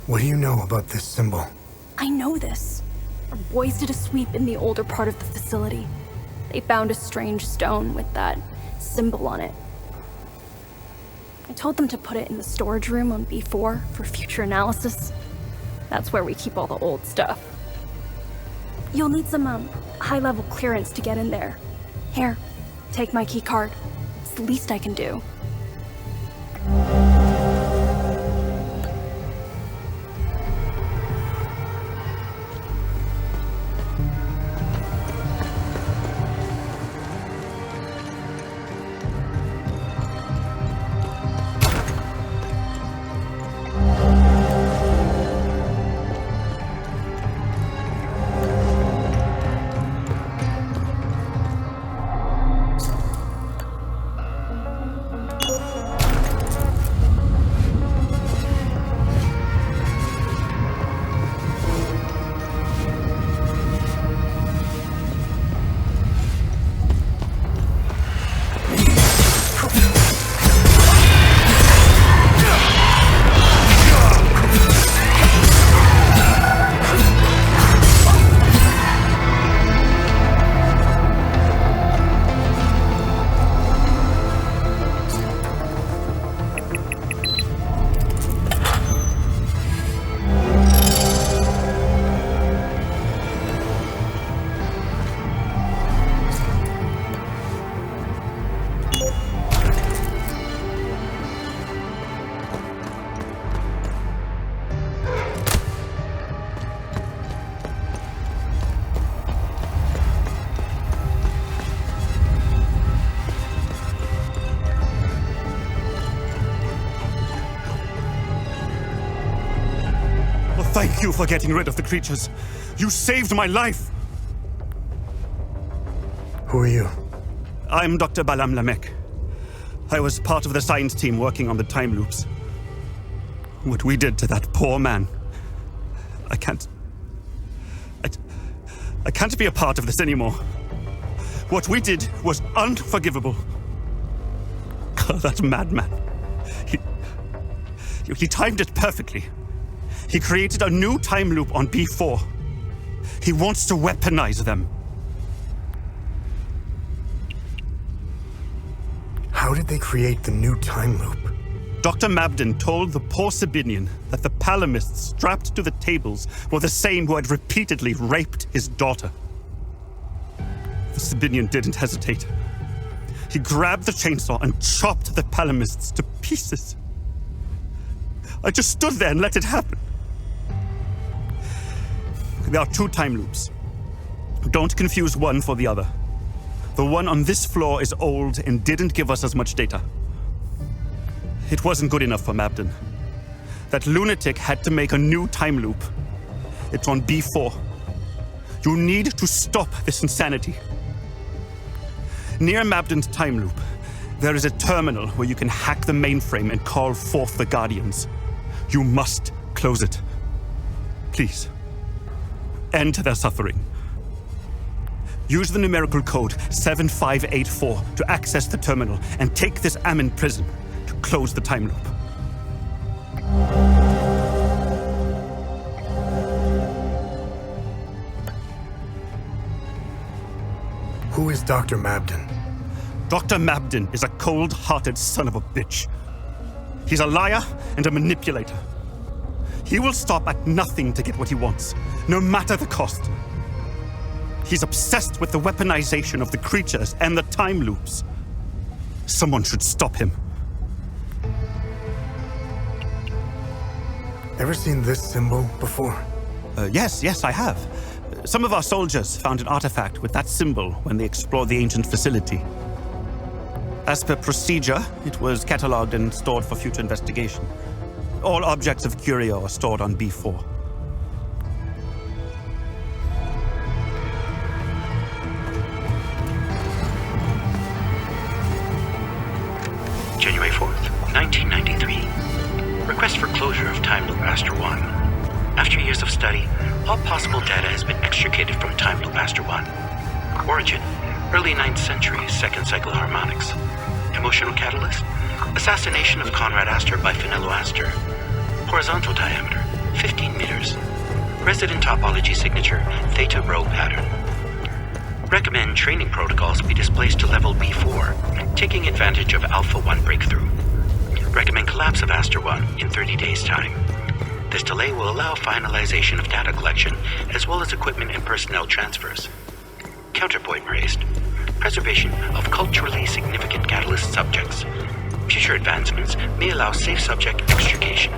What do you know about this symbol? I know this. Our boys did a sweep in the older part of the facility. They found a strange stone with that symbol on it. I told them to put it in the storage room on B4 for future analysis. That's where we keep all the old stuff. You'll need some, high-level clearance to get in there. Here, take my key card. It's the least I can do. Thank you for getting rid of the creatures. You saved my life! Who are you? I'm Dr. Balam Lamek. I was part of the science team working on the time loops. What we did to that poor man, I can't be a part of this anymore. What we did was unforgivable. That madman. He timed it perfectly. He created a new time loop on B4. He wants to weaponize them. How did they create the new time loop? Dr. Mabden told the poor Sabinian that the palamists strapped to the tables were the same who had repeatedly raped his daughter. The Sabinian didn't hesitate. He grabbed the chainsaw and chopped the palamists to pieces. I just stood there and let it happen. There are two time loops. Don't confuse one for the other. The one on this floor is old and didn't give us as much data. It wasn't good enough for Mabden. That lunatic had to make a new time loop. It's on B4. You need to stop this insanity. Near Mabden's time loop, there is a terminal where you can hack the mainframe and call forth the Guardians. You must close it. Please. End their suffering. Use the numerical code 7584 to access the terminal and take this Ammon prison to close the time loop. Who is Dr. Mabden? Dr. Mabden is a cold-hearted son of a bitch. He's a liar and a manipulator. He will stop at nothing to get what he wants, no matter the cost. He's obsessed with the weaponization of the creatures and the time loops. Someone should stop him. Ever seen this symbol before? Yes, I have. Some of our soldiers found an artifact with that symbol when they explored the ancient facility. As per procedure, it was catalogued and stored for future investigation. All objects of curio are stored on B4. January 4th, 1993. Request for closure of Time Loop Aster 1. After years of study, all possible data has been extricated from Time Loop Aster 1. Origin, early 9th century, second cycle harmonics. Emotional catalyst, assassination of Conrad Astor by Finello Astor. Horizontal diameter, 15 meters. Resident topology signature, Theta Rho pattern. Recommend training protocols be displaced to level B4, taking advantage of Alpha 1 breakthrough. Recommend collapse of Aster 1 in 30 days' time. This delay will allow finalization of data collection, as well as equipment and personnel transfers. Counterpoint raised. Preservation of culturally significant catalyst subjects. Future advancements may allow safe subject extrication.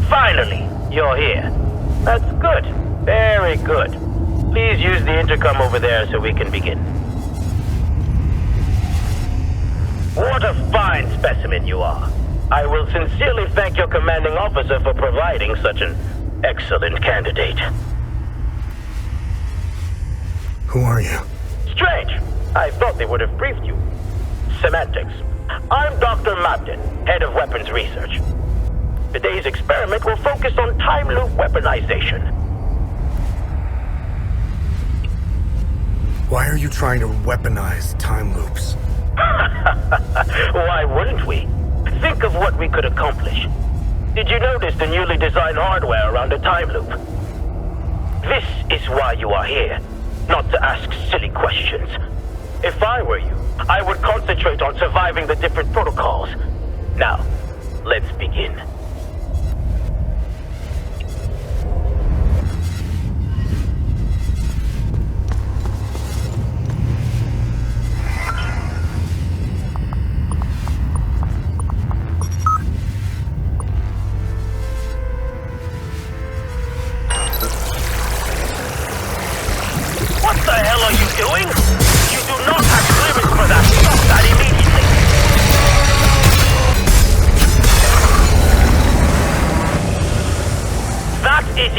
Finally, you're here. That's good. Very good. Please use the intercom over there so we can begin. What a fine specimen you are. I will sincerely thank your commanding officer for providing such an excellent candidate. Who are you? Strange. I thought they would have briefed you. Semantics. I'm Dr. Mabden, head of weapons research. Today's experiment will focus on time loop weaponization. Why are you trying to weaponize time loops? Why wouldn't we? Think of what we could accomplish. Did you notice the newly designed hardware around the time loop? This is why you are here, not to ask silly questions. If I were you, I would concentrate on surviving the different protocols. Now, let's begin.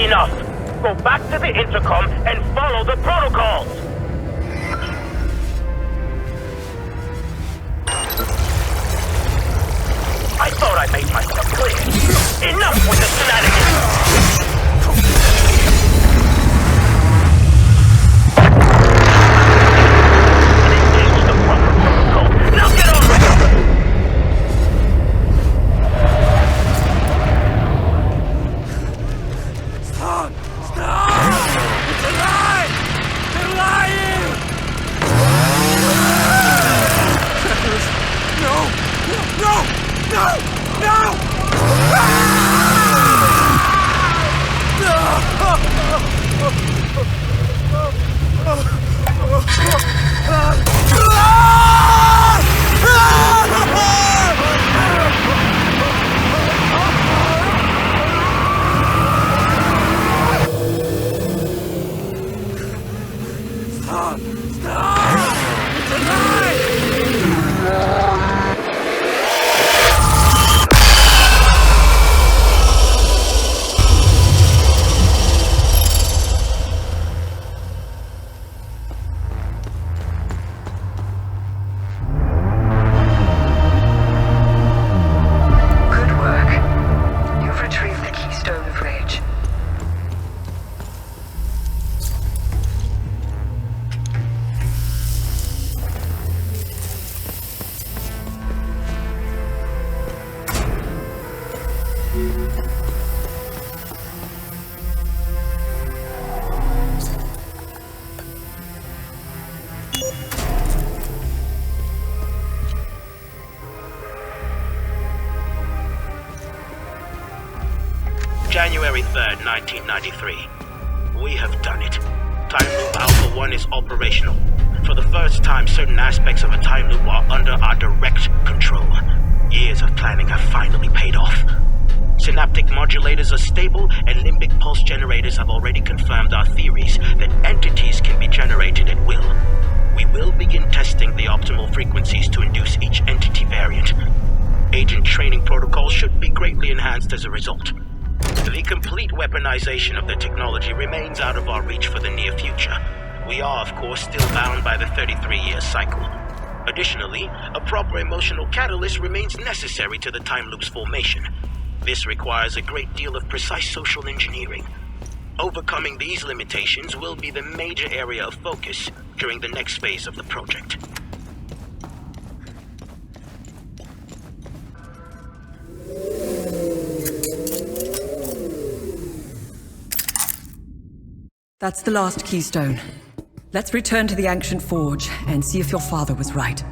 Enough! Go back to the intercom and follow the protocols! I thought I made myself clear. Enough with the shenanigans! Engage the proper protocol. Now get on with it! Stop! It's a lie! They're lying! January 3rd, 1993. We have done it. Time Loop Alpha 1 is operational. For the first time, certain aspects of a time loop are under our direct control. Years of planning have finally paid off. Synaptic modulators are stable, and limbic pulse generators have already confirmed our theories that entities can be generated at will. We will begin testing the optimal frequencies to induce each entity variant. Agent training protocols should be greatly enhanced as a result. The complete weaponization of the technology remains out of our reach for the near future. We are, of course, still bound by the 33-year cycle. Additionally, a proper emotional catalyst remains necessary to the time loop's formation. This requires a great deal of precise social engineering. Overcoming these limitations will be the major area of focus during the next phase of the project. That's the last Keystone. Let's return to the ancient forge and see if your father was right.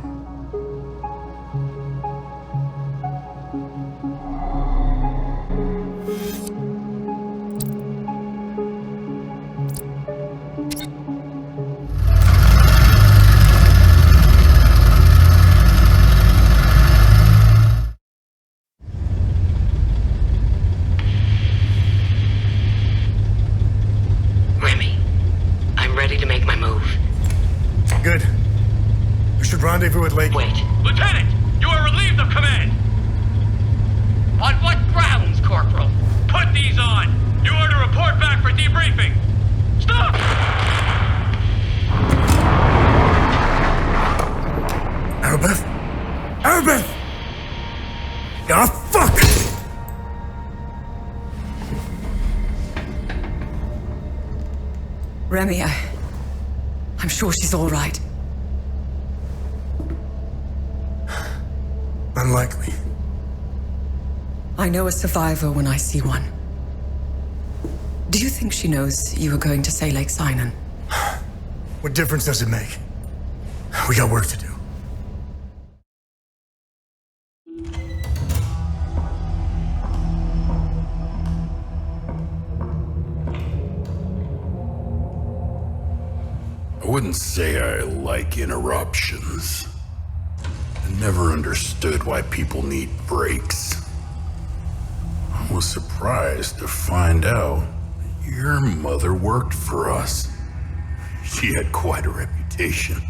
Rendezvous at Lake. Wait. Lieutenant, you are relieved of command. On what grounds, Corporal? Put these on. You are to report back for debriefing. Stop! Arbeth? Arbeth! Ah, fuck! Remy, I'm sure she's all right. Unlikely. I know a survivor when I see one. Do you think she knows you were going to say Lake Cynon? What difference does it make? We got work to do. I wouldn't say I like interruptions. I never understood why people need breaks. I was surprised to find out your mother worked for us. She had quite a reputation.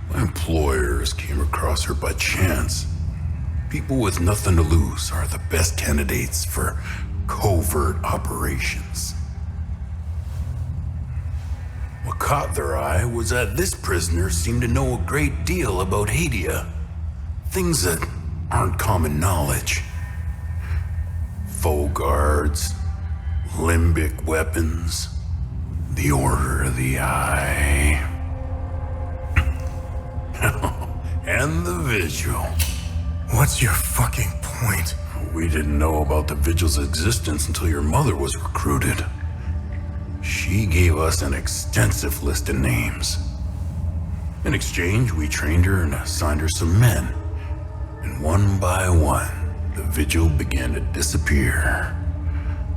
My employers came across her by chance. People with nothing to lose are the best candidates for covert operations. What caught their eye was that this prisoner seemed to know a great deal about Hadia. Things that aren't common knowledge. Foe guards, limbic weapons, the Order of the Eye, and the Vigil. What's your fucking point? We didn't know about the Vigil's existence until your mother was recruited. She gave us an extensive list of names. In exchange, we trained her and assigned her some men. And one by one, the Vigil began to disappear.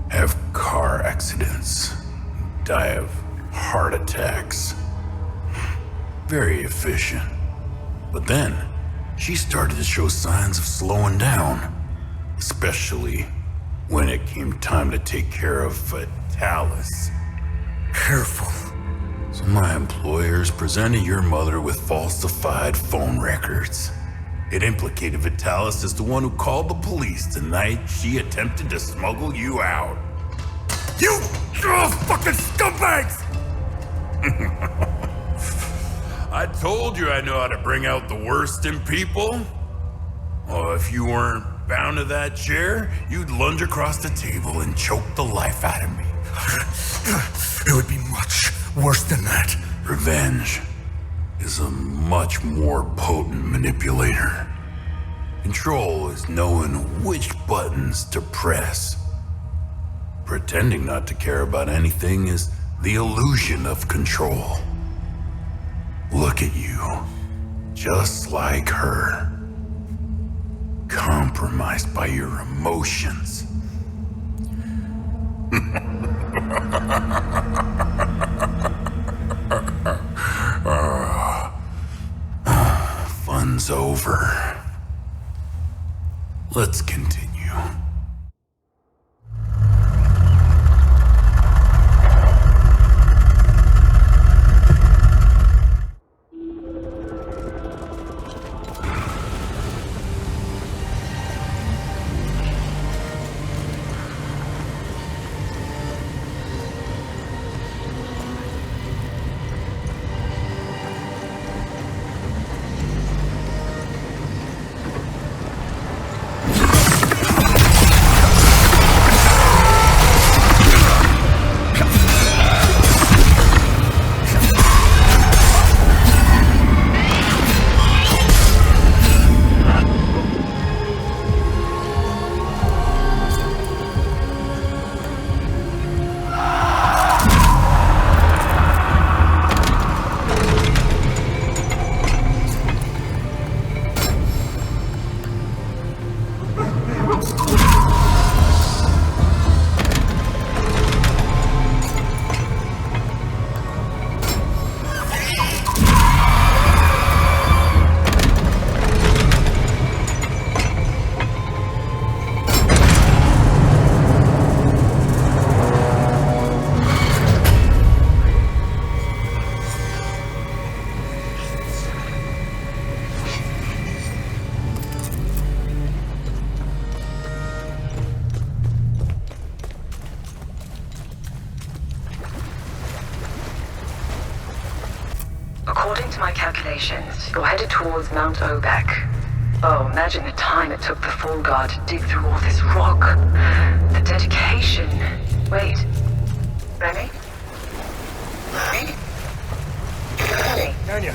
Have car accidents. Die of heart attacks. Very efficient. But then, she started to show signs of slowing down. Especially when it came time to take care of Vyssa. Careful. So my employers presented your mother with falsified phone records. It implicated Vyssa as the one who called the police the night she attempted to smuggle you out. You fucking scumbags! I told you I know how to bring out the worst in people. Oh, if you weren't bound to that chair, you'd lunge across the table and choke the life out of me. It would be much worse than that. Revenge is a much more potent manipulator. Control is knowing which buttons to press. Pretending not to care about anything is the illusion of control. Look at you, just like her. Compromised by your emotions. Fun's over. Let's continue. According to my calculations, you're headed towards Mount Obek. Oh, imagine the time it took the Fall Guard to dig through all this rock. The dedication. Wait. Remy? Remy? Remy? Anya,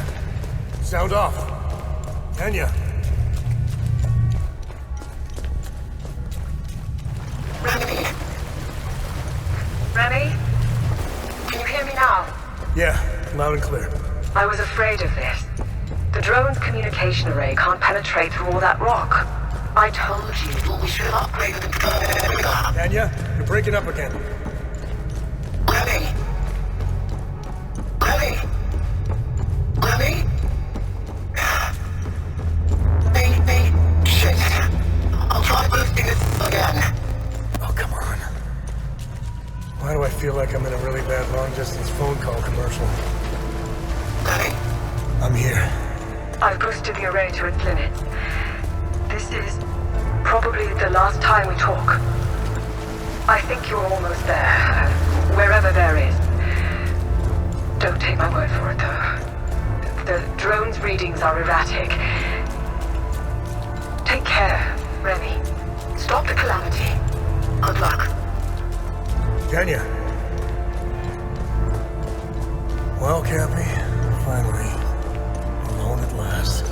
sound off. Anya. Remy? Remy? Can you hear me now? Yeah, loud and clear. I was afraid of this. The drone's communication array can't penetrate through all that rock. I told you we should have upgraded the drone. Anya, you're breaking up again. Remy? Remy? Remy? Shit. I'll try boosting it again. Oh, come on. Why do I feel like I'm in a really bad long-distance phone call commercial? I'm here. I've boosted the array to its limit. This is probably the last time we talk. I think you're almost there. Wherever there is. Don't take my word for it, though. The drone's readings are erratic. Take care, Remy. Stop the calamity. Good luck. Kenya. Well, Cappy, finally. Alone at last.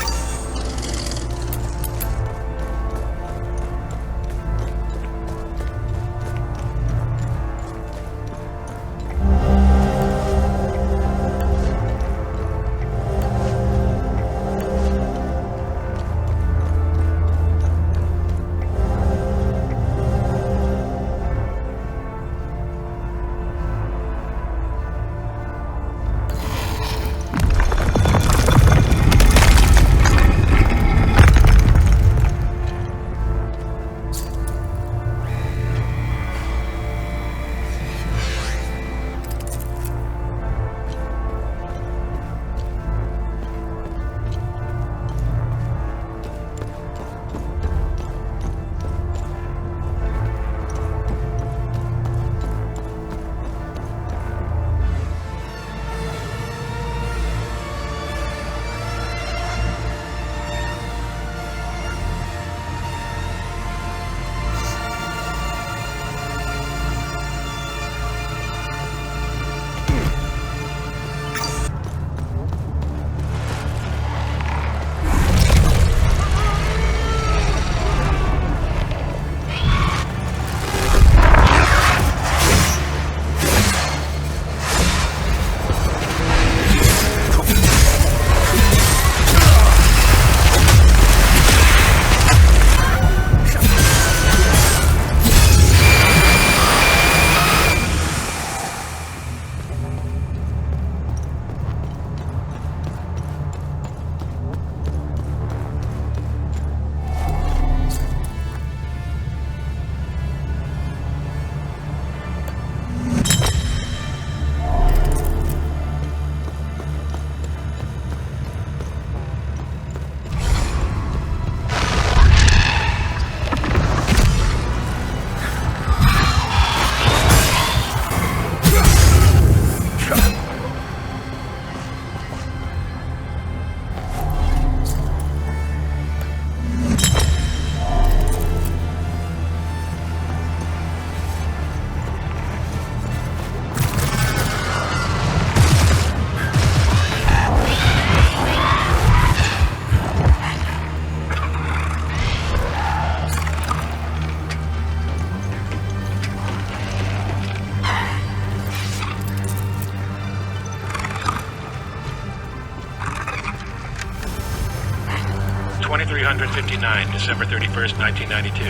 December 31st, 1992.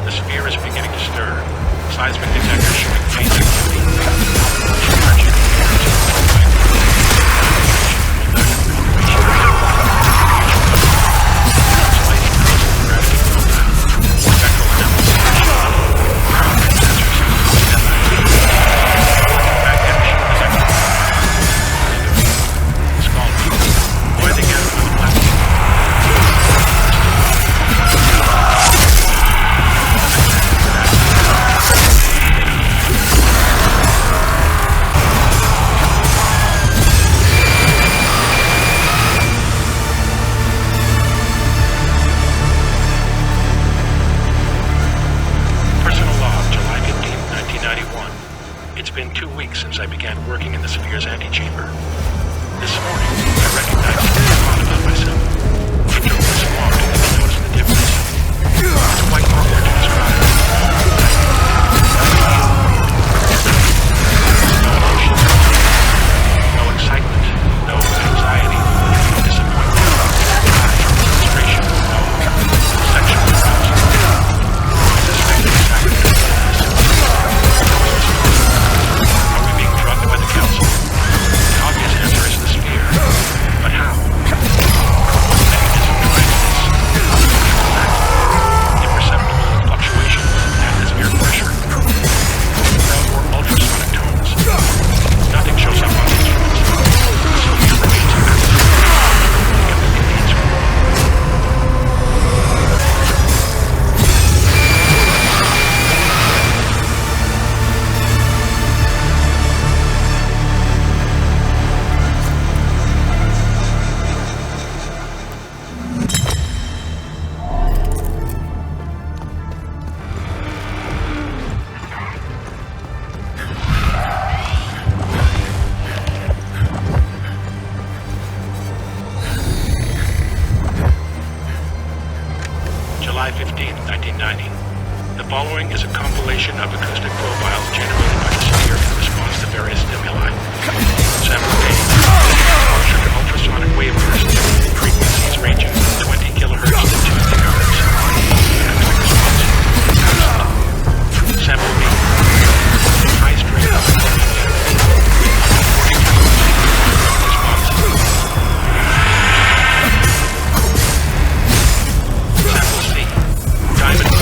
The sphere is beginning to stir. Seismic detectors showing faint activity. Since I began working in the Sphere's antechamber. This morning, I recognized something odd about myself. It took this long to notice the difference. It's quite hard to describe. No emotions, no excitement, no anxiety, no disappointment, no frustration, no sexual arousal. I suspected exactly what it was. By the Council. The obvious answer is the Sphere. July 15, 1990. The following is a compilation of acoustic profiles generated by the Spire in response to various stimuli. Sample A. Exposure to ultrasonic wave bursts, frequencies ranging from 20 kilohertz to 2 gigahertz. Acoustic response. Sample B. High strength. Sample C. Diamond.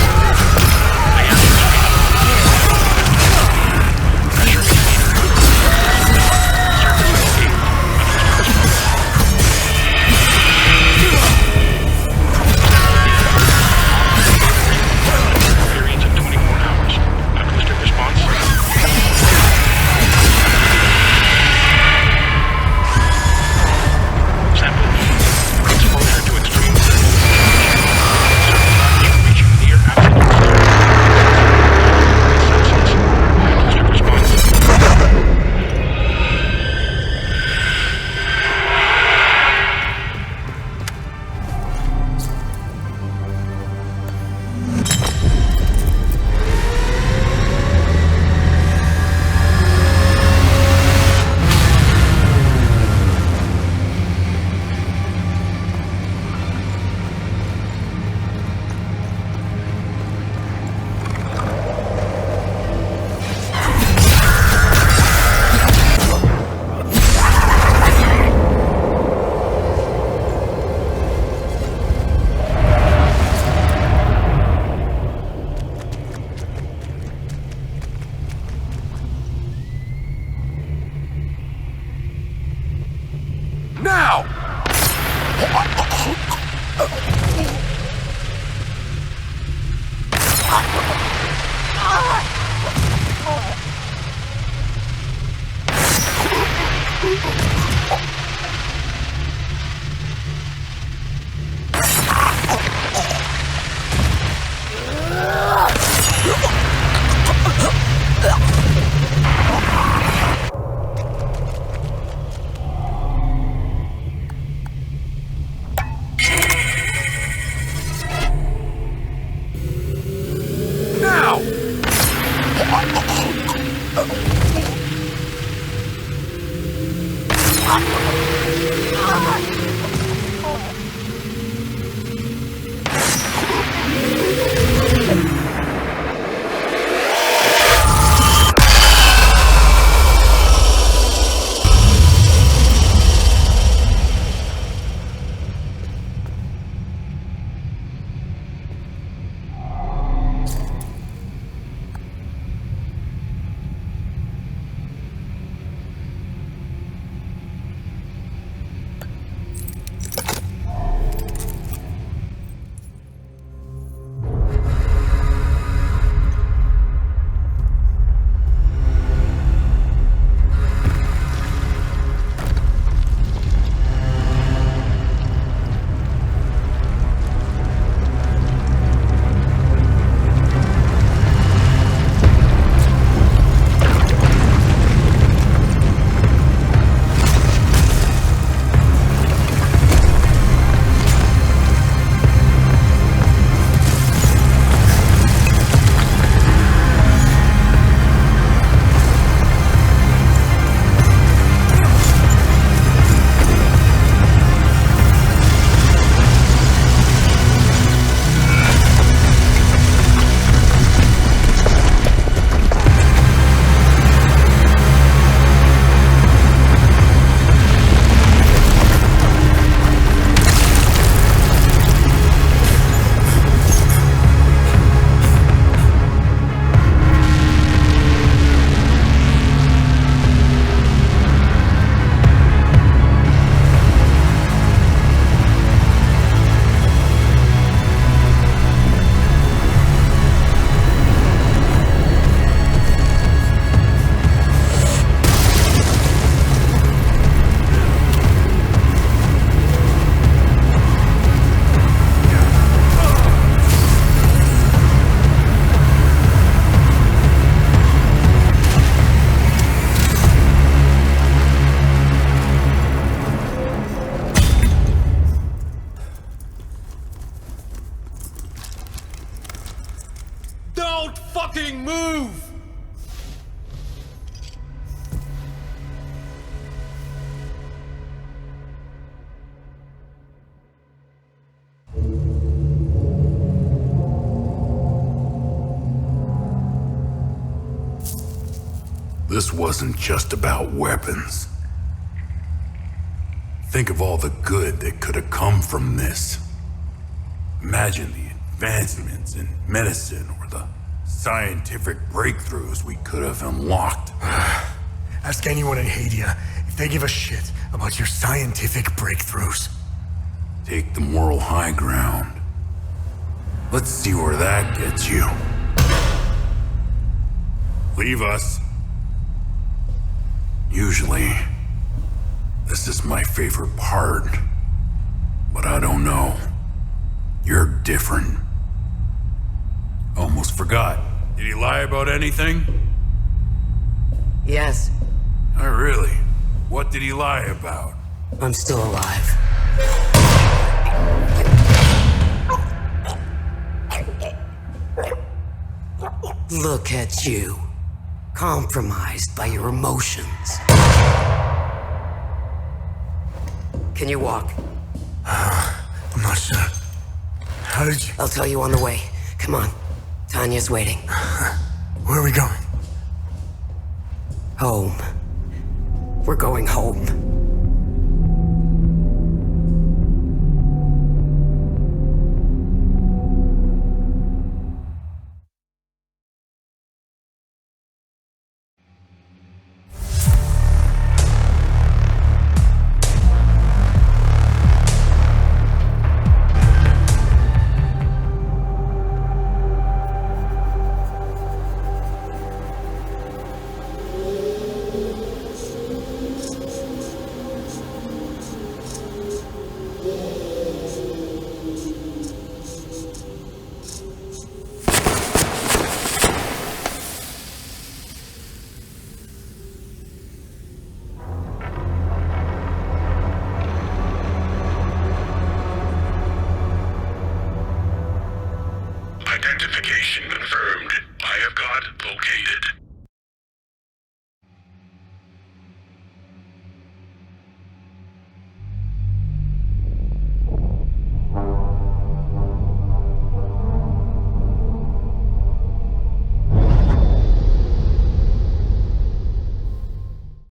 fucking move! This wasn't just about weapons. Think of all the good that could have come from this. Imagine the advancements in medicine or the scientific breakthroughs we could have unlocked. Ask anyone in Hadia if they give a shit about your scientific breakthroughs. Take the moral high ground. Let's see where that gets you. Leave us. Usually, this is my favorite part. But I don't know. You're different. Almost forgot. Did he lie about anything? Yes. Oh, really? What did he lie about? I'm still alive. Look at you. Compromised by your emotions. Can you walk? I'm not sure. How did you... I'll tell you on the way. Come on. Tanya's waiting. Where are we going? Home. We're going home.